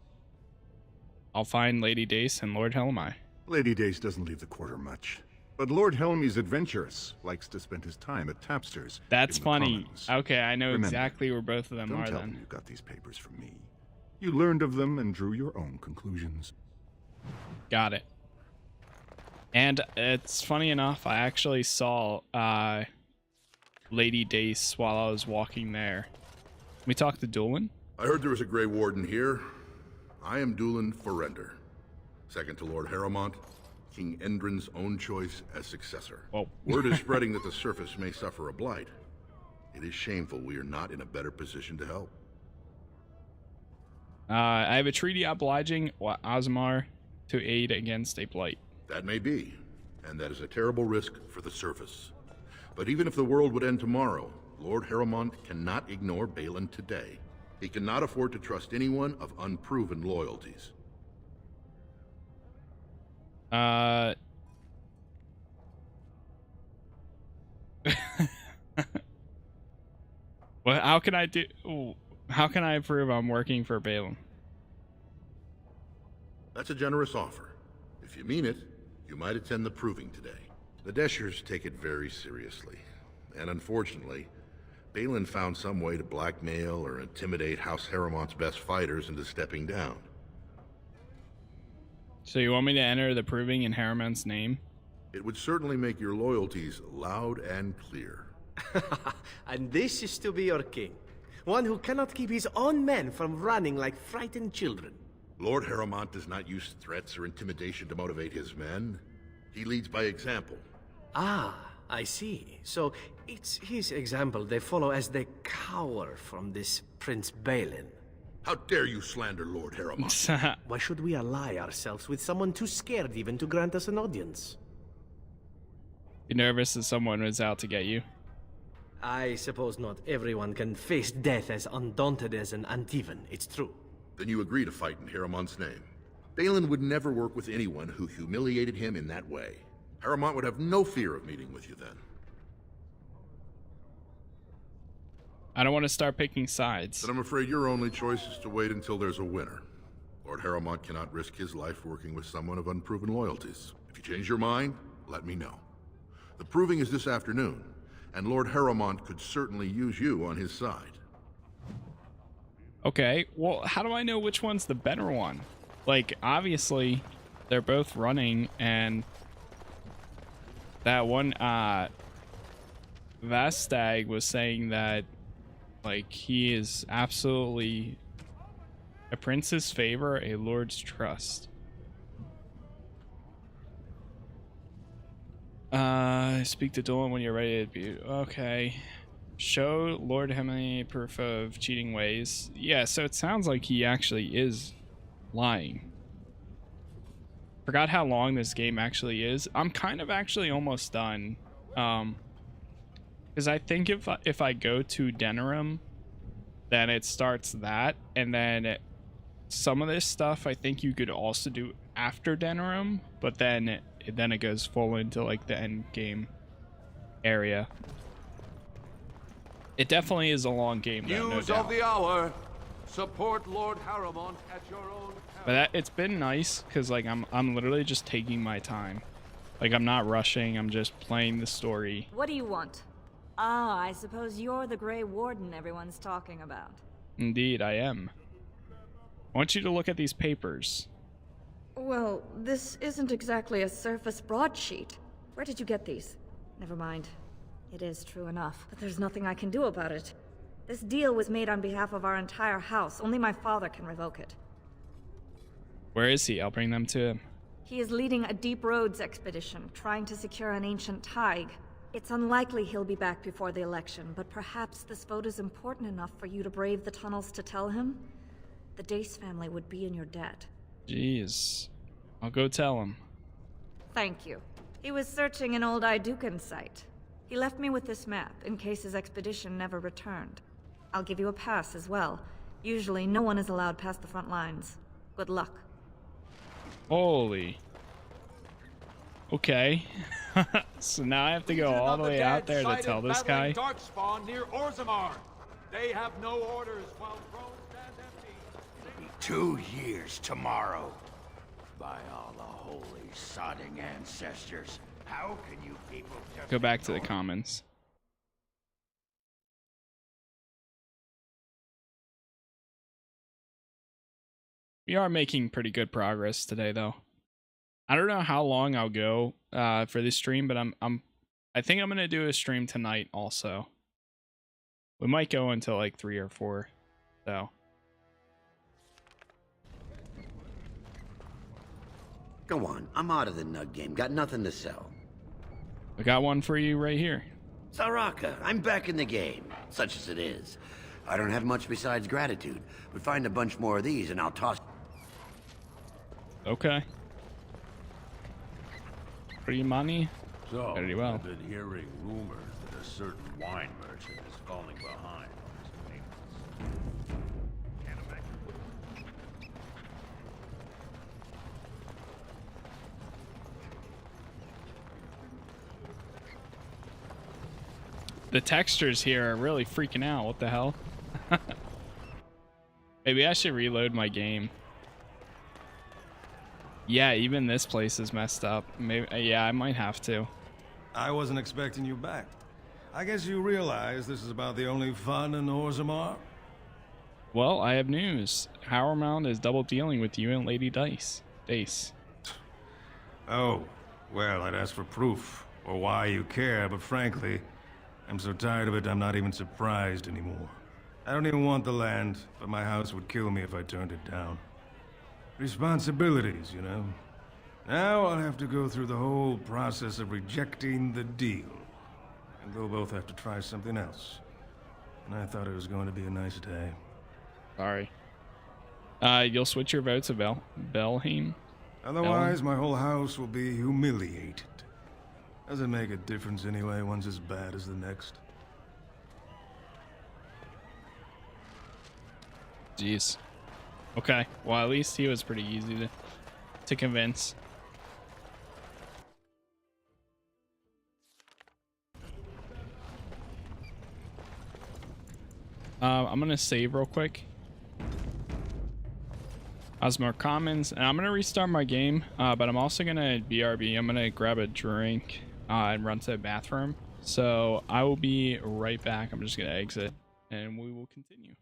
I'll find Lady Dace and Lord Helmy. Lady Dace doesn't leave the quarter much, but Lord Helmy's adventurous, likes to spend his time at tapsters. That's funny. Okay, I know Remember, exactly where both of them don't are tell then. them you got these papers from me. You learned of them and drew your own conclusions. Got it. And it's funny enough, I actually saw Lady Dace while I was walking there. We talked to Doolin? I heard there was a Grey Warden here. I am Doolin Forrender. Second to Lord Harrowmont, King Endrin's own choice as successor. Whoa. Word is spreading that the surface may suffer a blight. It is shameful we are not in a better position to help. I have a treaty obliging Aasimar to aid against a blight. That may be, and that is a terrible risk for the surface. But even if the world would end tomorrow, Lord Harrowmont cannot ignore Balin today. He cannot afford to trust anyone of unproven loyalties. Well, how can I do? How can I prove I'm working for Balin? That's a generous offer. If you mean it, you might attend the proving today. The Deshers take it very seriously, and unfortunately, Balin found some way to blackmail or intimidate House Harrowmont's best fighters into stepping down. So you want me to enter the proving in Harrowmont's name? It would certainly make your loyalties loud and clear. And this is to be your king. One who cannot keep his own men from running like frightened children. Lord Harrowmont does not use threats or intimidation to motivate his men. He leads by example. Ah, I see. So it's his example they follow as they cower from this Prince Balin. How dare you slander Lord Harrowmont? Why should we ally ourselves with someone too scared even to grant us an audience? You nervous that someone was out to get you? I suppose not everyone can face death as undaunted as an Antivan, it's true. Then you agree to fight in Harrowmont's name. Balin would never work with anyone who humiliated him in that way. Harrowmont would have no fear of meeting with you then. I don't want to start picking sides. But I'm afraid your only choice is to wait until there's a winner. Lord Harrowmont cannot risk his life working with someone of unproven loyalties. If you change your mind, let me know. The proving is this afternoon, and Lord Harrowmont could certainly use you on his side. Okay, well, how do I know which one's the better one? Like, obviously, they're both running, and that one, Vastag was saying that, like, he is absolutely a prince's favor, a lord's trust. Speak to Dolan when you're ready to be... Okay. Show Lord Hemley proof of cheating ways. Yeah, so it sounds like he actually is lying. Forgot how long this game actually is. I'm kind of actually almost done. Because I think if I go to Denerim, then it starts that, and then some of this stuff I think you could also do after Denerim, but then it goes full into like the end game area. It definitely is a long game, though, News no doubt. of the hour. Support Lord Harrowmont at your own peril. But it's been nice because like I'm literally just taking my time. Like I'm not rushing. I'm just playing the story. What do you want? Ah, I suppose you're the Grey Warden everyone's talking about. Indeed, I am. I want you to look at these papers. Well, this isn't exactly a surface broadsheet. Where did you get these? Never mind. It is true enough, but there's nothing I can do about it. This deal was made on behalf of our entire house. Only my father can revoke it. Where is he? I'll bring them to him. He is leading a deep roads expedition, trying to secure an ancient thaig. It's unlikely he'll be back before the election, but perhaps this vote is important enough for you to brave the tunnels to tell him? The Dace family would be in your debt. Jeez. I'll go tell him. Thank you. He was searching an old Idukan site. He left me with this map, in case his expedition never returned. I'll give you a pass as well. Usually, no one is allowed past the front lines. Good luck. Holy. Okay. So now I have to go all the way out there to tell this guy? Darkspawn near Orzammar. They have no orders while Rome stands empty. 2 years tomorrow. By all the holy sodding ancestors. How can you people just Go back to the comments. We are making pretty good progress today, though. I don't know how long I'll go for this stream, but I think I'm gonna do a stream tonight also. We might go until like 3 or 4. So Go on, I'm out of the nug game. Got nothing to sell. I got one for you right here. Saraka, I'm back in the game, such as it is. I don't have much besides gratitude, but find a bunch more of these and I'll toss... Okay. Free money? So, Very well. I've been hearing rumors that a certain wine merchant is falling behind on his payments. The textures here are really freaking out. What the hell? Maybe I should reload my game. Yeah, even this place is messed up. Maybe, yeah, I might have to. I wasn't expecting you back. I guess you realize this is about the only fun in Orzammar? Well, I have news. Harrowmount is double dealing with you and Lady Dace. Oh, well, I'd ask for proof, or why you care, but frankly, I'm so tired of it I'm not even surprised anymore. I don't even want the land, but my house would kill me if I turned it down. Responsibilities, you know. Now I'll have to go through the whole process of rejecting the deal. And they'll both have to try something else. And I thought it was going to be a nice day. Sorry. You'll switch your vote to Belheim? Otherwise, my whole house will be humiliated. Doesn't make a difference anyway, one's as bad as the next. Jeez. Okay, well at least he was pretty easy to convince. I'm gonna save real quick. Osmar Commons, and I'm gonna restart my game, but I'm also gonna BRB. I'm gonna grab a drink and run to the bathroom. So I will be right back. I'm just gonna exit and we will continue.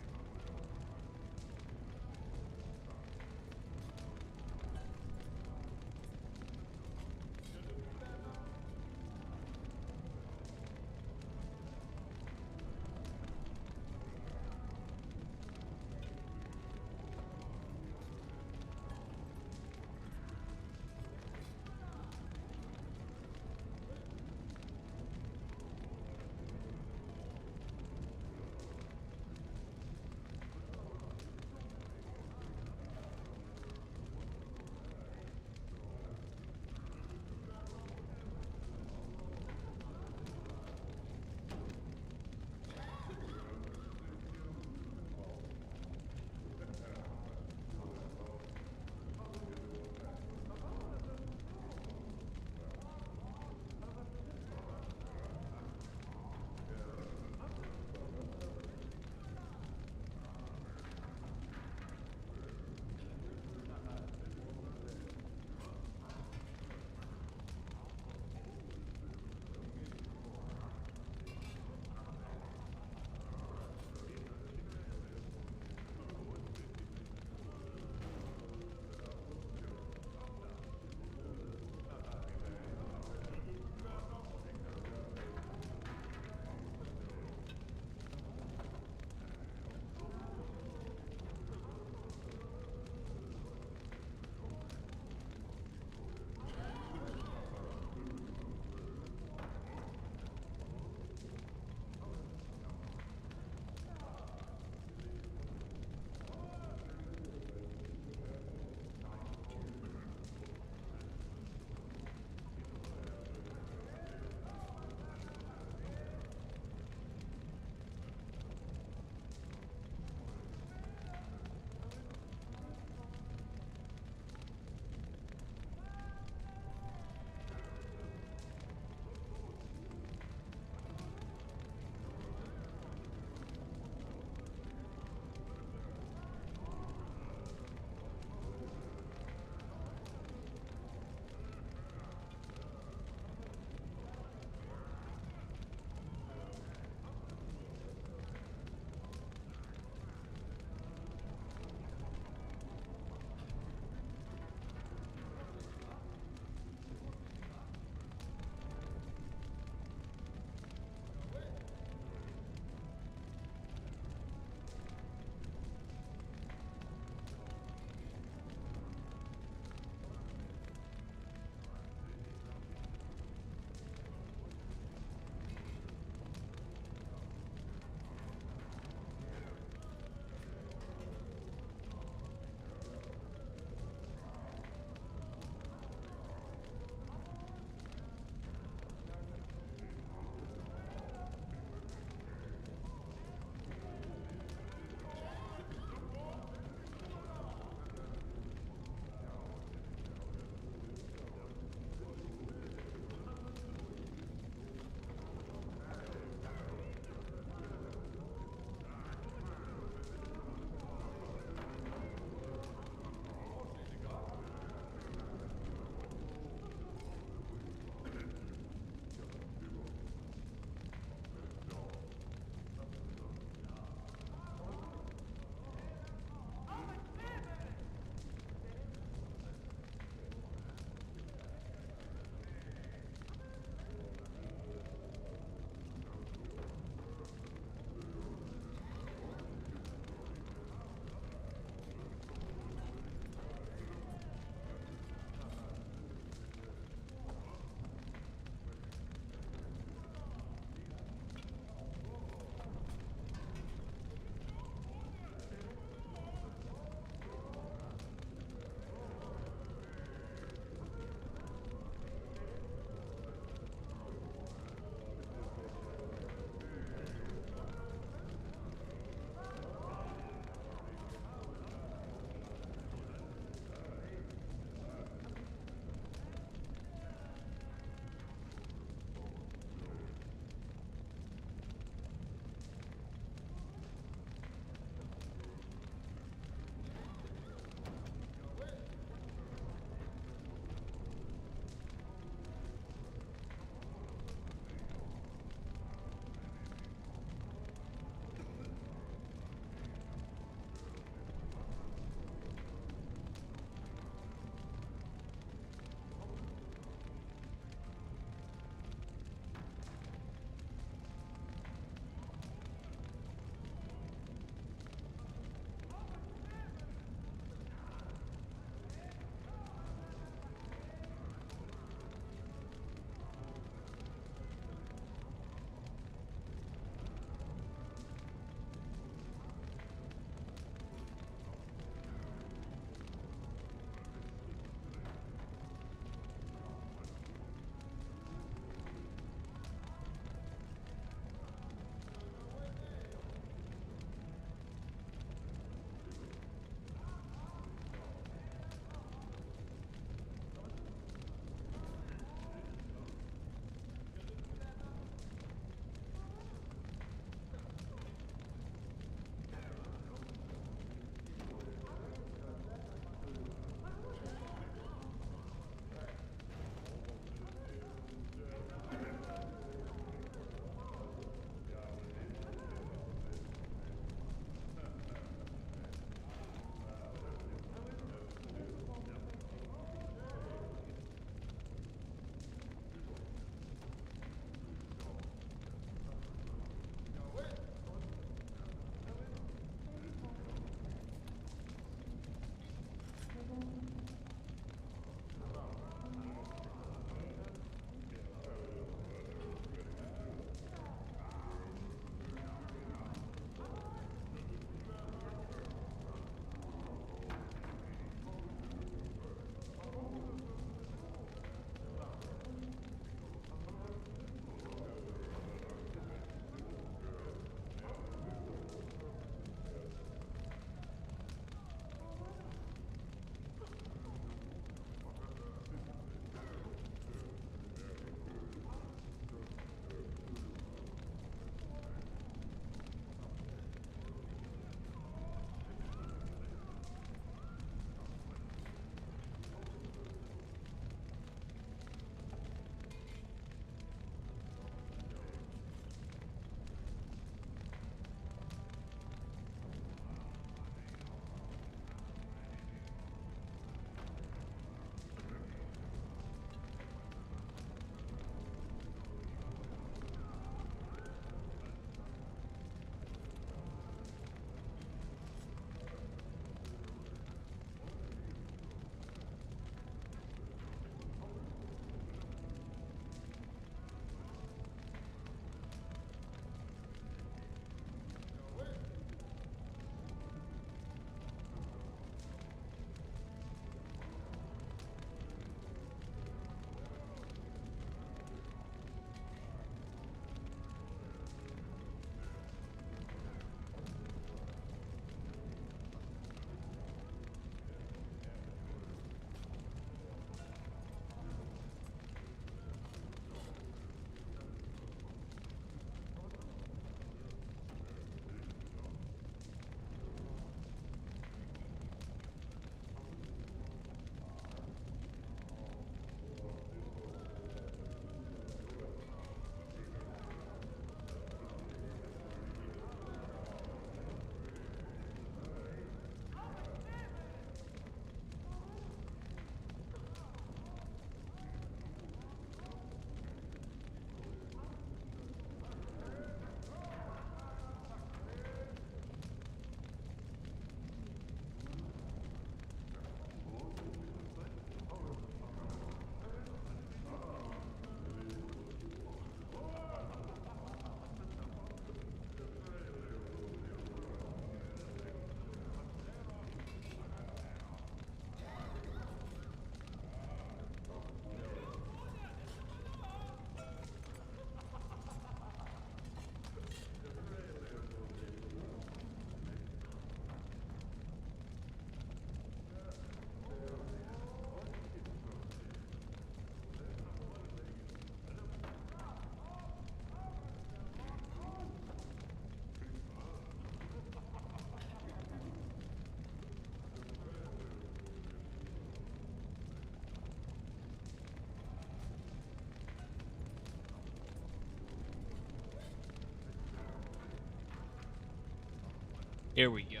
Here we go.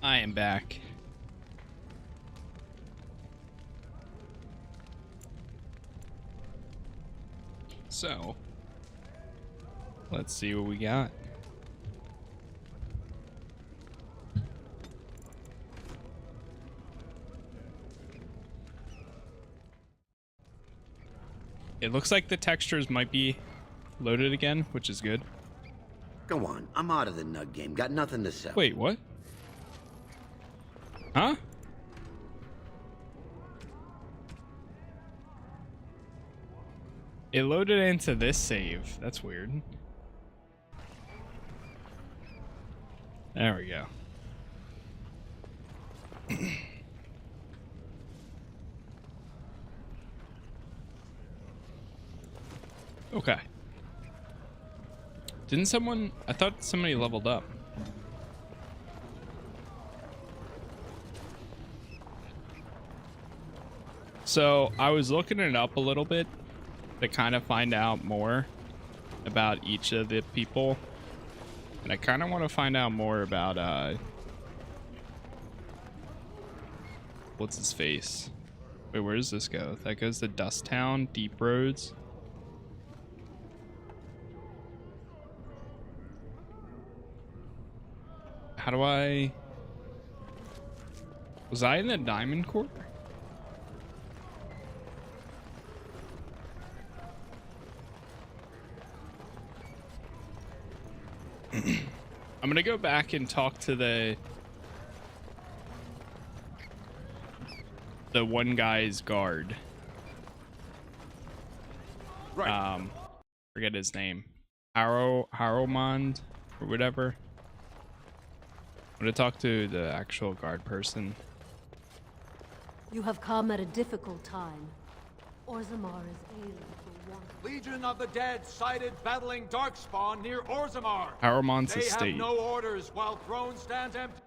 I am back. So, let's see what we got. It looks like the textures might be loaded again, which is good. Go on, I'm out of the nug game. Got nothing to sell. Wait, what? Huh? It loaded into this save. That's weird. There we go. Okay. Didn't someone... I thought somebody leveled up. So, I was looking it up a little bit to kind of find out more about each of the people. And I kind of want to find out more about, what's his face? Wait, where does this go? That goes to Dust Town, Deep Roads. How do I... Was I in the Diamond Quarter? I'm gonna go back and talk to the one guy's guard. Right. Forget his name. Harrowmond or whatever. I'm gonna talk to the actual guard person. You have come at a difficult time. Orzammar is ailing for want. Legion of the Dead sighted battling Darkspawn near Orzammar. Harrowmond's They estate. have no orders while throne stands empty.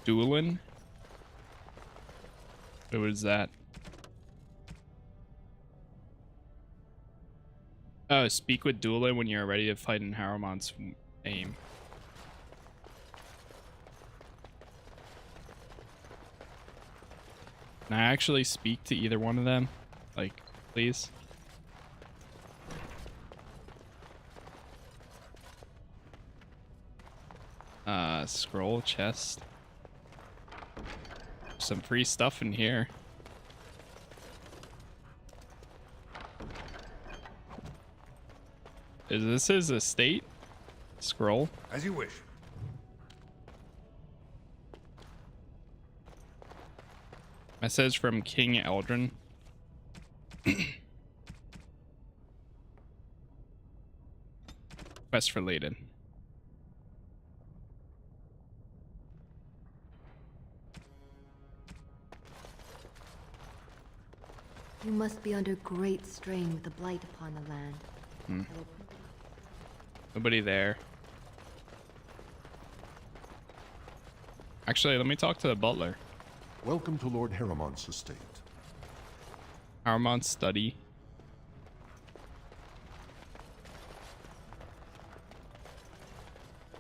Duelin? What was that? Oh, speak with Duelin when you're ready to fight in Harrowmond's aim. Can I actually speak to either one of them? Like, please? Scroll chest. Some free stuff in here. Is this his estate? Scroll. As you wish. Message from King Eldrin. Quest related. You must be under great strain with the blight upon the land. Hmm. Nobody there. Actually, let me talk to the butler. Welcome to Lord Harrowmont's estate. Harrowmont's study.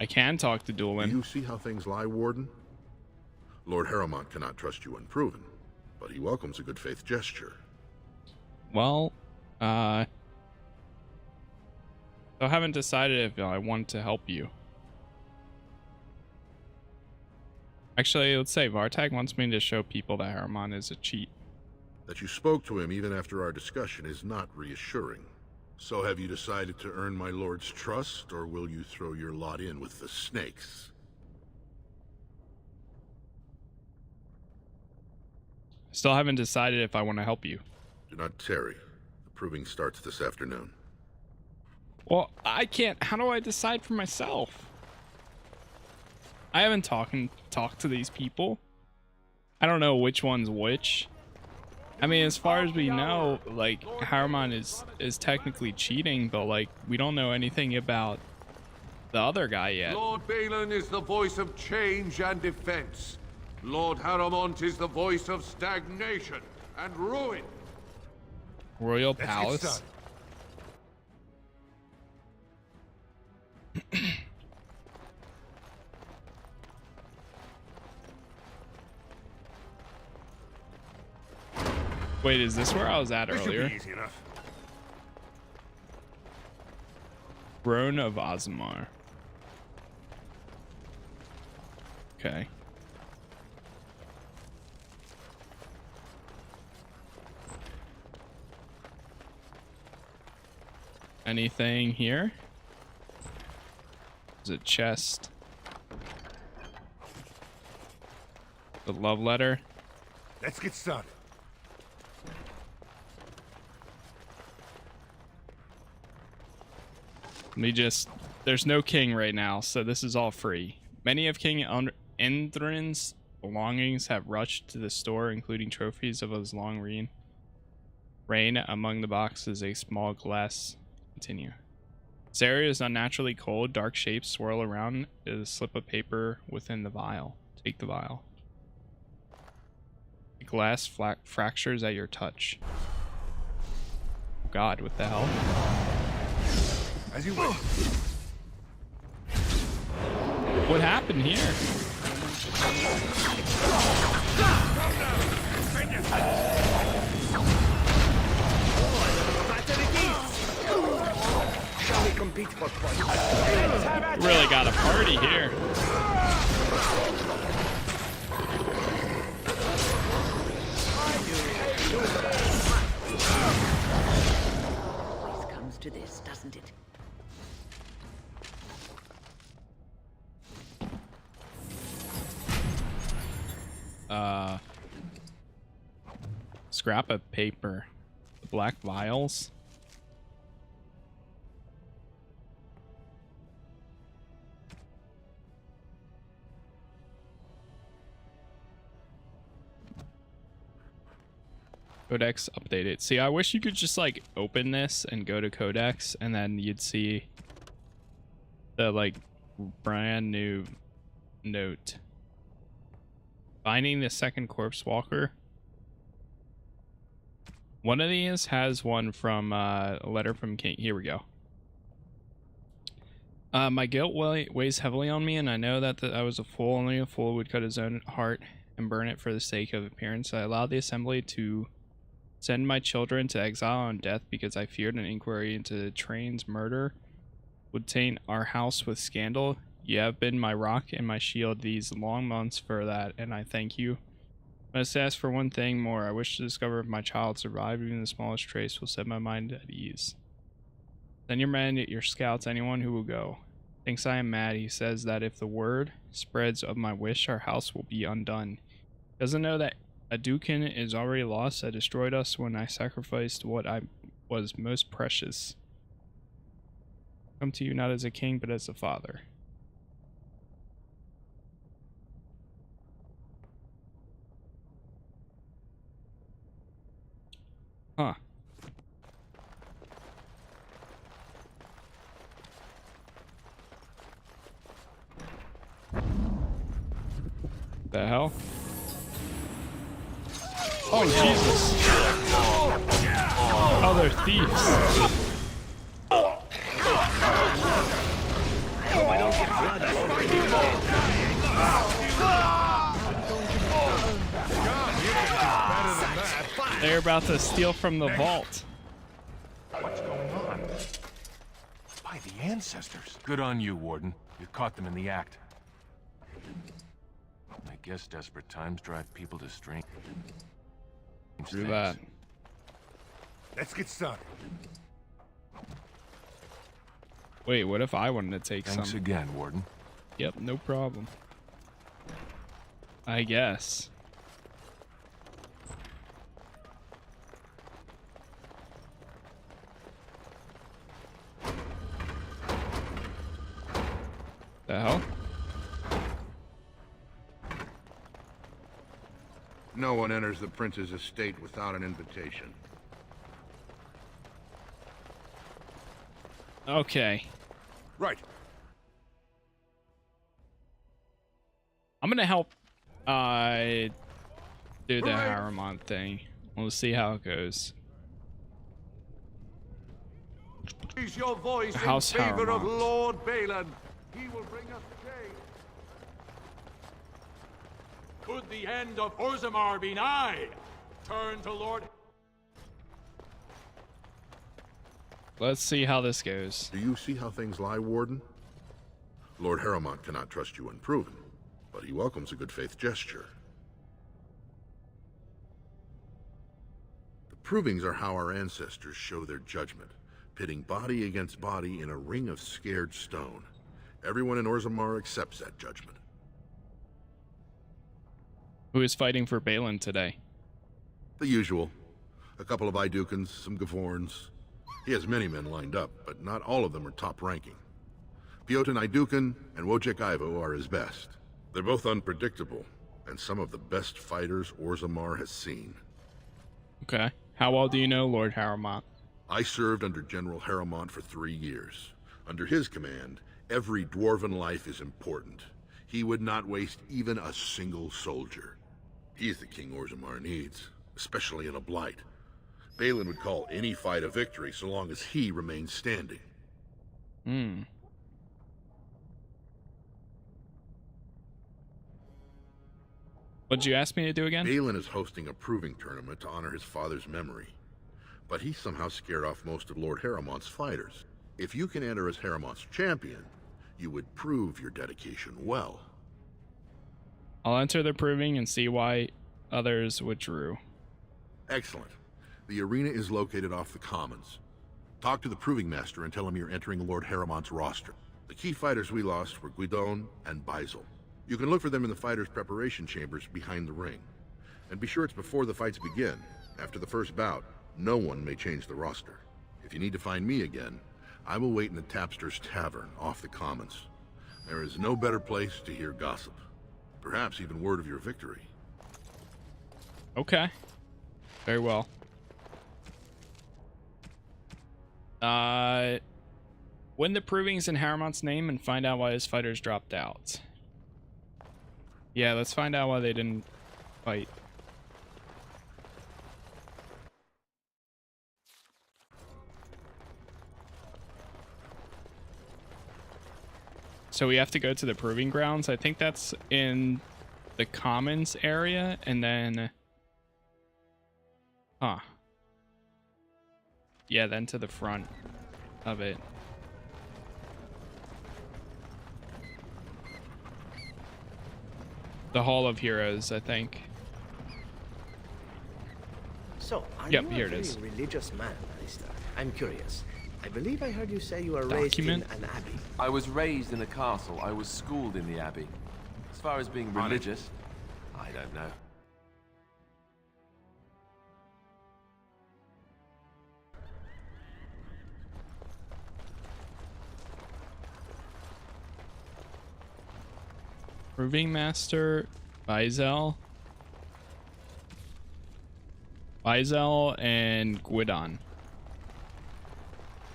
I can talk to Duelin. Do you see how things lie, Warden? Lord Harrowmont cannot trust you unproven, but he welcomes a good faith gesture. Well, so I haven't decided if I want to help you. Actually, let's say Vartag wants me to show people that Harrowmont is a cheat. That you spoke to him even after our discussion is not reassuring. So have you decided to earn my lord's trust, or will you throw your lot in with the snakes? Still haven't decided if I want to help you. Do not tarry. The proving starts this afternoon. Well, I can't. How do I decide for myself? I haven't talked to these people. I don't know which one's which. I mean, as far as we know, like, Harrowmont is technically cheating, but like, we don't know anything about the other guy yet. Lord Balin is the voice of change and defense. Lord Haramont is the voice of stagnation and ruin. Royal Let's get Palace. started. Wait, is this where I was at This should earlier? be easy enough. Throne of Ozmar. Okay. Anything here? Is it chest? The love letter? Let's get started. There's no king right now, so this is all free. Many of King Endrin's belongings have rushed to the store, including trophies of his long reign. Among the boxes, a small glass. Continue. This area is unnaturally cold. Dark shapes swirl around. There's a slip of paper within the vial. Take the vial. The glass fractures at your touch. Oh God, what the hell? As you wish. What happened here? Shall we compete for points? Really got a party here. Always comes to this, doesn't it? Scrap of paper. The black vials. Codex updated. See, I wish you could just like open this and go to Codex and then you'd see the like brand new note. Finding the second corpse walker. One of these has one from a letter from King. Here we go. My guilt weighs heavily on me, and I know that I was a fool. Only a fool would cut his own heart and burn it for the sake of appearance. I allowed the assembly to send my children to exile and death because I feared an inquiry into Train's murder would taint our house with scandal. You have been my rock and my shield these long months for that, and I thank you. I must ask for one thing more. I wish to discover if my child survived. Even the smallest trace will set my mind at ease. Send your men, your scouts, anyone who will go. Thinks I am mad. He says that if the word spreads of my wish, our house will be undone. Doesn't know that Adukin is already lost. I destroyed us when I sacrificed what I was most precious. Come to you not as a king, but as a father. Huh. The hell? Oh, Jesus. Oh, they're thieves. They're about to steal from the vault. What's going on? By the ancestors. Good on you, Warden. You caught them in the act. I guess desperate times drive people to strange Through things. that. Let's get started. Wait, what if I wanted to take some? Thanks again, Warden. Yep, no problem. I guess. The hell? No one enters the prince's estate without an invitation. Okay. Right. I'm gonna help I do the Harriman thing. We'll see how it goes. Raise your voice House in favor of Harriman. Lord Balin. He will bring us change. Could the end of Orzammar be nigh? Turn to Lord... Let's see how this goes. Do you see how things lie, Warden? Lord Harriman cannot trust you unproven, but he welcomes a good faith gesture. The provings are how our ancestors show their judgment, pitting body against body in a ring of scared stone. Everyone in Orzammar accepts that judgment. Who is fighting for Balin today? The usual. A couple of Idukans, some Gavorns. He has many men lined up, but not all of them are top-ranking. Piotin Idukan and Wojciech Ivo are his best. They're both unpredictable, and some of the best fighters Orzammar has seen. Okay. How well do you know Lord Harriman? I served under General Harriman for 3 years. Under his command, every dwarven life is important. He would not waste even a single soldier. He's the king Orzammar needs, especially in a blight. Balin would call any fight a victory so long as he remains standing. What'd you ask me to do again? Balin is hosting a proving tournament to honor his father's memory. But he somehow scared off most of Lord Harriman's fighters. If you can enter as Harriman's champion, you would prove your dedication well. I'll enter the proving and see why others withdrew. Excellent. The arena is located off the Commons. Talk to the Proving Master and tell him you're entering Lord Harriman's roster. The key fighters we lost were Guidon and Baisel. You can look for them in the fighters' preparation chambers behind the ring. And be sure it's before the fights begin. After the first bout, no one may change the roster. If you need to find me again, I will wait in the Tapster's Tavern off the Commons. There is no better place to hear gossip. Perhaps even word of your victory. Okay. Very well. Win the provings in Harriman's name and find out why his fighters dropped out. Yeah, let's find out why they didn't fight. So we have to go to the proving grounds. I think that's in the Commons area, and then... Huh. Yeah, then to the front of it. The Hall of Heroes, I think. So, are Yep, you here a it very is. religious man, Alistair? I'm curious. I believe I heard you say you were raised in an abbey. I was raised in a castle. I was schooled in the abbey. As far as being religious, I don't know. Proving Master, Baisel, and Guidon.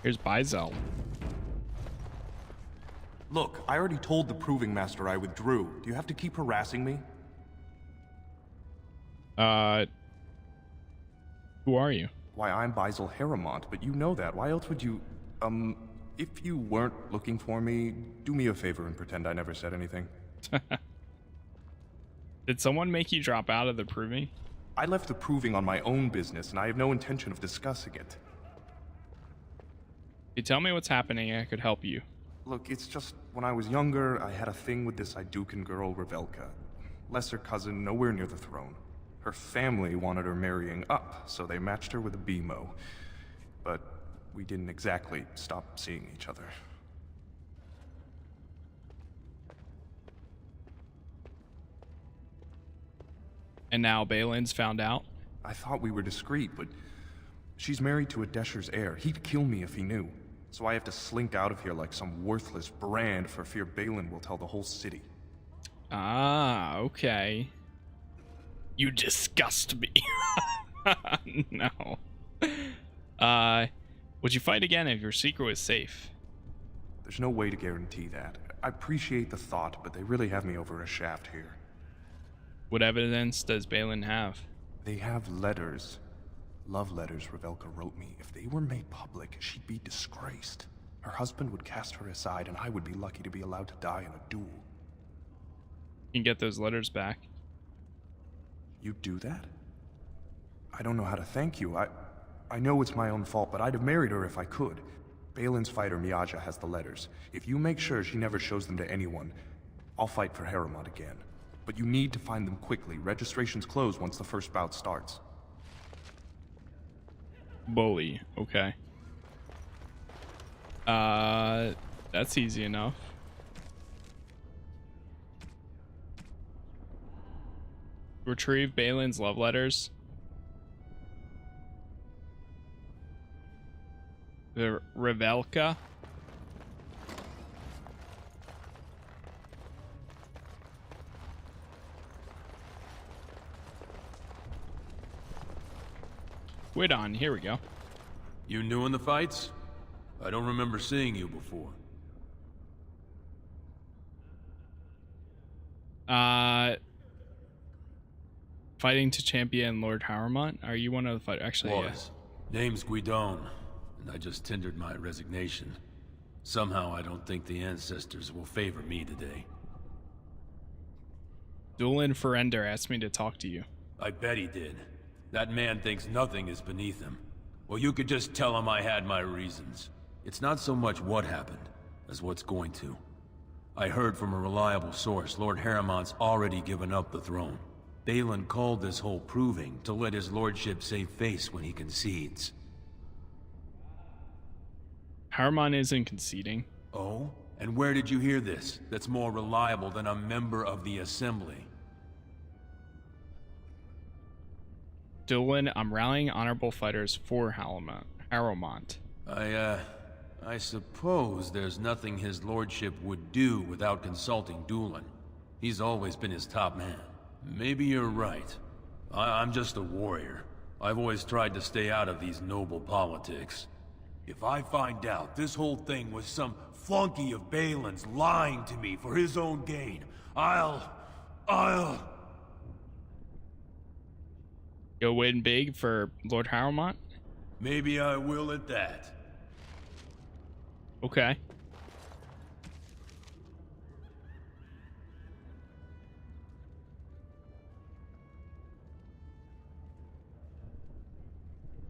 Here's Baisel. Look, I already told the Proving Master I withdrew. Do you have to keep harassing me? Who are you? Why, I'm Baisel Harriman, but you know that. Why else would you... if you weren't looking for me, do me a favor and pretend I never said anything. Did someone make you drop out of the proving? I left the proving on my own business, and I have no intention of discussing it. You tell me what's happening, I could help you. Look, it's just, when I was younger, I had a thing with this Idukan girl, Revelka. Lesser cousin, nowhere near the throne. Her family wanted her marrying up, so they matched her with a BMO. But we didn't exactly stop seeing each other. And now Balin's found out? I thought we were discreet, but she's married to a Desher's heir. He'd kill me if he knew. So I have to slink out of here like some worthless brand for fear Balin will tell the whole city. Ah, okay. You disgust me. No. Would you fight again if your secret was safe? There's no way to guarantee that. I appreciate the thought, but they really have me over a shaft here. What evidence does Balin have? They have letters. Love letters Revelka wrote me. If they were made public, she'd be disgraced. Her husband would cast her aside, and I would be lucky to be allowed to die in a duel. You can get those letters back. You'd do that? I don't know how to thank you. I know it's my own fault, but I'd have married her if I could. Balin's fighter Miaja has the letters. If you make sure she never shows them to anyone, I'll fight for Harriman again. But you need to find them quickly. Registrations close once the first bout starts. Bully, okay. That's easy enough. Retrieve Balin's love letters. The Revelka. Wait on, here we go. You new in the fights? I don't remember seeing you before. Fighting to champion Lord Harriman? Are you one of the fighters? Actually, yes. Name's Guidon, and I just tendered my resignation. Somehow I don't think the ancestors will favor me today. Dolan Ferender asked me to talk to you. I bet he did. That man thinks nothing is beneath him. Well, you could just tell him I had my reasons. It's not so much what happened, as what's going to. I heard from a reliable source Lord Harriman's already given up the throne. Balin called this whole proving to let his lordship save face when he concedes. Harriman isn't conceding. Oh? And where did you hear this? That's more reliable than a member of the Assembly. Dolan, I'm rallying honorable fighters for Harriman. I suppose there's nothing his lordship would do without consulting Dolan. He's always been his top man. Maybe you're right. I'm just a warrior. I've always tried to stay out of these noble politics. If I find out this whole thing was some flunky of Balin's lying to me for his own gain, I'll... Go win big for Lord Harriman? Maybe I will at that. Okay.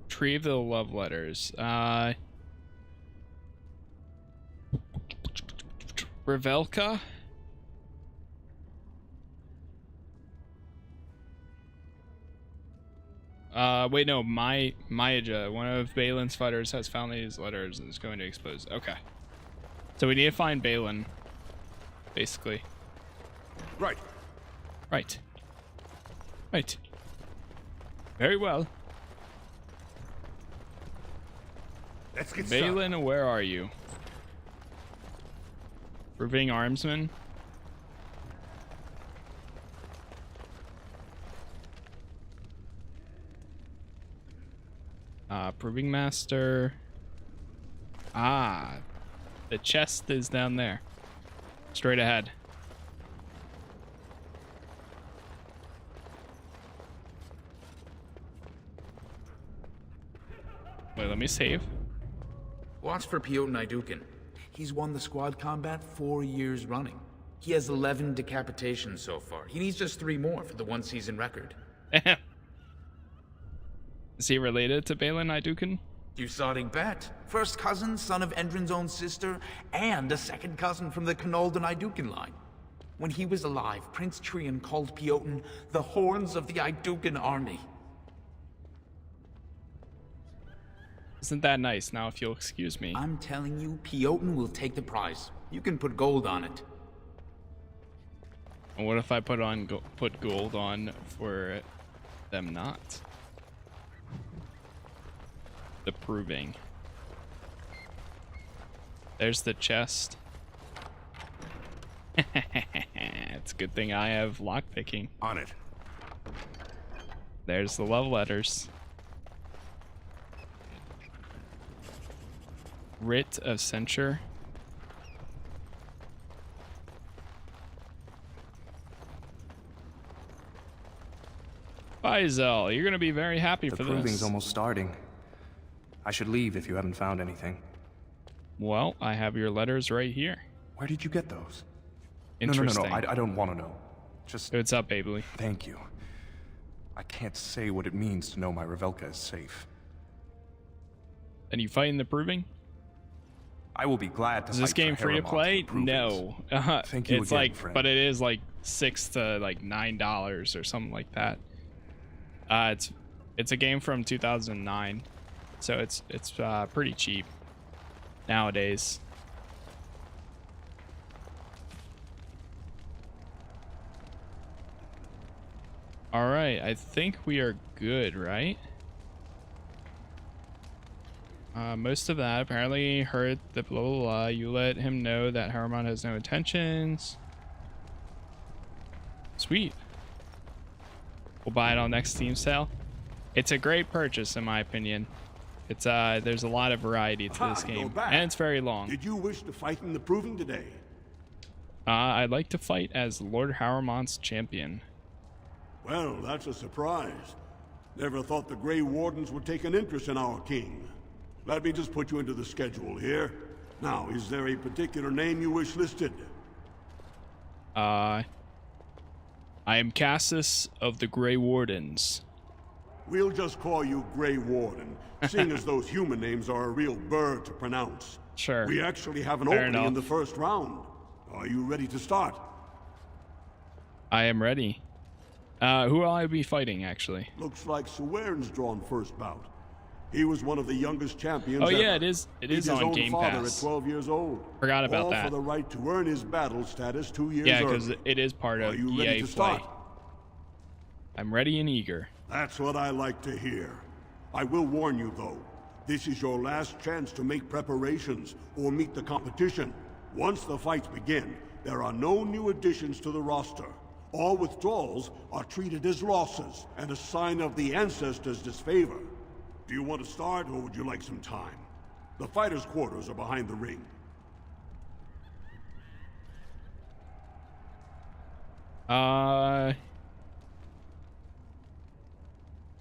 Retrieve the love letters. Revelka? Wait, no, Mage, one of Balin's fighters has found these letters and is going to expose. Okay. So we need to find Balin, basically. Right. Right. Right. Very well. Let's get Balin, started. where are you? Proving armsman? Proving master. Ah, the chest is down there. Straight ahead. Wait, let me save. Watch for Piotr Idukin. He's won the squad combat 4 years running. He has 11 decapitations so far. He needs just 3 more for the one-season record. Is he related to Balin Idukin? You sodding bet. First cousin, son of Endrin's own sister, and a second cousin from the Canoldan Idukin line. When he was alive, Prince Trian called Piotr the horns of the Idukin army. Isn't that nice? Now, if you'll excuse me. I'm telling you, Piotr will take the prize. You can put gold on it. And what if I put gold on for them not? The proving. There's the chest. It's a good thing I have lockpicking. On it. There's the love letters. Writ of censure. Faisal, you're gonna be very happy for The this. proving's almost starting. I should leave if you haven't found anything. Well, I have your letters right here. Where did you get those? Interesting. No, I don't want to know. Just... What's up, Babley? Thank you. I can't say what it means to know my Revelka is safe. And you fighting the proving? I will be glad to. Is this game free to play? No. Thank you it's again, like, friend. but it is like $6 to like $9 or something like that. It's a game from 2009, so it's pretty cheap nowadays. All right, I think we are good, right? Most of that apparently heard the blah blah blah. You let him know that Haramon has no intentions. Sweet. We'll buy it on next Steam sale. It's a great purchase in my opinion. It's there's a lot of variety to this game, and it's very long. Did you wish to fight in the proving today? I'd like to fight as Lord Haramon's champion. Well, that's a surprise. Never thought the Grey Wardens would take an interest in our king. Let me just put you into the schedule here. Now, is there a particular name you wish listed? I am Casas of the Grey Wardens. We'll just call you Grey Warden, seeing as those human names are a real burr to pronounce. Sure. We actually have an Fair opening enough. in the first round. Are you ready to start? I am ready. Who will I be fighting, actually? Looks like Sawern's drawn first bout. He was one of the youngest champions Oh ever. yeah, it is Beat on his own Game father Pass. at 12 years old. Forgot about All that. for the right to earn his battle status 2 years Yeah, early. because it is part of Are you ready EA to Play. start? I'm ready and eager. That's what I like to hear. I will warn you, though. This is your last chance to make preparations or meet the competition. Once the fights begin, there are no new additions to the roster. All withdrawals are treated as losses and a sign of the ancestors' disfavor. Do you want to start, or would you like some time? The fighters' quarters are behind the ring.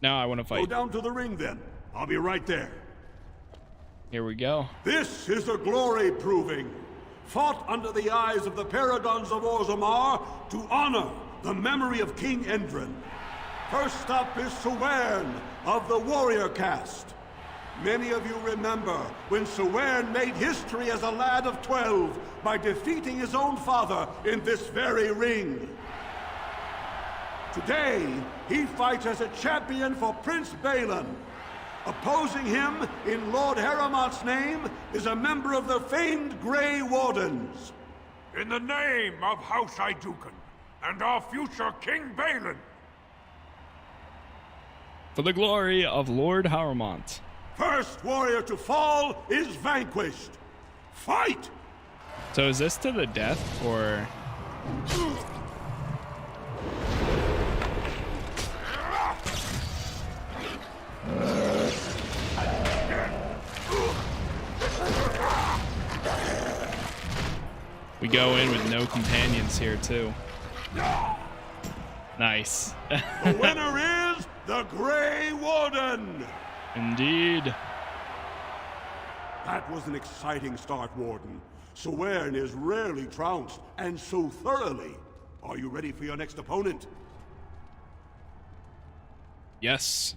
Now I want to Go fight. down to the ring, then. I'll be right there. Here we go. This is a glory proving, fought under the eyes of the Paragons of Orzammar to honor the memory of King Endrin. First up is Sawern of the Warrior Caste. Many of you remember when Sawern made history as a lad of 12 by defeating his own father in this very ring. Today, he fights as a champion for Prince Balin. Opposing him, in Lord Haramont's name, is a member of the famed Grey Wardens. In the name of House Iduken and our future King Balin. For the glory of Lord Haramont. First warrior to fall is vanquished. Fight! So is this to the death, or... We go in with no companions here, too. Nice. The winner is the Grey Warden! Indeed. That was an exciting start, Warden. Sawern is rarely trounced, and so thoroughly. Are you ready for your next opponent? Yes.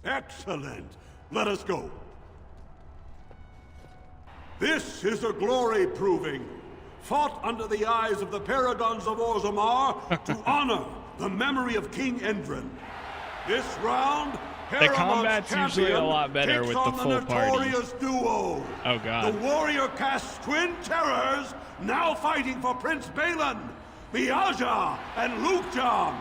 Excellent. Let us go. This is a glory proving, fought under the eyes of the Paragons of Orzammar to honor the memory of King Endrin. This round, The combat's usually a lot better with the full party. Duo. Oh god. The Warrior Caste Twin Terrors, now fighting for Prince Balin, Miaja and Lukjan.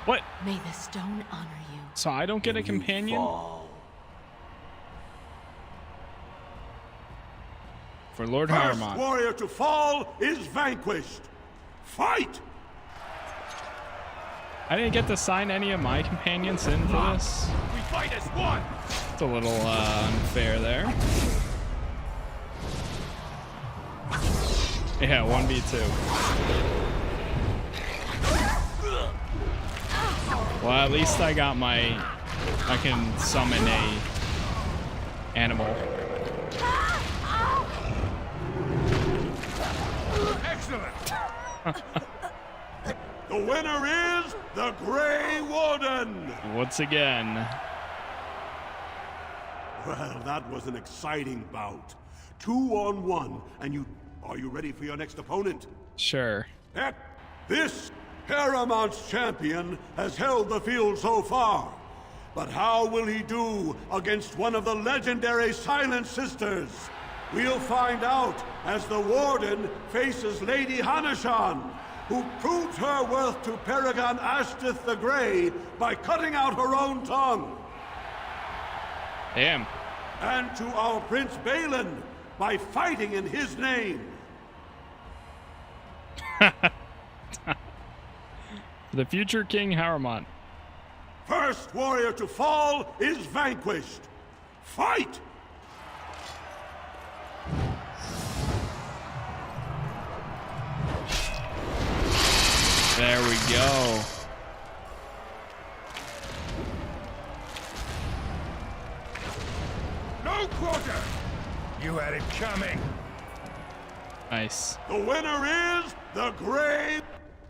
What? May the stone honor you. So I don't get a companion? For Lord First Haramont. warrior to fall is vanquished. Fight! I didn't get to sign any of my companions in for this. We fight as one! It's a little unfair there. Yeah, 1v2. Well, at least I got my... I can summon a animal. Excellent! The winner is the Grey Warden! Once again. Well, that was an exciting bout. 2-on-1, and you... Are you ready for your next opponent? Sure. Heck, this Paramount's champion has held the field so far. But how will he do against one of the legendary Silent Sisters? We'll find out as the Warden faces Lady Hanashan, who proved her worth to Paragon Ashtith the Grey by cutting out her own tongue. Damn. And to our Prince Balin by fighting in his name. The future King Haramont. First warrior to fall is vanquished. Fight! There we go. No quarter! You had it coming. Nice. The winner is the Grey...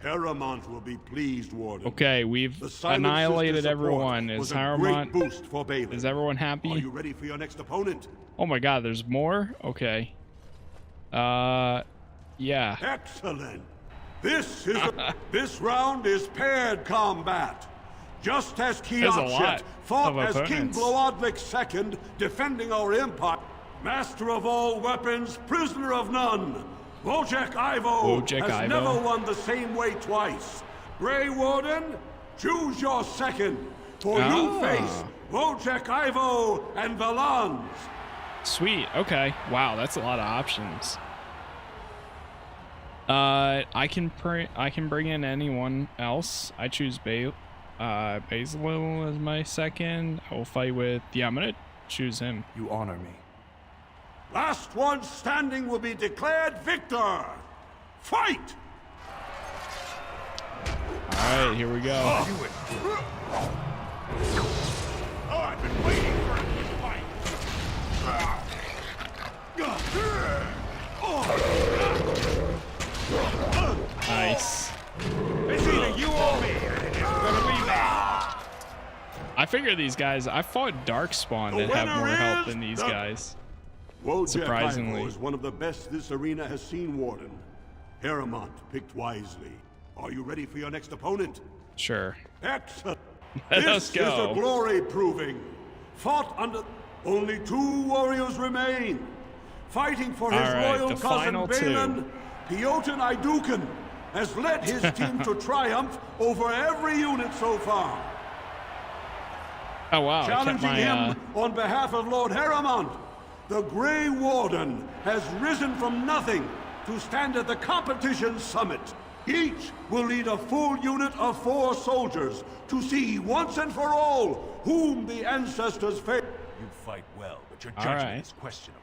Haramont will be pleased, Warden. Okay, we've annihilated everyone. Is Haramont... Boost for Balin. Is everyone happy? Are you ready for your next opponent? Oh my god, there's more? Okay. Yeah. Excellent. This round is paired combat. Just as Kiakshet fought as King Bloodlik II, defending our empire. Master of all weapons, prisoner of none. Wojciech Ivo has never won the same way twice. Grey Warden, choose your second. For you face Wojciech Ivo and Valans. Sweet. Okay. Wow, that's a lot of options. I can bring in anyone else. I choose Basil as my second. I will fight with... Yeah, I'm gonna choose him. You honor me. Last one standing will be declared victor. Fight! All right, here we go. I've been waiting for a fight. Nice. It's either you or me. It's gonna be that. I figure these guys... I fought Darkspawn that have more health than these guys. Surprisingly. Wojciech is one of the best this arena has seen, Warden. Haramont picked wisely. Are you ready for your next opponent? Sure. Excellent. Let us go. This is a glory proving. Fought under... Only 2 warriors remain. Fighting for his royal cousin Balin, Piotr Idukin has led his team to triumph over every unit so far. Oh wow. Challenging him on behalf of Lord Haramont, the Grey Warden has risen from nothing to stand at the competition summit. Each will lead a full unit of 4 soldiers to see once and for all whom the ancestors favor. You fight well, but your judgment is questionable.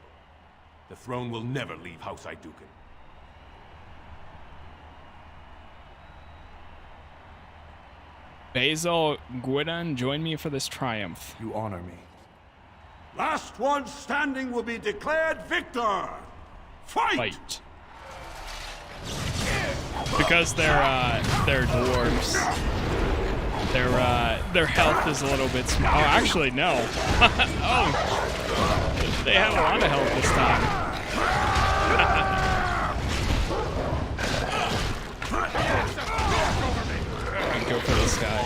The throne will never leave House Idukin. Basil, Gwydan, join me for this triumph. You honor me. Last one standing will be declared victor. Fight! Because they're dwarves. Their health is a little bit small. Oh, actually, no. Oh, they have a lot of health this time. Go for this guy.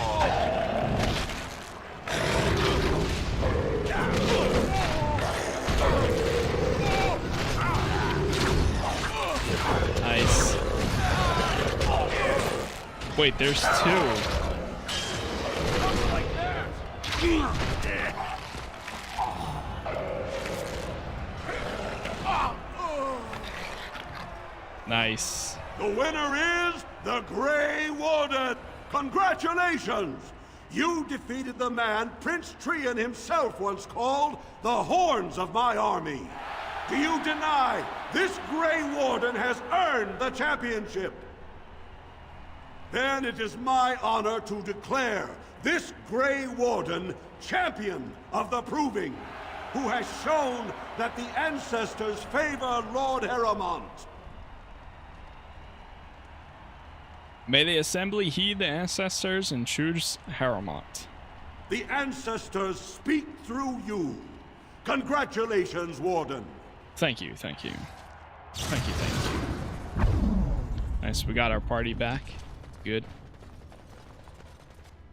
Nice. Wait, there's 2. Nice. The winner is the Grey Warden. Congratulations! You defeated the man Prince Trian himself once called the Horns of my army. Do you deny this Grey Warden has earned the championship? Then it is my honor to declare this Grey Warden champion of the Proving, who has shown that the ancestors favor Lord Harrowmont. May the assembly heed the ancestors and choose Harrowmont. The ancestors speak through you. Congratulations, Warden. Thank you, thank you. Thank you, thank you. Nice, we got our party back. Good.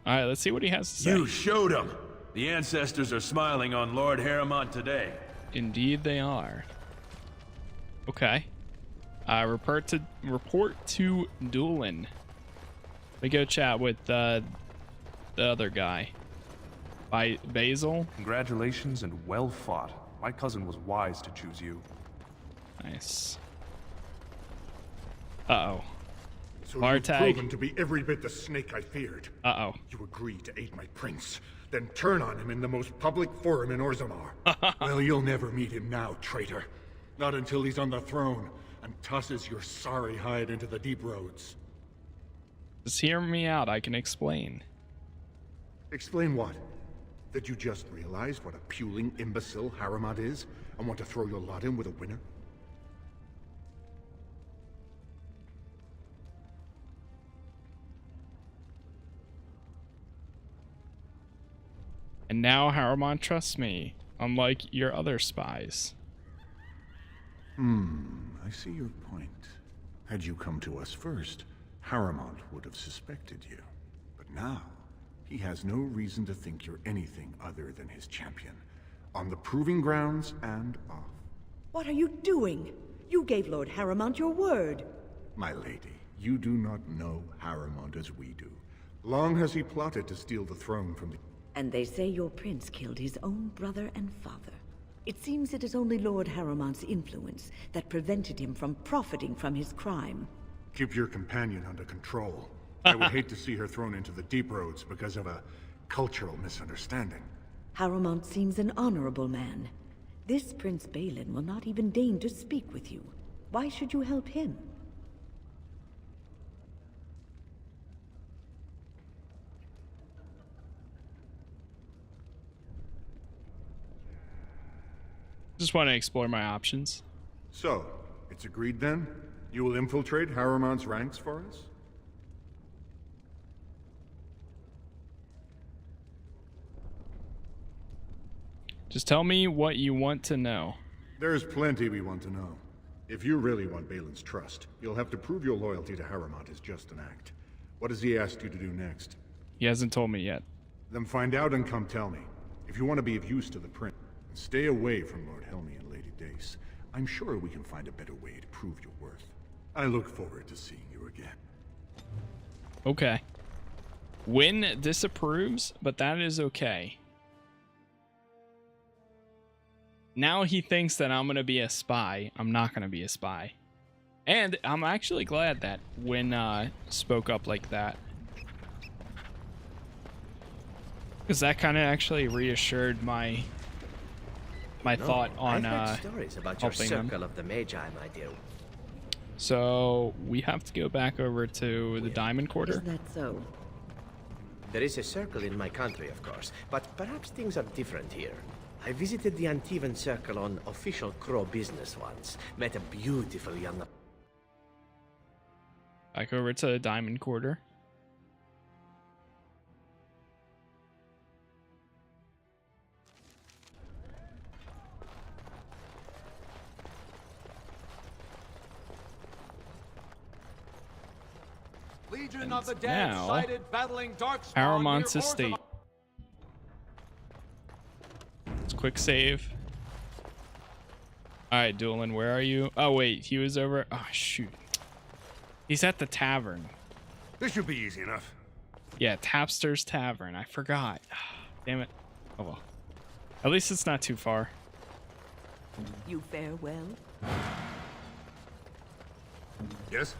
Alright, let's see what he has to say. You showed him. The ancestors are smiling on Lord Harrowmont today. Indeed they are. Okay. Report to Doolin. We go chat with the other guy. By Basil. Congratulations and well fought. My cousin was wise to choose you. Nice. Uh-oh. So Bartag. you've proven to be every bit the snake I feared. Uh-oh. You agreed to aid my prince, then turn on him in the most public forum in Orzammar. Well, you'll never meet him now, traitor. Not until he's on the throne and tosses your sorry hide into the deep roads. Just hear me out, I can explain. Explain what? That you just realized what a puling imbecile Harrowmont is and want to throw your lot in with a winner? And now Harrowmont trusts me, unlike your other spies. I see your point. Had you come to us first, Harrowmont would have suspected you. But now, he has no reason to think you're anything other than his champion. On the proving grounds and off. What are you doing? You gave Lord Harrowmont your word. My lady, you do not know Harrowmont as we do. Long has he plotted to steal the throne from the... And they say your prince killed his own brother and father. It seems it is only Lord Harrowmont's influence that prevented him from profiting from his crime. Keep your companion under control. I would hate to see her thrown into the deep roads because of a cultural misunderstanding. Harrowmont seems an honorable man. This Prince Balin will not even deign to speak with you. Why should you help him? Just want to explore my options. So, it's agreed then? You will infiltrate Harrowmont's ranks for us? Just tell me what you want to know. There's plenty we want to know. If you really want Balin's trust, you'll have to prove your loyalty to Harrowmont is just an act. What has he asked you to do next? He hasn't told me yet. Then find out and come tell me. If you want to be of use to the prince, and stay away from Lord Helmy and Lady Dace. I'm sure we can find a better way to prove your worth. I look forward to seeing you again. Okay. Wynn disapproves, but that is okay. Now he thinks that I'm going to be a spy. I'm not going to be a spy. And I'm actually glad that Wynn spoke up like that. Because that kind of actually reassured my thought on I've heard stories about your circle of the Magi, my dear. So we have to go back over to the Diamond Quarter. Is that so? There is a circle in my country, of course, but perhaps things are different here. I visited the Antivan Circle on official Crow business once. Met a beautiful young... Back over to the Diamond Quarter. Legion of the Dead now, sighted battling Darkspawn Harrowmont's near estate. Let's quick save. Alright, Doolin, where are you? Oh, wait, he was over... Oh, shoot. He's at the tavern. This should be easy enough. Yeah, Tapster's Tavern. I forgot. Damn it. Oh, well. At least it's not too far. You fare well? Yes?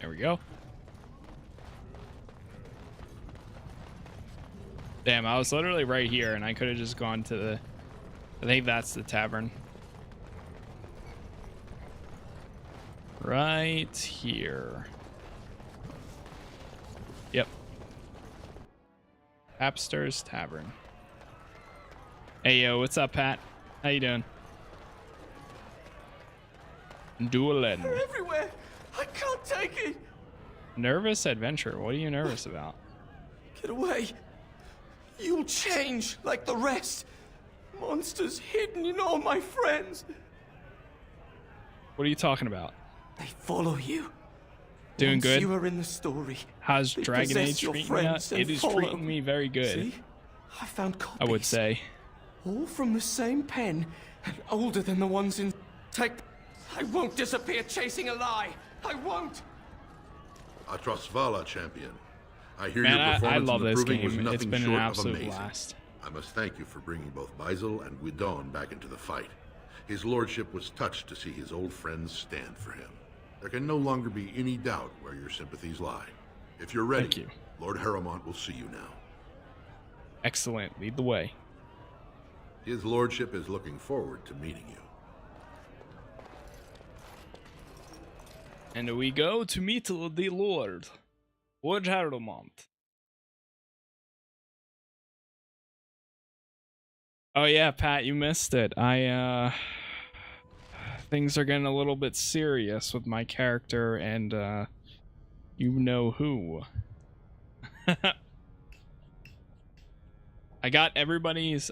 There we go. Damn, I was literally right here and I could have just gone to the... I think that's the tavern. Right here. Yep. Tapster's Tavern. Hey, yo, what's up, Pat? How you doing? Dueling. They're everywhere. I can't take it. Nervous adventure. What are you nervous about? Get away. You'll change like the rest. Monsters hidden in all my friends. What are you talking about? They follow you. Doing Once good? you are in the story. How's they Dragon possess Age your treating you? friends and It is follow. treating me very good. See? I found copies. I would say. All from the same pen and older than the ones in... Take... I won't disappear chasing a lie. I won't. Atrasvala, champion. I hear Man, your performance I love in the this proving was game. nothing It's been an short of absolute amazing. blast. I must thank you for bringing both Baisel and Guidon back into the fight. His lordship was touched to see his old friends stand for him. There can no longer be any doubt where your sympathies lie. If you're ready, Thank you. Lord Harrowmont will see you now. Excellent. Lead the way. His lordship is looking forward to meeting you. And we go to meet the Lord Harrowmont. Oh yeah, Pat, you missed it. Things are getting a little bit serious with my character and you know who. I got everybody's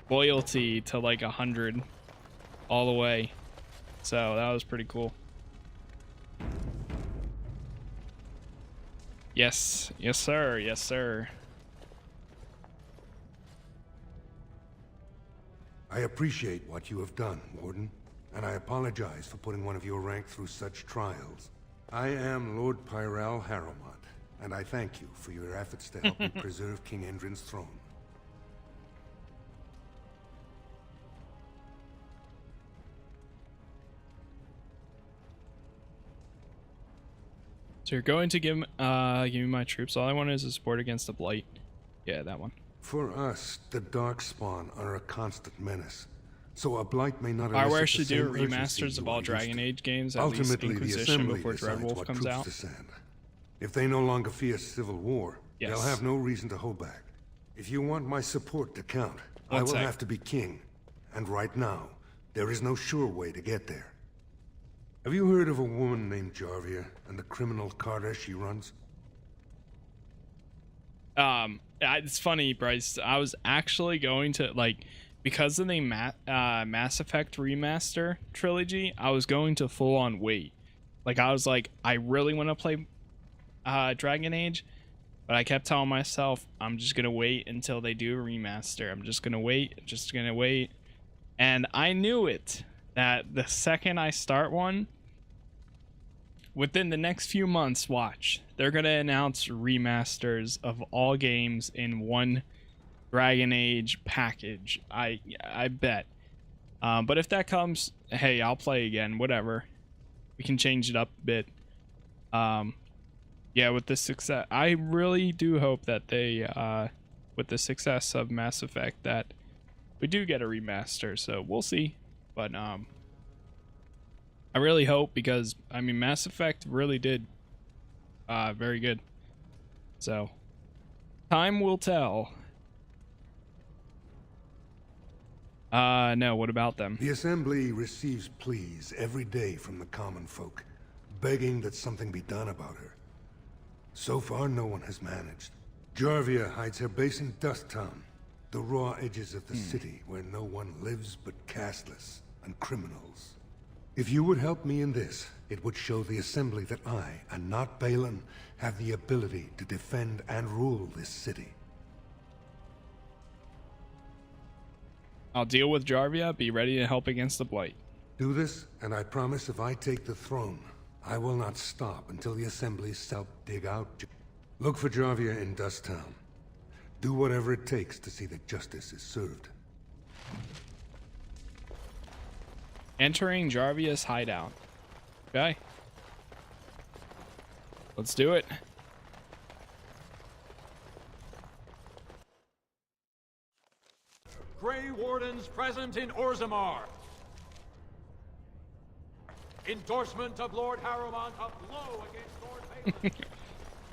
loyalty to like 100 all the way. So that was pretty cool. Yes, yes sir, yes sir. I appreciate what you have done, Warden, and I apologize for putting one of your rank through such trials. I am Lord Pyral Harrowmont, and I thank you for your efforts to help me preserve King Endrin's throne. So you're going to give me my troops. All I want is a support against the Blight. Yeah, that one. For us, the Darkspawn are a constant menace. So a Blight may not Bioware elicit should the do same remasters urgency of you all are used Dragon to. Age games, at least Ultimately, the Inquisition Assembly before decides Dreadwolf what comes troops out. to send. If they no longer fear civil war, Yes. they'll have no reason to hold back. If you want my support to count, I One will sec. have to be king. And right now, there is no sure way to get there. Have you heard of a woman named Jarvia and the criminal carter she runs? It's funny, Bryce. I was actually going to, like, because of the Mass Effect remaster trilogy, I was going to full on wait. Like, I was like, I really want to play Dragon Age, but I kept telling myself, I'm just gonna wait until they do a remaster. I'm just gonna wait. And I knew it, that the second I start one, within the next few months, watch, they're gonna announce remasters of all games in one Dragon Age package. I bet. But if that comes, hey, I'll play again, whatever. We can change it up a bit. Yeah, with the success, I really do hope that they, with the success of Mass Effect, that we do get a remaster. So we'll see. But I really hope, because I mean, Mass Effect really did very good. So time will tell. No, what about them? The Assembly receives pleas every day from the common folk, begging that something be done about her. So far, no one has managed. Jarvia hides her base in Dust Town, the raw edges of the city where no one lives but castless and criminals. If you would help me in this, it would show the Assembly that I, and not Balin, have the ability to defend and rule this city. I'll deal with Jarvia. Be ready to help against the Blight. Do this, and I promise if I take the throne, I will not stop until the Assembly's help dig out. Look for Jarvia in Dust Town. Do whatever it takes to see that justice is served. Entering Jarvia's hideout. Okay. Let's do it. Grey Wardens present in Orzammar. Endorsement of Lord Harrowmont, a blow against Lord Balin.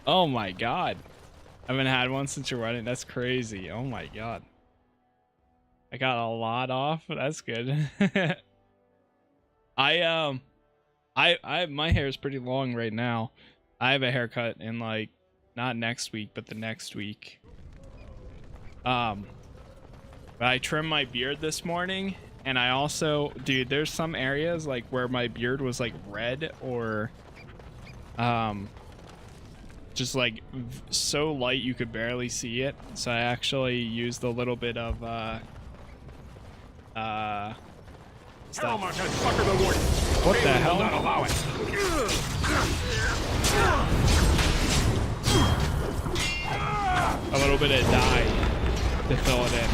Oh my god. I haven't had one since you're running. That's crazy. Oh my god. I got a lot off. That's good. I my hair is pretty long right now. I have a haircut in like not next week, but the next week. But I trimmed my beard this morning, and I also, dude, there's some areas like where my beard was like red or just like so light you could barely see it. So I actually used a little bit of stuff. What the hell? Not allow it. A little bit of dye to fill it in.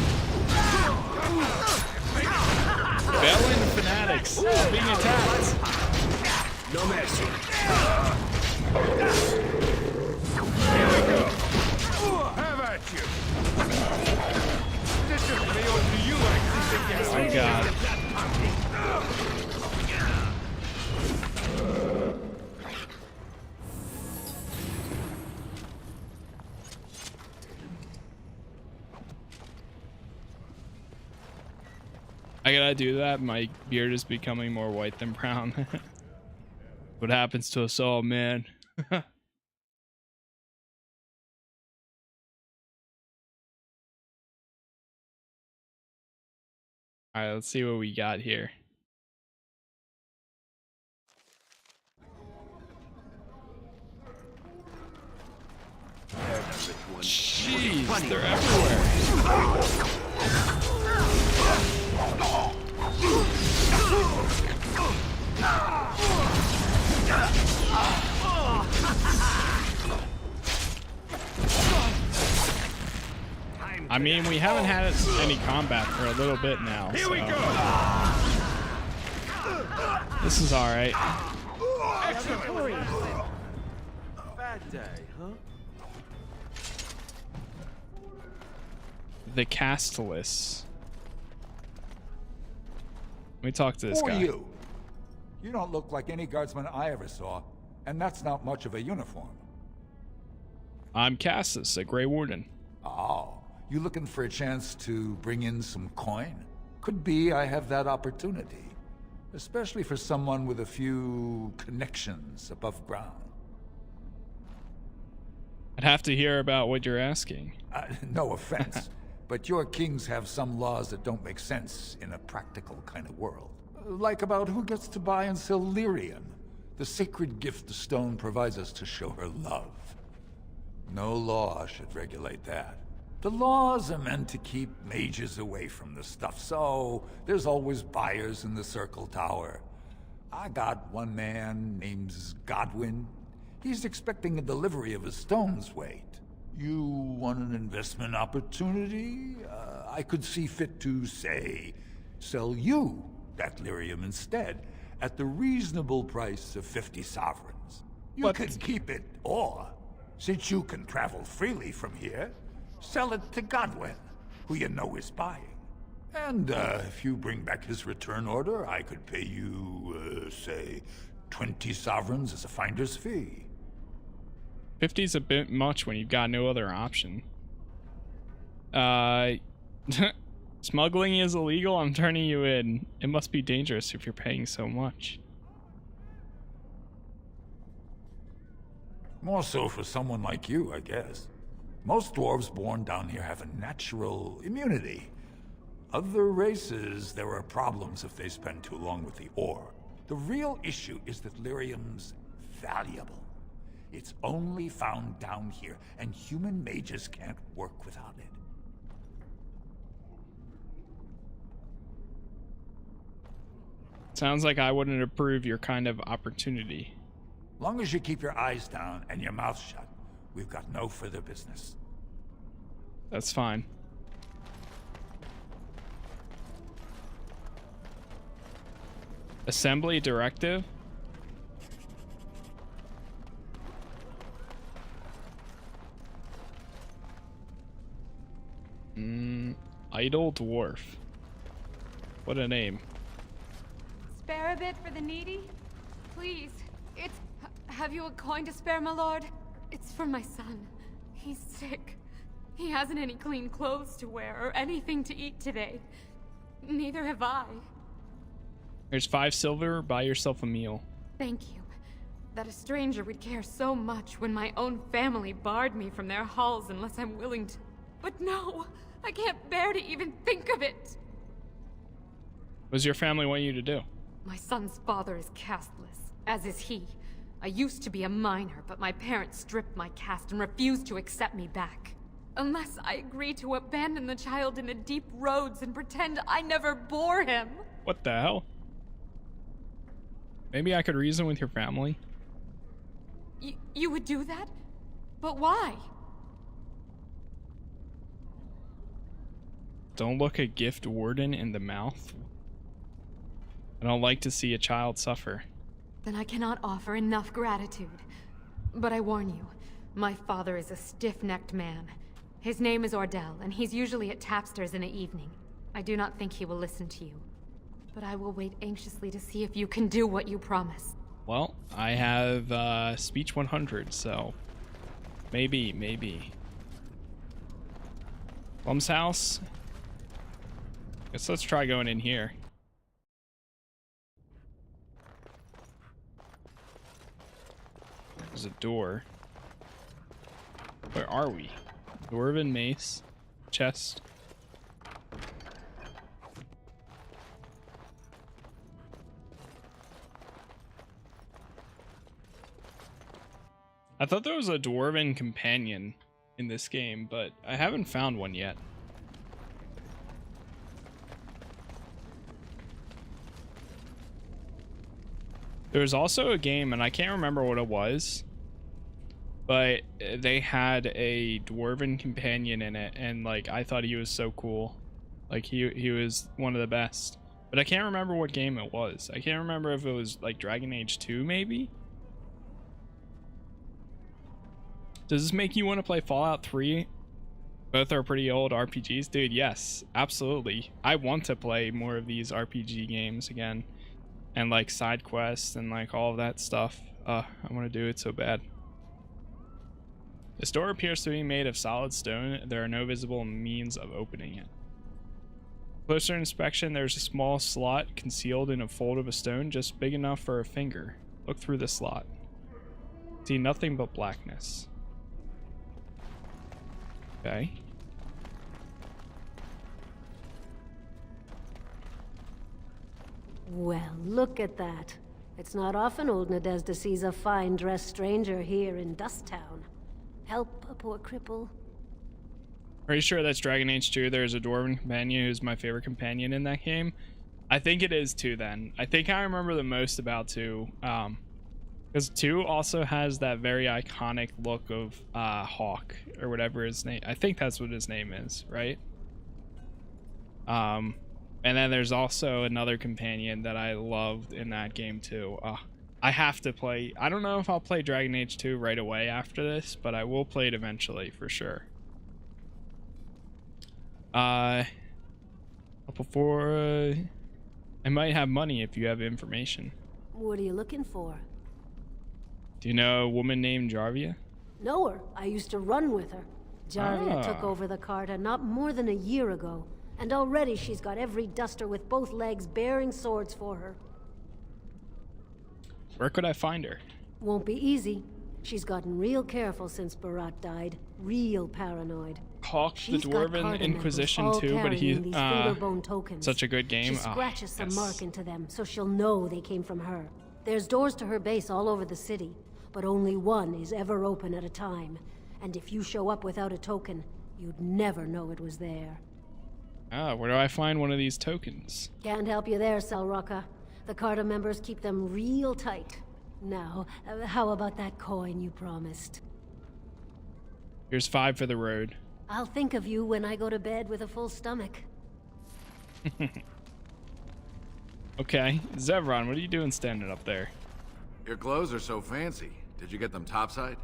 Balin fanatics being attacked. No mercy. Here we go. Have at you. This is me or to you, I think. Oh god. I gotta do that. My beard is becoming more white than brown. What happens to us all, man? All right, let's see what we got here. Jeez, they're everywhere. I mean, we haven't had any combat for a little bit now. Here so. we go. This is all right. Excellent. Bad day, huh? The Castellus. Let me talk to this Who guy. are you? You don't look like any guardsman I ever saw, and that's not much of a uniform. I'm Casas, a Grey Warden. Oh, you looking for a chance to bring in some coin? Could be I have that opportunity. Especially for someone with a few connections above ground. I'd have to hear about what you're asking. No offense, but your kings have some laws that don't make sense in a practical kind of world. Like about who gets to buy and sell lyrium, the sacred gift the stone provides us to show her love. No law should regulate that. The laws are meant to keep mages away from the stuff, so there's always buyers in the Circle Tower. I got one man named Godwin. He's expecting a delivery of a stone's weight. You want an investment opportunity? I could see fit to, say, sell you that lyrium instead, at the reasonable price of 50 sovereigns. You can keep it, or, since you can travel freely from here, sell it to Godwin, who you know is buying. And if you bring back his return order, I could pay you, say, 20 sovereigns as a finder's fee. 50's a bit much when you've got no other option. Smuggling is illegal. I'm turning you in. It must be dangerous if you're paying so much. More so for someone like you, I guess. Most dwarves born down here have a natural immunity. Other races, there are problems if they spend too long with the ore. The real issue is that lyrium's valuable. It's only found down here, and human mages can't work without it. Sounds like I wouldn't approve your kind of opportunity. Long as you keep your eyes down and your mouth shut, we've got no further business. That's fine. Assembly directive? Idle Dwarf. What a name. Spare a bit for the needy? Please. Have you a coin to spare, my lord? It's for my son. He's sick. He hasn't any clean clothes to wear or anything to eat today. Neither have I. There's 5 silver. Buy yourself a meal. Thank you. That a stranger would care so much when my own family barred me from their halls unless I'm willing to. But no, I can't bear to even think of it. What does your family want you to do? My son's father is casteless, as is he. I used to be a minor, but my parents stripped my caste and refused to accept me back. Unless I agree to abandon the child in the deep roads and pretend I never bore him. What the hell? Maybe I could reason with your family. You would do that? But why? Don't look a gift warden in the mouth. I don't like to see a child suffer. Then I cannot offer enough gratitude. But I warn you, my father is a stiff-necked man. His name is Ordell, and he's usually at tapsters in the evening. I do not think he will listen to you. But I will wait anxiously to see if you can do what you promise. Well, I have speech 100, so maybe. Plum's house. Guess let's try going in here. There's a door. Where are we? Dwarven mace. Chest. I thought there was a dwarven companion in this game, but I haven't found one yet. There was also a game, and I can't remember what it was, but they had a dwarven companion in it, and like I thought he was so cool. Like he was one of the best. But I can't remember what game it was. I can't remember if it was like Dragon Age 2 maybe? Does this make you want to play Fallout 3? Both are pretty old RPGs. Dude, yes, absolutely. I want to play more of these RPG games again. And like side quests and like all of that stuff. I want to do it so bad. This door appears to be made of solid stone. There are no visible means of opening it. Closer inspection, there's a small slot concealed in a fold of a stone just big enough for a finger. Look through the slot. See nothing but blackness. Okay. Well, look at that. It's not often old Nadezhda sees a fine-dressed stranger here in Dust Town. Help a poor cripple. Are you sure that's Dragon Age 2? There's a dwarven companion who's my favorite companion in that game. I think it is 2 then. I think I remember the most about 2. Because 2 also has that very iconic look of Hawk, or whatever his name. I think that's what his name is, right? And then there's also another companion that I loved in that game too. I have to play. I don't know if I'll play Dragon Age 2 right away after this, but I will play it eventually for sure. Before I might have money if you have information. What are you looking for? Do you know a woman named Jarvia? Know her. I used to run with her. Jarvia took over the Carta not more than a year ago, and already she's got every duster with both legs bearing swords for her. Where could I find her? Won't be easy. She's gotten real careful since Barat died. Real paranoid. Hawk the Dwarven Inquisition too, but he's such a good game. She scratches some mark into them, so she'll know they came from her. There's doors to her base all over the city, but only one is ever open at a time. And if you show up without a token, you'd never know it was there. Where do I find one of these tokens? Can't help you there, Selrocka. The Carta members keep them real tight. Now, how about that coin you promised? Here's 5 for the road. I'll think of you when I go to bed with a full stomach. Okay, Zevron, what are you doing standing up there? Your clothes are so fancy. Did you get them topside?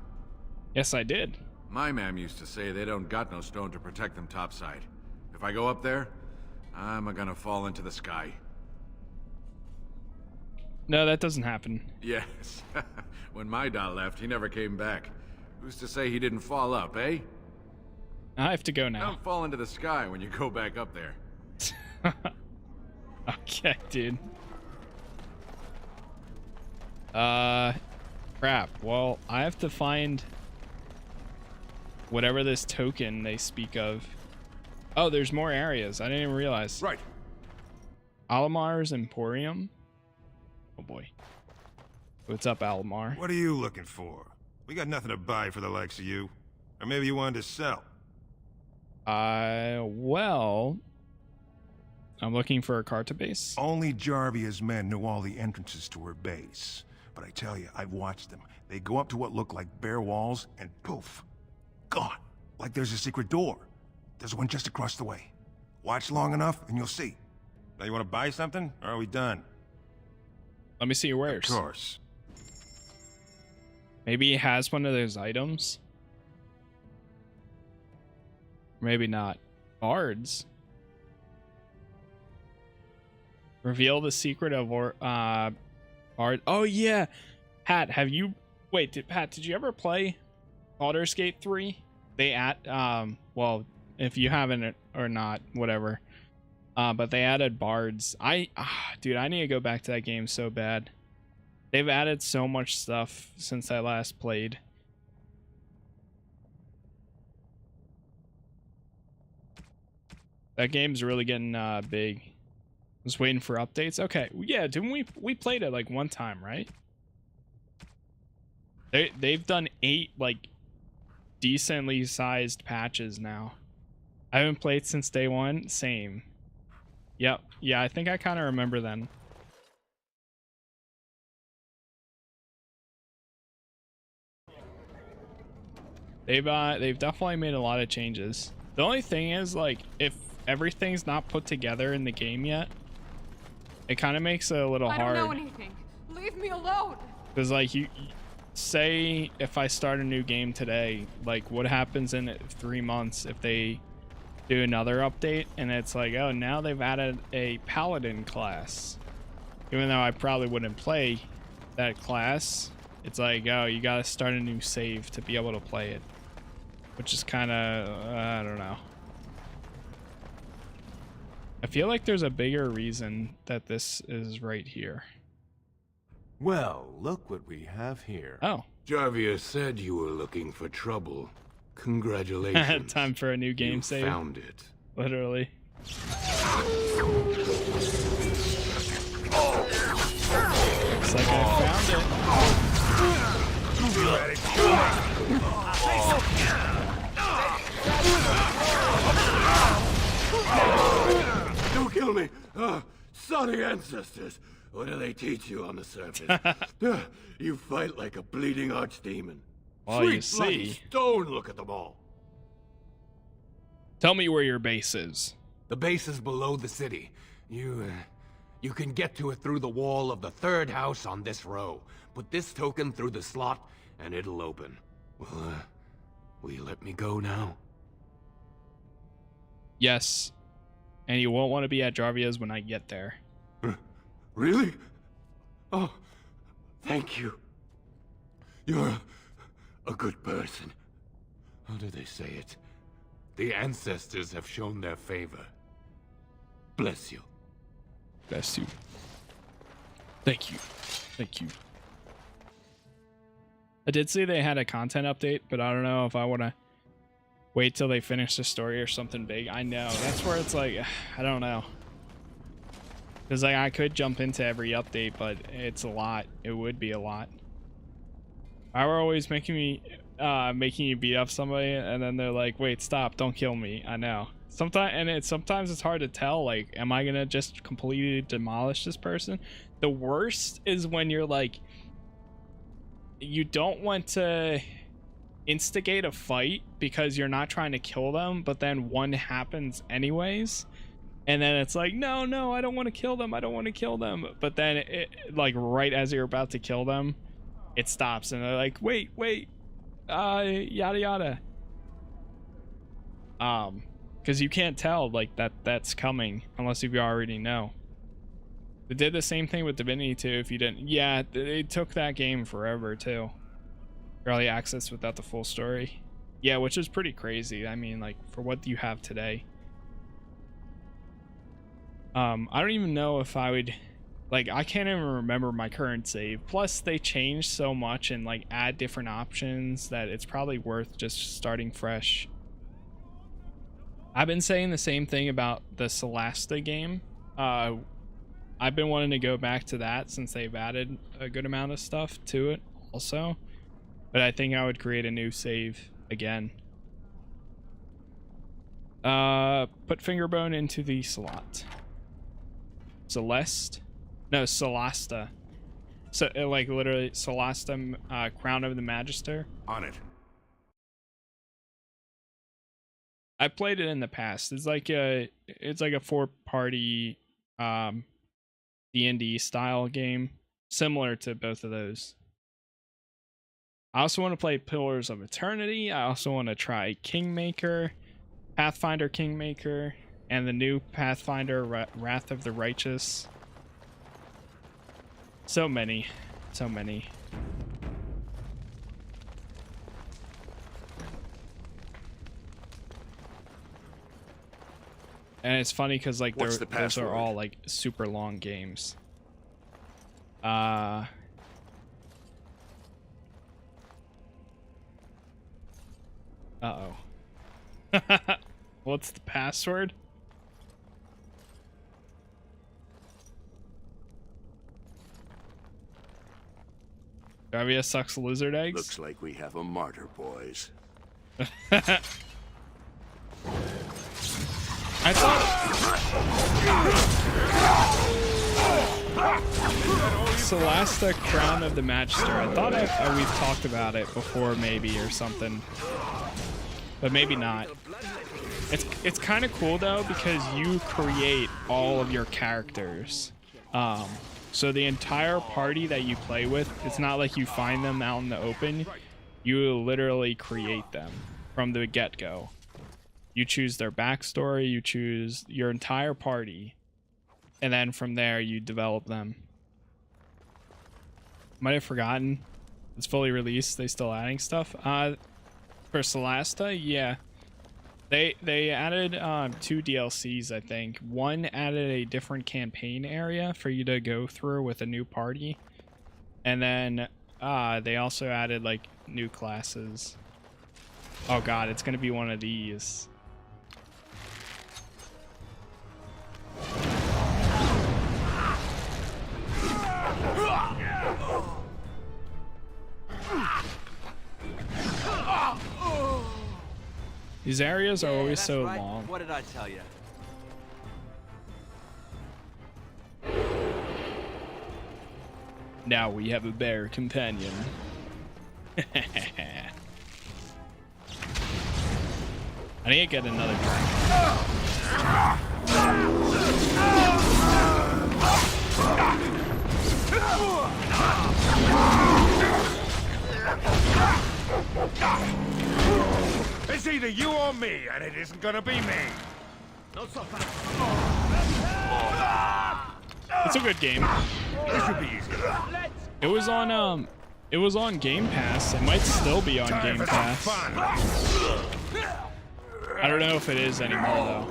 Yes, I did. My mam used to say they don't got no stone to protect them topside. If I go up there, I'm gonna fall into the sky. No, that doesn't happen. Yes. When my dad left, he never came back. Who's to say he didn't fall up, eh? I have to go now. Don't fall into the sky when you go back up there. Okay, dude. Crap. Well, I have to find whatever this token they speak of. Oh, there's more areas. I didn't even realize. Right. Alamar's Emporium. Oh boy. What's up, Alamar? What are you looking for? We got nothing to buy for the likes of you. Or maybe you wanted to sell. Well, I'm looking for a Carta base. Only Jarvia's men knew all the entrances to her base. But I tell you, I've watched them. They go up to what look like bare walls, and poof, gone. Like there's a secret door. There's one just across the way. Watch long enough, and you'll see. Now you want to buy something, or are we done? Let me see your wares. Of course. Maybe he has one of those items. Maybe not. Bards. Reveal the secret of Bard. Oh yeah, Pat. Have you? Wait, Pat. Did you ever play Baldur's Gate 3? They well, if you haven't or not, whatever. But they added bards. Dude, I need to go back to that game so bad. They've added so much stuff since I last played. That game's really getting big. Just waiting for updates. Okay, yeah, didn't we played it like one time, right? They've done 8 like decently sized patches now. I haven't played since day 1. Same. Yep. Yeah, I think I kind of remember then. They've definitely made a lot of changes. The only thing is, like, if everything's not put together in the game yet, it kind of makes it a little hard. I don't know anything. Leave me alone. Because, like, you say if I start a new game today, like, what happens in 3 months if they do another update and it's like, oh, now they've added a paladin class, even though I probably wouldn't play that class. It's like, oh, you gotta start a new save to be able to play it, which is kind of I don't know. I feel like there's a bigger reason that this is right here. Well, look what we have here. Oh. Jarvia said you were looking for trouble. Congratulations. Time for a new game save. Found it. Literally. Looks like I found it. Don't kill me! Sorry, ancestors. What do they teach you on the surface? You fight like a bleeding archdemon. Well, Sweet you see. bloody stone, look at them all. Tell me where your base is. The base is below the city. You can get to it through the wall of the 3rd house on this row. Put this token through the slot, and it'll open. Well, will you let me go now? Yes. And you won't want to be at Jarvia's when I get there. Really? Oh, thank you. You're a good person. How do they say it? The ancestors have shown their favor. Bless you. Bless you. Thank you. Thank you. I did see they had a content update, but I don't know if I want to wait till they finish the story or something big. I know. That's where it's like, I don't know. Because like I could jump into every update, but it's a lot. It would be a lot. I were always making you beat up somebody, and then they're like, "Wait, stop! Don't kill me." I know. Sometimes it's hard to tell. Like, am I gonna just completely demolish this person? The worst is when you're like, you don't want to instigate a fight because you're not trying to kill them, but then one happens anyways. And then it's like, no, I don't want to kill them. I don't want to kill them. But then, like, right as you're about to kill them, it stops. And they're like, wait, yada, yada. because you can't tell like that's coming unless you already know. They did the same thing with Divinity 2. If you didn't, yeah, they took that game forever too. Early access without the full story. Yeah, which is pretty crazy. I mean, like, for what you have today. I don't even know if I would, like, I can't even remember my current save. Plus, they changed so much and, like, add different options that it's probably worth just starting fresh. I've been saying the same thing about the Solasta game. I've been wanting to go back to that since they've added a good amount of stuff to it also. But I think I would create a new save again. Put Fingerbone into the slot. Celeste? No, Solasta. So, like, literally, Solasta, Crown of the Magister. On it. I played it in the past. It's like a 4-party, D&D style game. Similar to both of those. I also want to play Pillars of Eternity. I also want to try Kingmaker, Pathfinder Kingmaker, and the new Pathfinder Wrath of the Righteous. So many. So many. And it's funny because like those are all like super long games. Uh-oh. What's the password? Gravia sucks lizard eggs? Looks like we have a martyr, boys. I thought Solasta Crown of the Magister. I thought we've talked about it before, maybe, or something, but maybe not. It's kind of cool though because you create all of your characters. So the entire party that you play with, it's not like you find them out in the open. You literally create them from the get-go. You choose their backstory, you choose your entire party, and then from there you develop them. Might have forgotten. It's fully released. They still adding stuff. For Solasta, yeah. They added 2 DLCs, I think. One added a different campaign area for you to go through with a new party. And then they also added like new classes. Oh god, it's gonna be one of these. These areas are always so long. What did I tell you? Now we have a bear companion. I need to get another drink. It's either you or me, and it isn't gonna be me. It's a good game. This should be easy. It was on Game Pass. It might still be on Game Pass. I don't know if it is anymore though.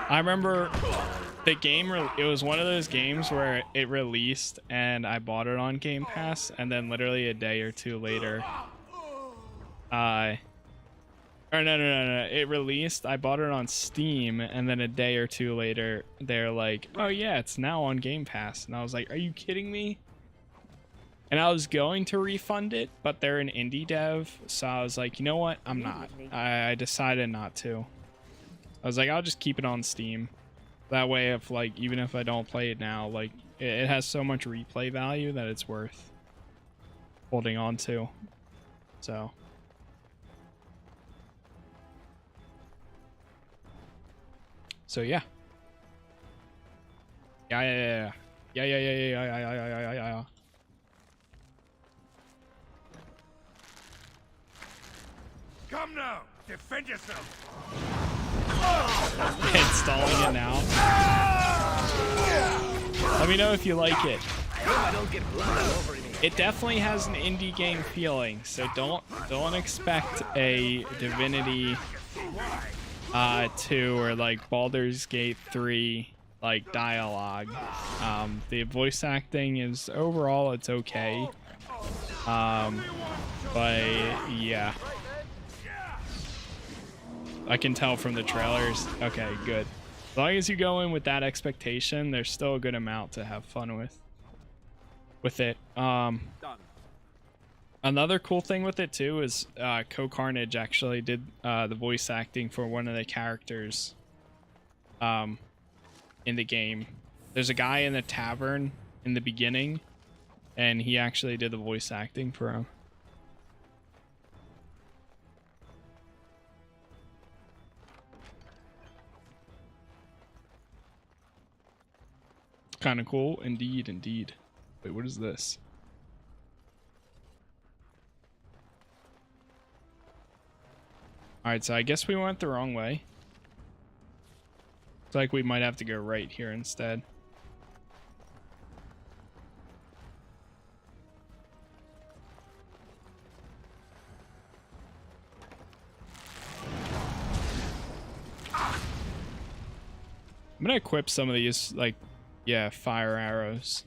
I remember the game, it was one of those games where it released and I bought it on Game Pass, and then literally a day or two later, no, it released, I bought it on Steam, and then a day or two later, they're like, oh yeah, it's now on Game Pass. And I was like, are you kidding me? And I was going to refund it, but they're an indie dev, so I was like, you know what? I'm not. I decided not to. I was like, I'll just keep it on Steam. That way, if like, even if I don't play it now, like, it has so much replay value that it's worth holding on to. So. So yeah. Yeah. Come now, Defend yourself. Installing it now. Let me know if you like it. It definitely has an indie game feeling, so don't expect a Divinity 2 or like Baldur's Gate 3 like dialogue. The voice acting is overall it's okay. But yeah. I can tell from the trailers. Okay, good. As long as you go in with that expectation, there's still a good amount to have fun with it. Another cool thing with it too is Co-Carnage actually did the voice acting for one of the characters in the game. There's a guy in the tavern in the beginning, and he actually did the voice acting for him. Kind of cool, indeed. Wait, what is this? Alright, so I guess we went the wrong way. It's like we might have to go right here instead. I'm gonna equip some of these, like, yeah, fire arrows.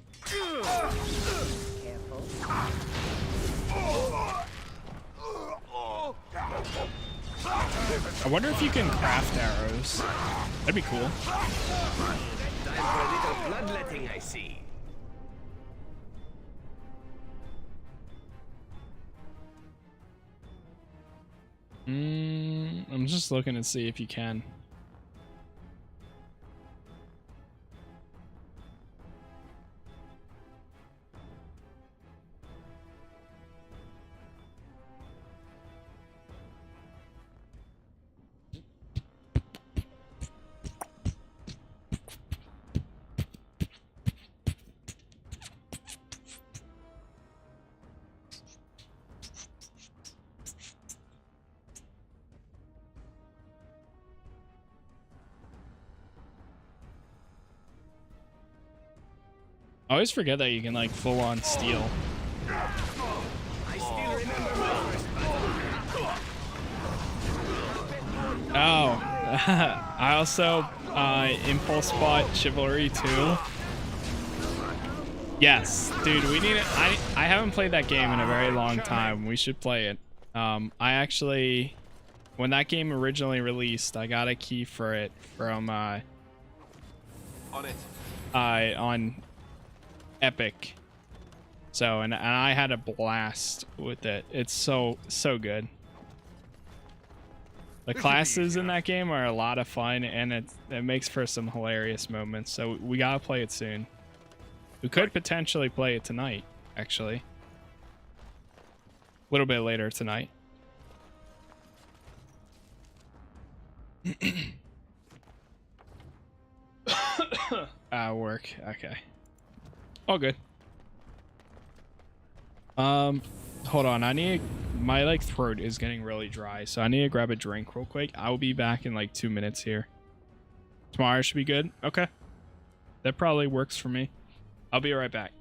I wonder if you can craft arrows. That'd be cool. Time for a little bloodletting, I see. I'm just looking to see if you can. I always forget that you can like full on steal. I still remember my first battle. Oh, I also impulse bought Chivalry 2. Yes, dude, we need it. I haven't played that game in a very long time. We should play it. I actually, when that game originally released, I got a key for it from on Epic. So and I had a blast with it. It's so good. The classes in that game are a lot of fun, and it makes for some hilarious moments. So we gotta play it soon. We could potentially play it tonight, actually. A little bit later tonight. Work. Okay. All good. Hold on. I need my like throat is getting really dry, so I need to grab a drink real quick. I'll be back in like 2 minutes here. Tomorrow should be good. Okay. That probably works for me. I'll be right back.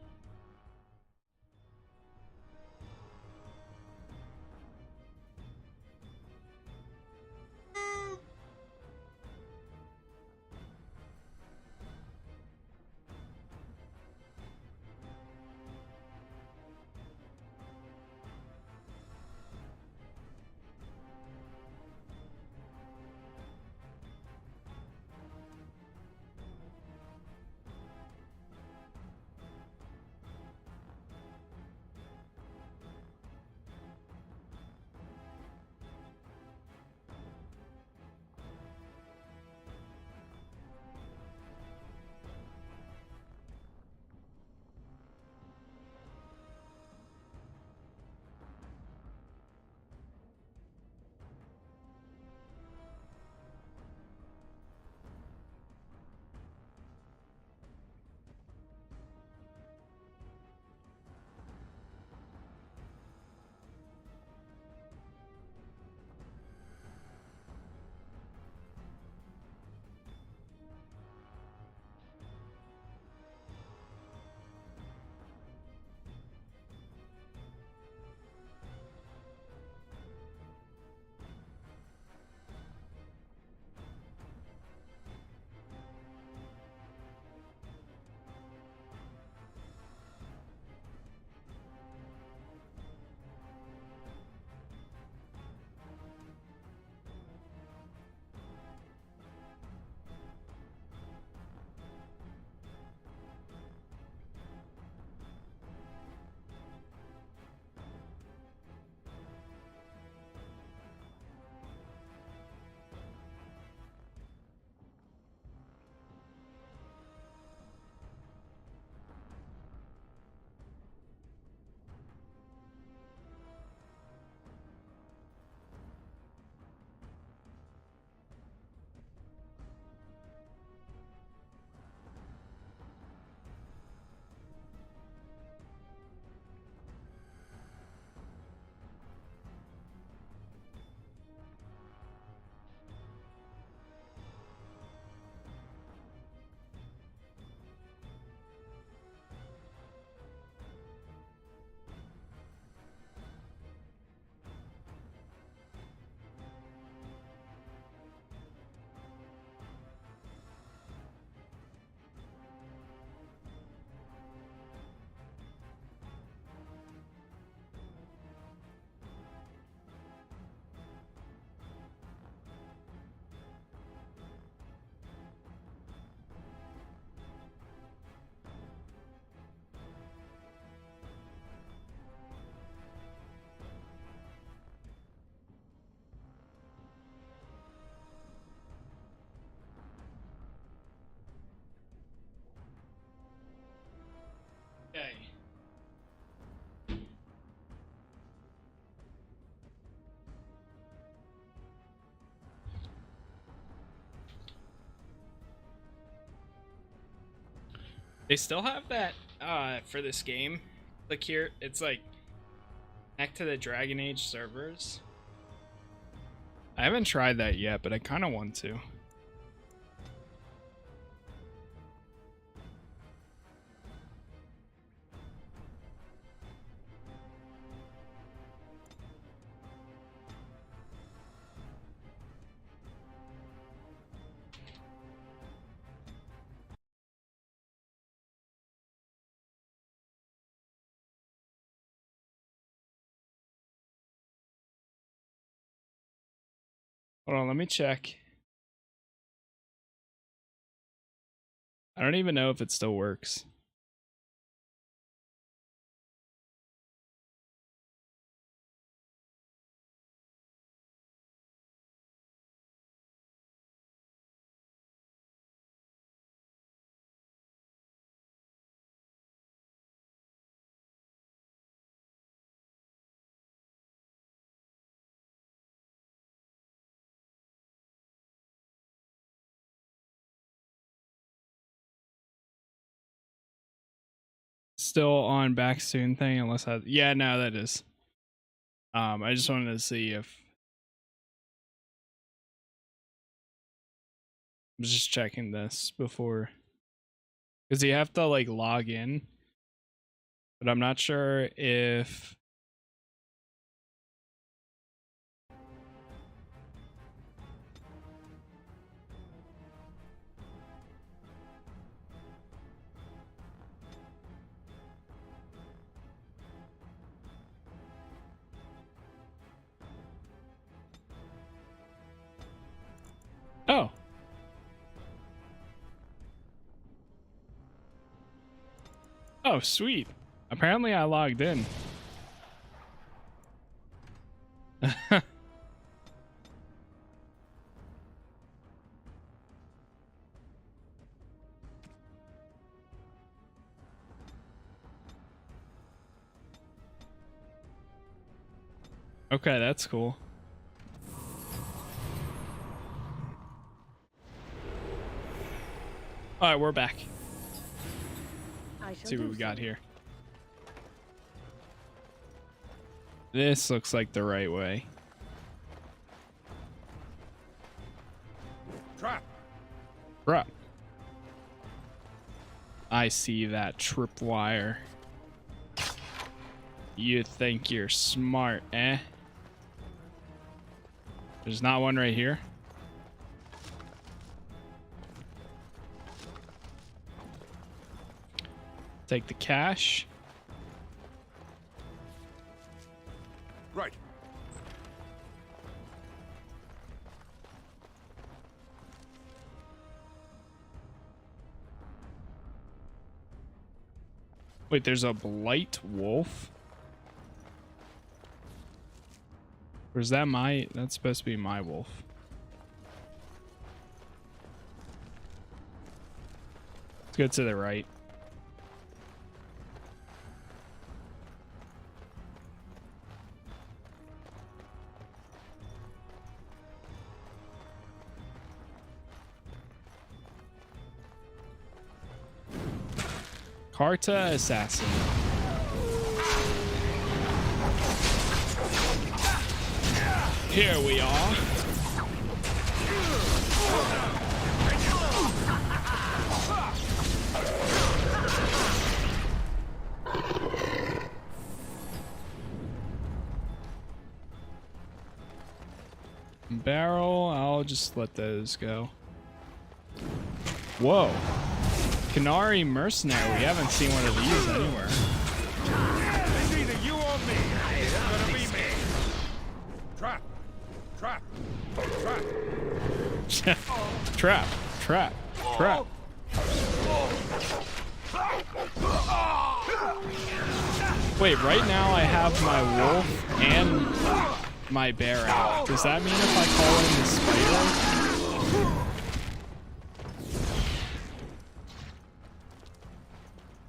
They still have that for this game. Look here, it's like connect to the Dragon Age servers. I haven't tried that yet, but I kind of want to. Hold on, let me check. I don't even know if it still works. Still on back soon thing, unless I, yeah, no, that is. I just wanted to see if I was just checking this before, because you have to like log in, but I'm not sure if oh. Oh, sweet. Apparently I logged in. Okay, that's cool. All right, we're back. Let's see what we got here. This looks like the right way. Trap. Trap. I see that tripwire. You think you're smart, eh? There's not one right here. Take the cash. Right. Wait, there's a blight wolf? Or is that my... That's supposed to be my wolf. Let's go to the right. Carta Assassin. Here we are. Barrel, I'll just let those go. Whoa. Canary Mercenary, we haven't seen one of these anywhere. It's either you or me. It's gonna be me. Trap. Trap. Trap. Trap. Trap. Trap. Wait, right now I have my wolf and my bear out. Does that mean if I call in the spider?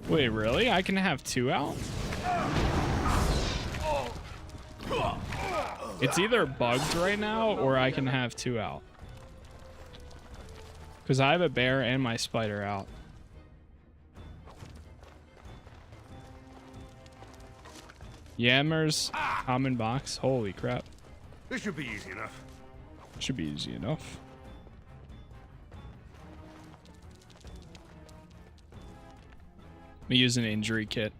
Wait, really? I can have two out? It's either bugged right now or I can have two out. Because I have a bear and my spider out. Yammer's common box. Holy crap. This should be easy enough. Should be easy enough. We use an injury kit.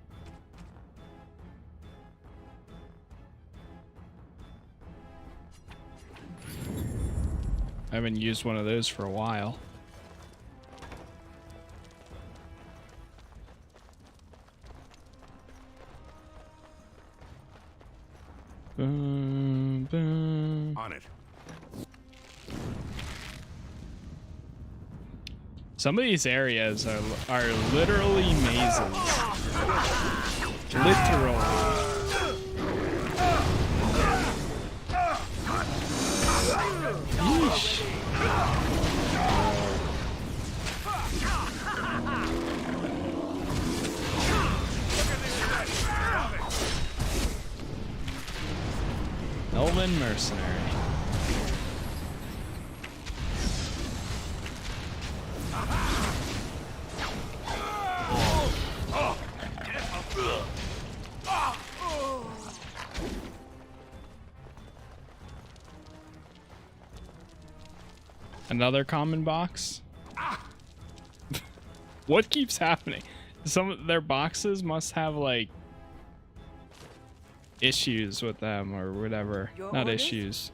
I haven't used one of those for a while. Boom, boom. On it. Some of these areas are literally mazes. Literally. Yeesh. Elven mercenary. Another common box? What keeps happening? Some of their boxes must have like issues with them or whatever. Not issues.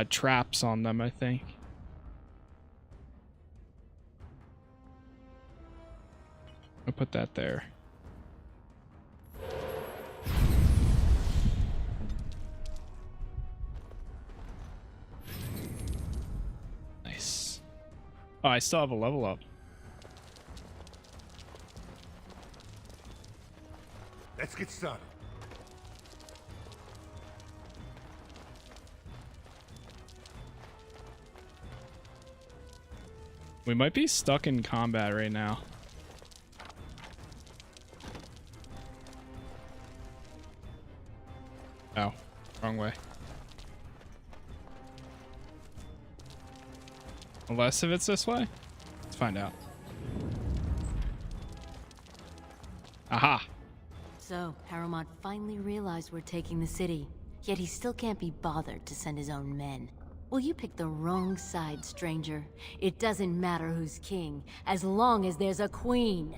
Traps on them, I think. I'll put that there. Nice. Oh, I still have a level up. Let's get started. We might be stuck in combat right now. Oh, wrong way. Unless if it's this way? Let's find out. Aha! So, Harrowmont finally realized we're taking the city, yet he still can't be bothered to send his own men. Well, you picked the wrong side, stranger. It doesn't matter who's king, as long as there's a queen.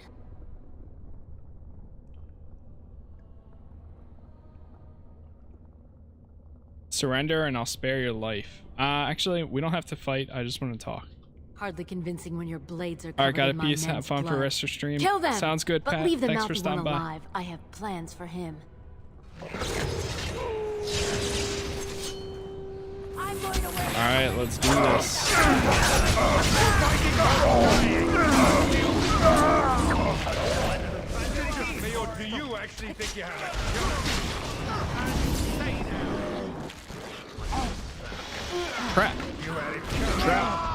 Surrender and I'll spare your life. Actually, we don't have to fight. I just want to talk. Hardly convincing when your blades are covered Alright, got a in my piece. Have men's fun for blood. the rest of the stream. Kill them! Sounds good, but Pat. leave the Thanks for mouthy stopping one by. alive. I have plans for him. Alright, let's do this. Do you actually think you have it? Crap. Trap.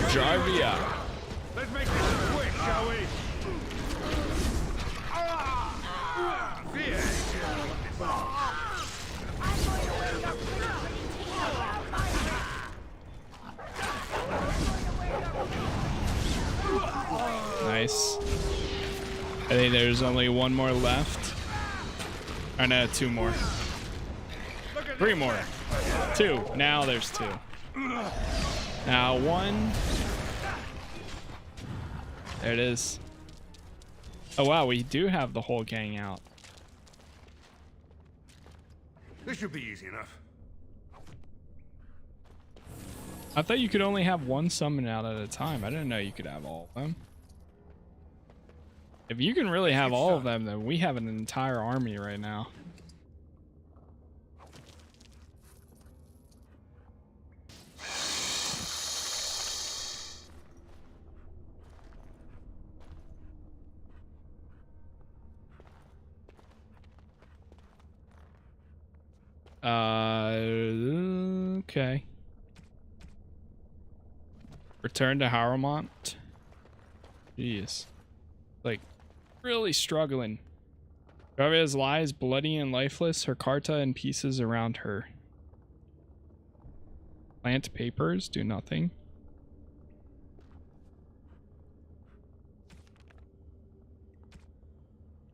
Jarvia. Let's make this quick, shall we? Nice. I think there's only one more left. Or no, two more. Three more. Two. Now there's two. Now one. There it is. Oh wow, we do have the whole gang out. This should be easy enough. I thought you could only have one summon out at a time. I didn't know you could have all of them. If you can really have all of them, then we have an entire army right now. Okay. Return to Harrowmont. Jeez. Like, really struggling. Jarvia's lies bloody and lifeless, her Carta in pieces around her. Plant papers, do nothing.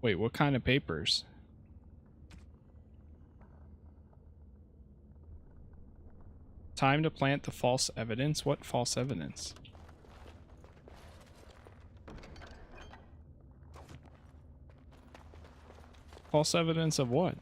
Wait, what kind of papers? Time to plant the false evidence? What false evidence? False evidence of what?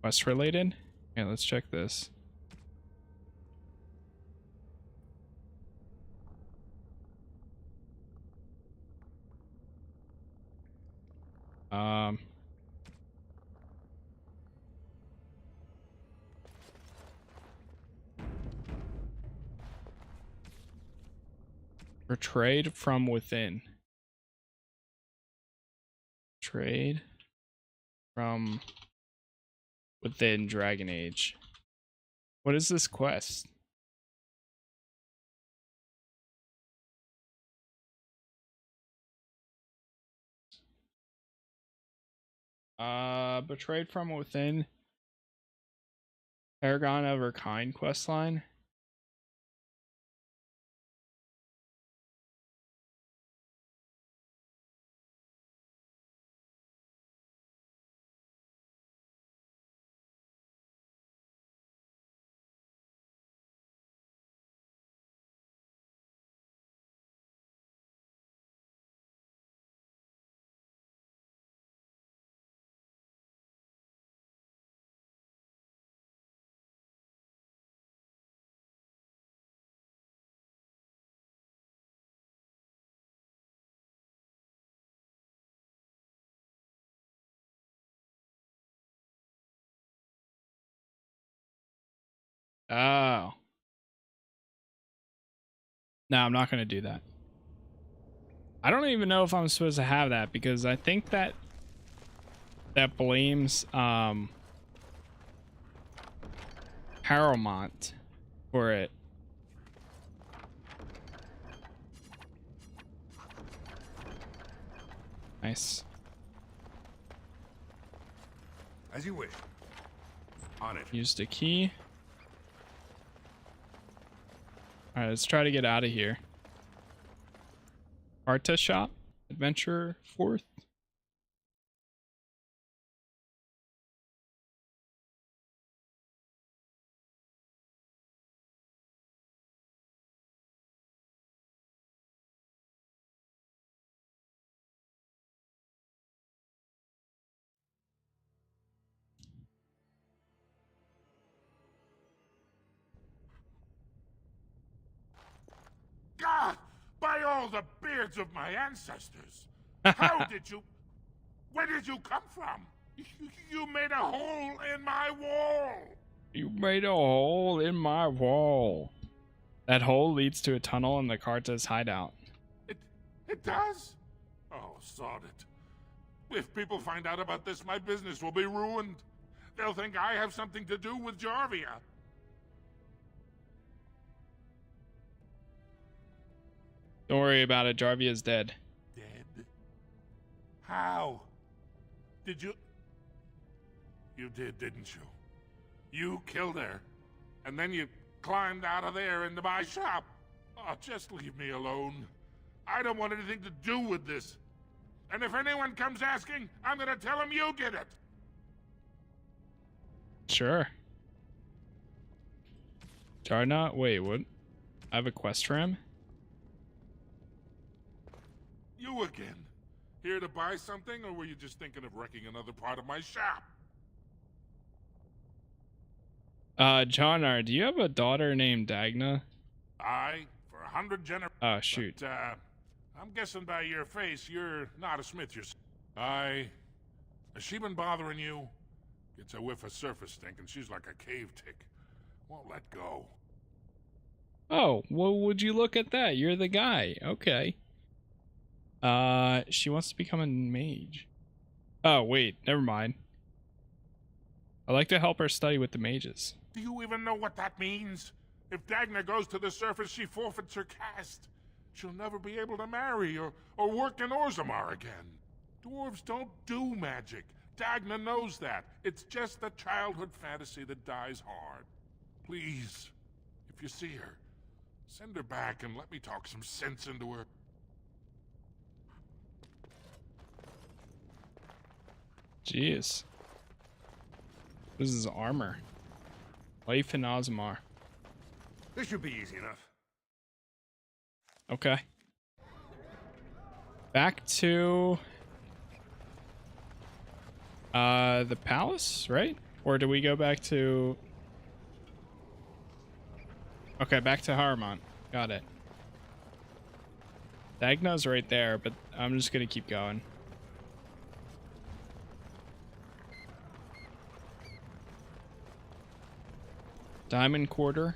Quest related? Yeah, let's check this. Betrayed from within. Trade from within Dragon Age. What is this quest? Betrayed from within. Paragon of her kind questline. Oh. No, I'm not going to do that. I don't even know if I'm supposed to have that because I think that blames Paramount for it. Nice. As you wish. On it. Used a key. Alright, let's try to get out of here. Arta shop. Adventure 4th. God! By all the beards of my ancestors! How did you... Where did you come from? You made a hole in my wall! You made a hole in my wall. That hole leads to a tunnel in the Carta's hideout. It does? Oh, sod it. If people find out about this, my business will be ruined. They'll think I have something to do with Jarvia. Don't worry about it. Jarvia's dead. Dead? How? Did you... You did, didn't you? You killed her. And then you climbed out of there into my shop. Oh, just leave me alone. I don't want anything to do with this. And if anyone comes asking, I'm gonna tell them you did it. Sure. Jarna? Wait, what? I have a quest for him? You again. Here to buy something, or were you just thinking of wrecking another part of my shop? Jonar, do you have a daughter named Dagna? Aye, for 100 generations. Oh, shoot. But, I'm guessing by your face, you're not a smith yourself. Aye. Has she been bothering you? Gets a whiff of surface stink, and she's like a cave tick. Won't let go. Oh, well, would you look at that? You're the guy. Okay. She wants to become a mage. Oh, wait, never mind. I'd like to help her study with the mages. Do you even know what that means? If Dagna goes to the surface, she forfeits her caste. She'll never be able to marry or work in Orzammar again. Dwarves don't do magic. Dagna knows that. It's just a childhood fantasy that dies hard. Please, if you see her, send her back and let me talk some sense into her. Jeez. This is armor. Life in Orzammar. This should be easy enough. Okay. Back to the palace, right? Or do we go back to... Okay, back to Haramont. Got it. Dagna's right there, but I'm just gonna keep going. Diamond Quarter.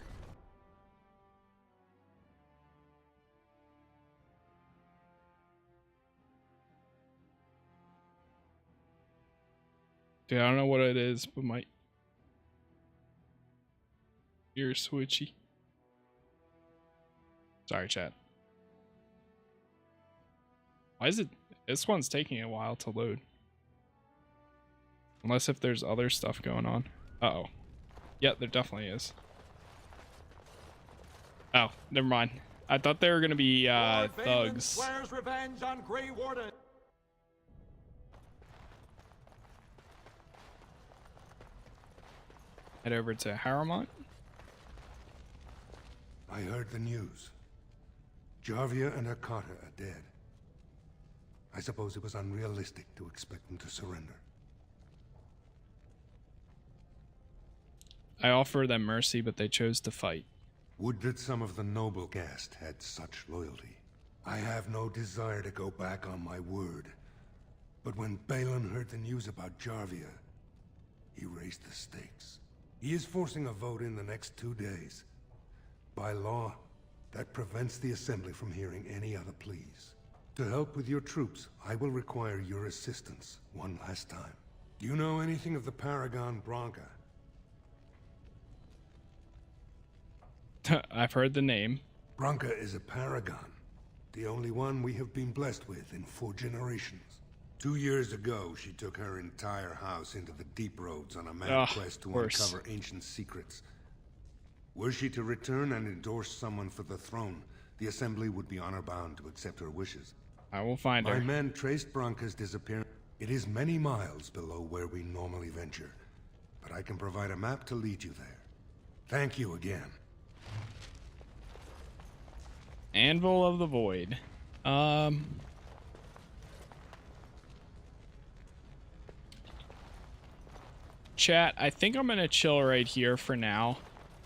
Dude, I don't know what it is, but my ear's switchy. Sorry, chat. Why is it... This one's taking a while to load. Unless if there's other stuff going on. Uh-oh. Yeah, there definitely is. Oh, never mind. I thought they were gonna be thugs. Swears revenge on Grey Warden. Head over to Haramont. I heard the news. Jarvia and her Carter are dead. I suppose it was unrealistic to expect them to surrender. I offer them mercy, but they chose to fight. Would that some of the noble caste had such loyalty. I have no desire to go back on my word. But when Balin heard the news about Jarvia, he raised the stakes. He is forcing a vote in the next 2 days. By law, that prevents the Assembly from hearing any other pleas. To help with your troops, I will require your assistance one last time. Do you know anything of the Paragon Branca? I've heard the name. Branca is a paragon. The only one we have been blessed with in 4 generations. 2 years ago, she took her entire house into the deep roads on a mad quest to uncover ancient secrets. Were she to return and endorse someone for the throne, the Assembly would be honor-bound to accept her wishes. I will find her. My men traced Branca's disappearance. It is many miles below where we normally venture, but I can provide a map to lead you there. Thank you again. Anvil of the Void. Chat, I think I'm gonna chill right here for now.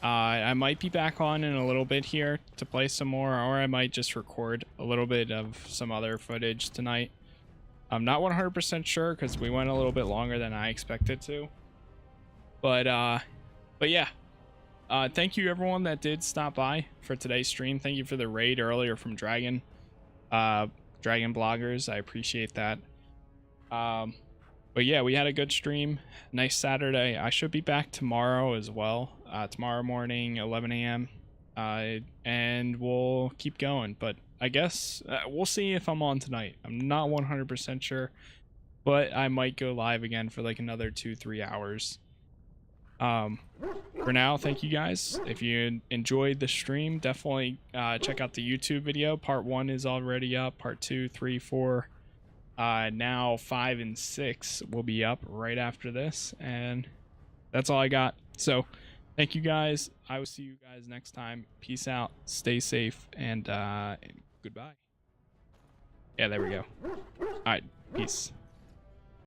I might be back on in a little bit here to play some more, or I might just record a little bit of some other footage tonight. I'm not 100% sure because we went a little bit longer than I expected to. But yeah. Thank you everyone that did stop by for today's stream. Thank you for the raid earlier from Dragon Bloggers. I appreciate that. But yeah, we had a good stream. Nice Saturday. I should be back tomorrow as well. Tomorrow morning, 11 a.m. And we'll keep going. But I guess we'll see if I'm on tonight. I'm not 100% sure. But I might go live again for like another 2-3 hours. For now, thank you guys. If you enjoyed the stream, definitely check out the YouTube video. Part 1 is already up. Part 2, 3, 4, now 5 and 6 will be up right after this, and that's all I got. So thank you guys. I will see you guys next time. Peace out, stay safe, and goodbye. Yeah, there we go. All right, peace.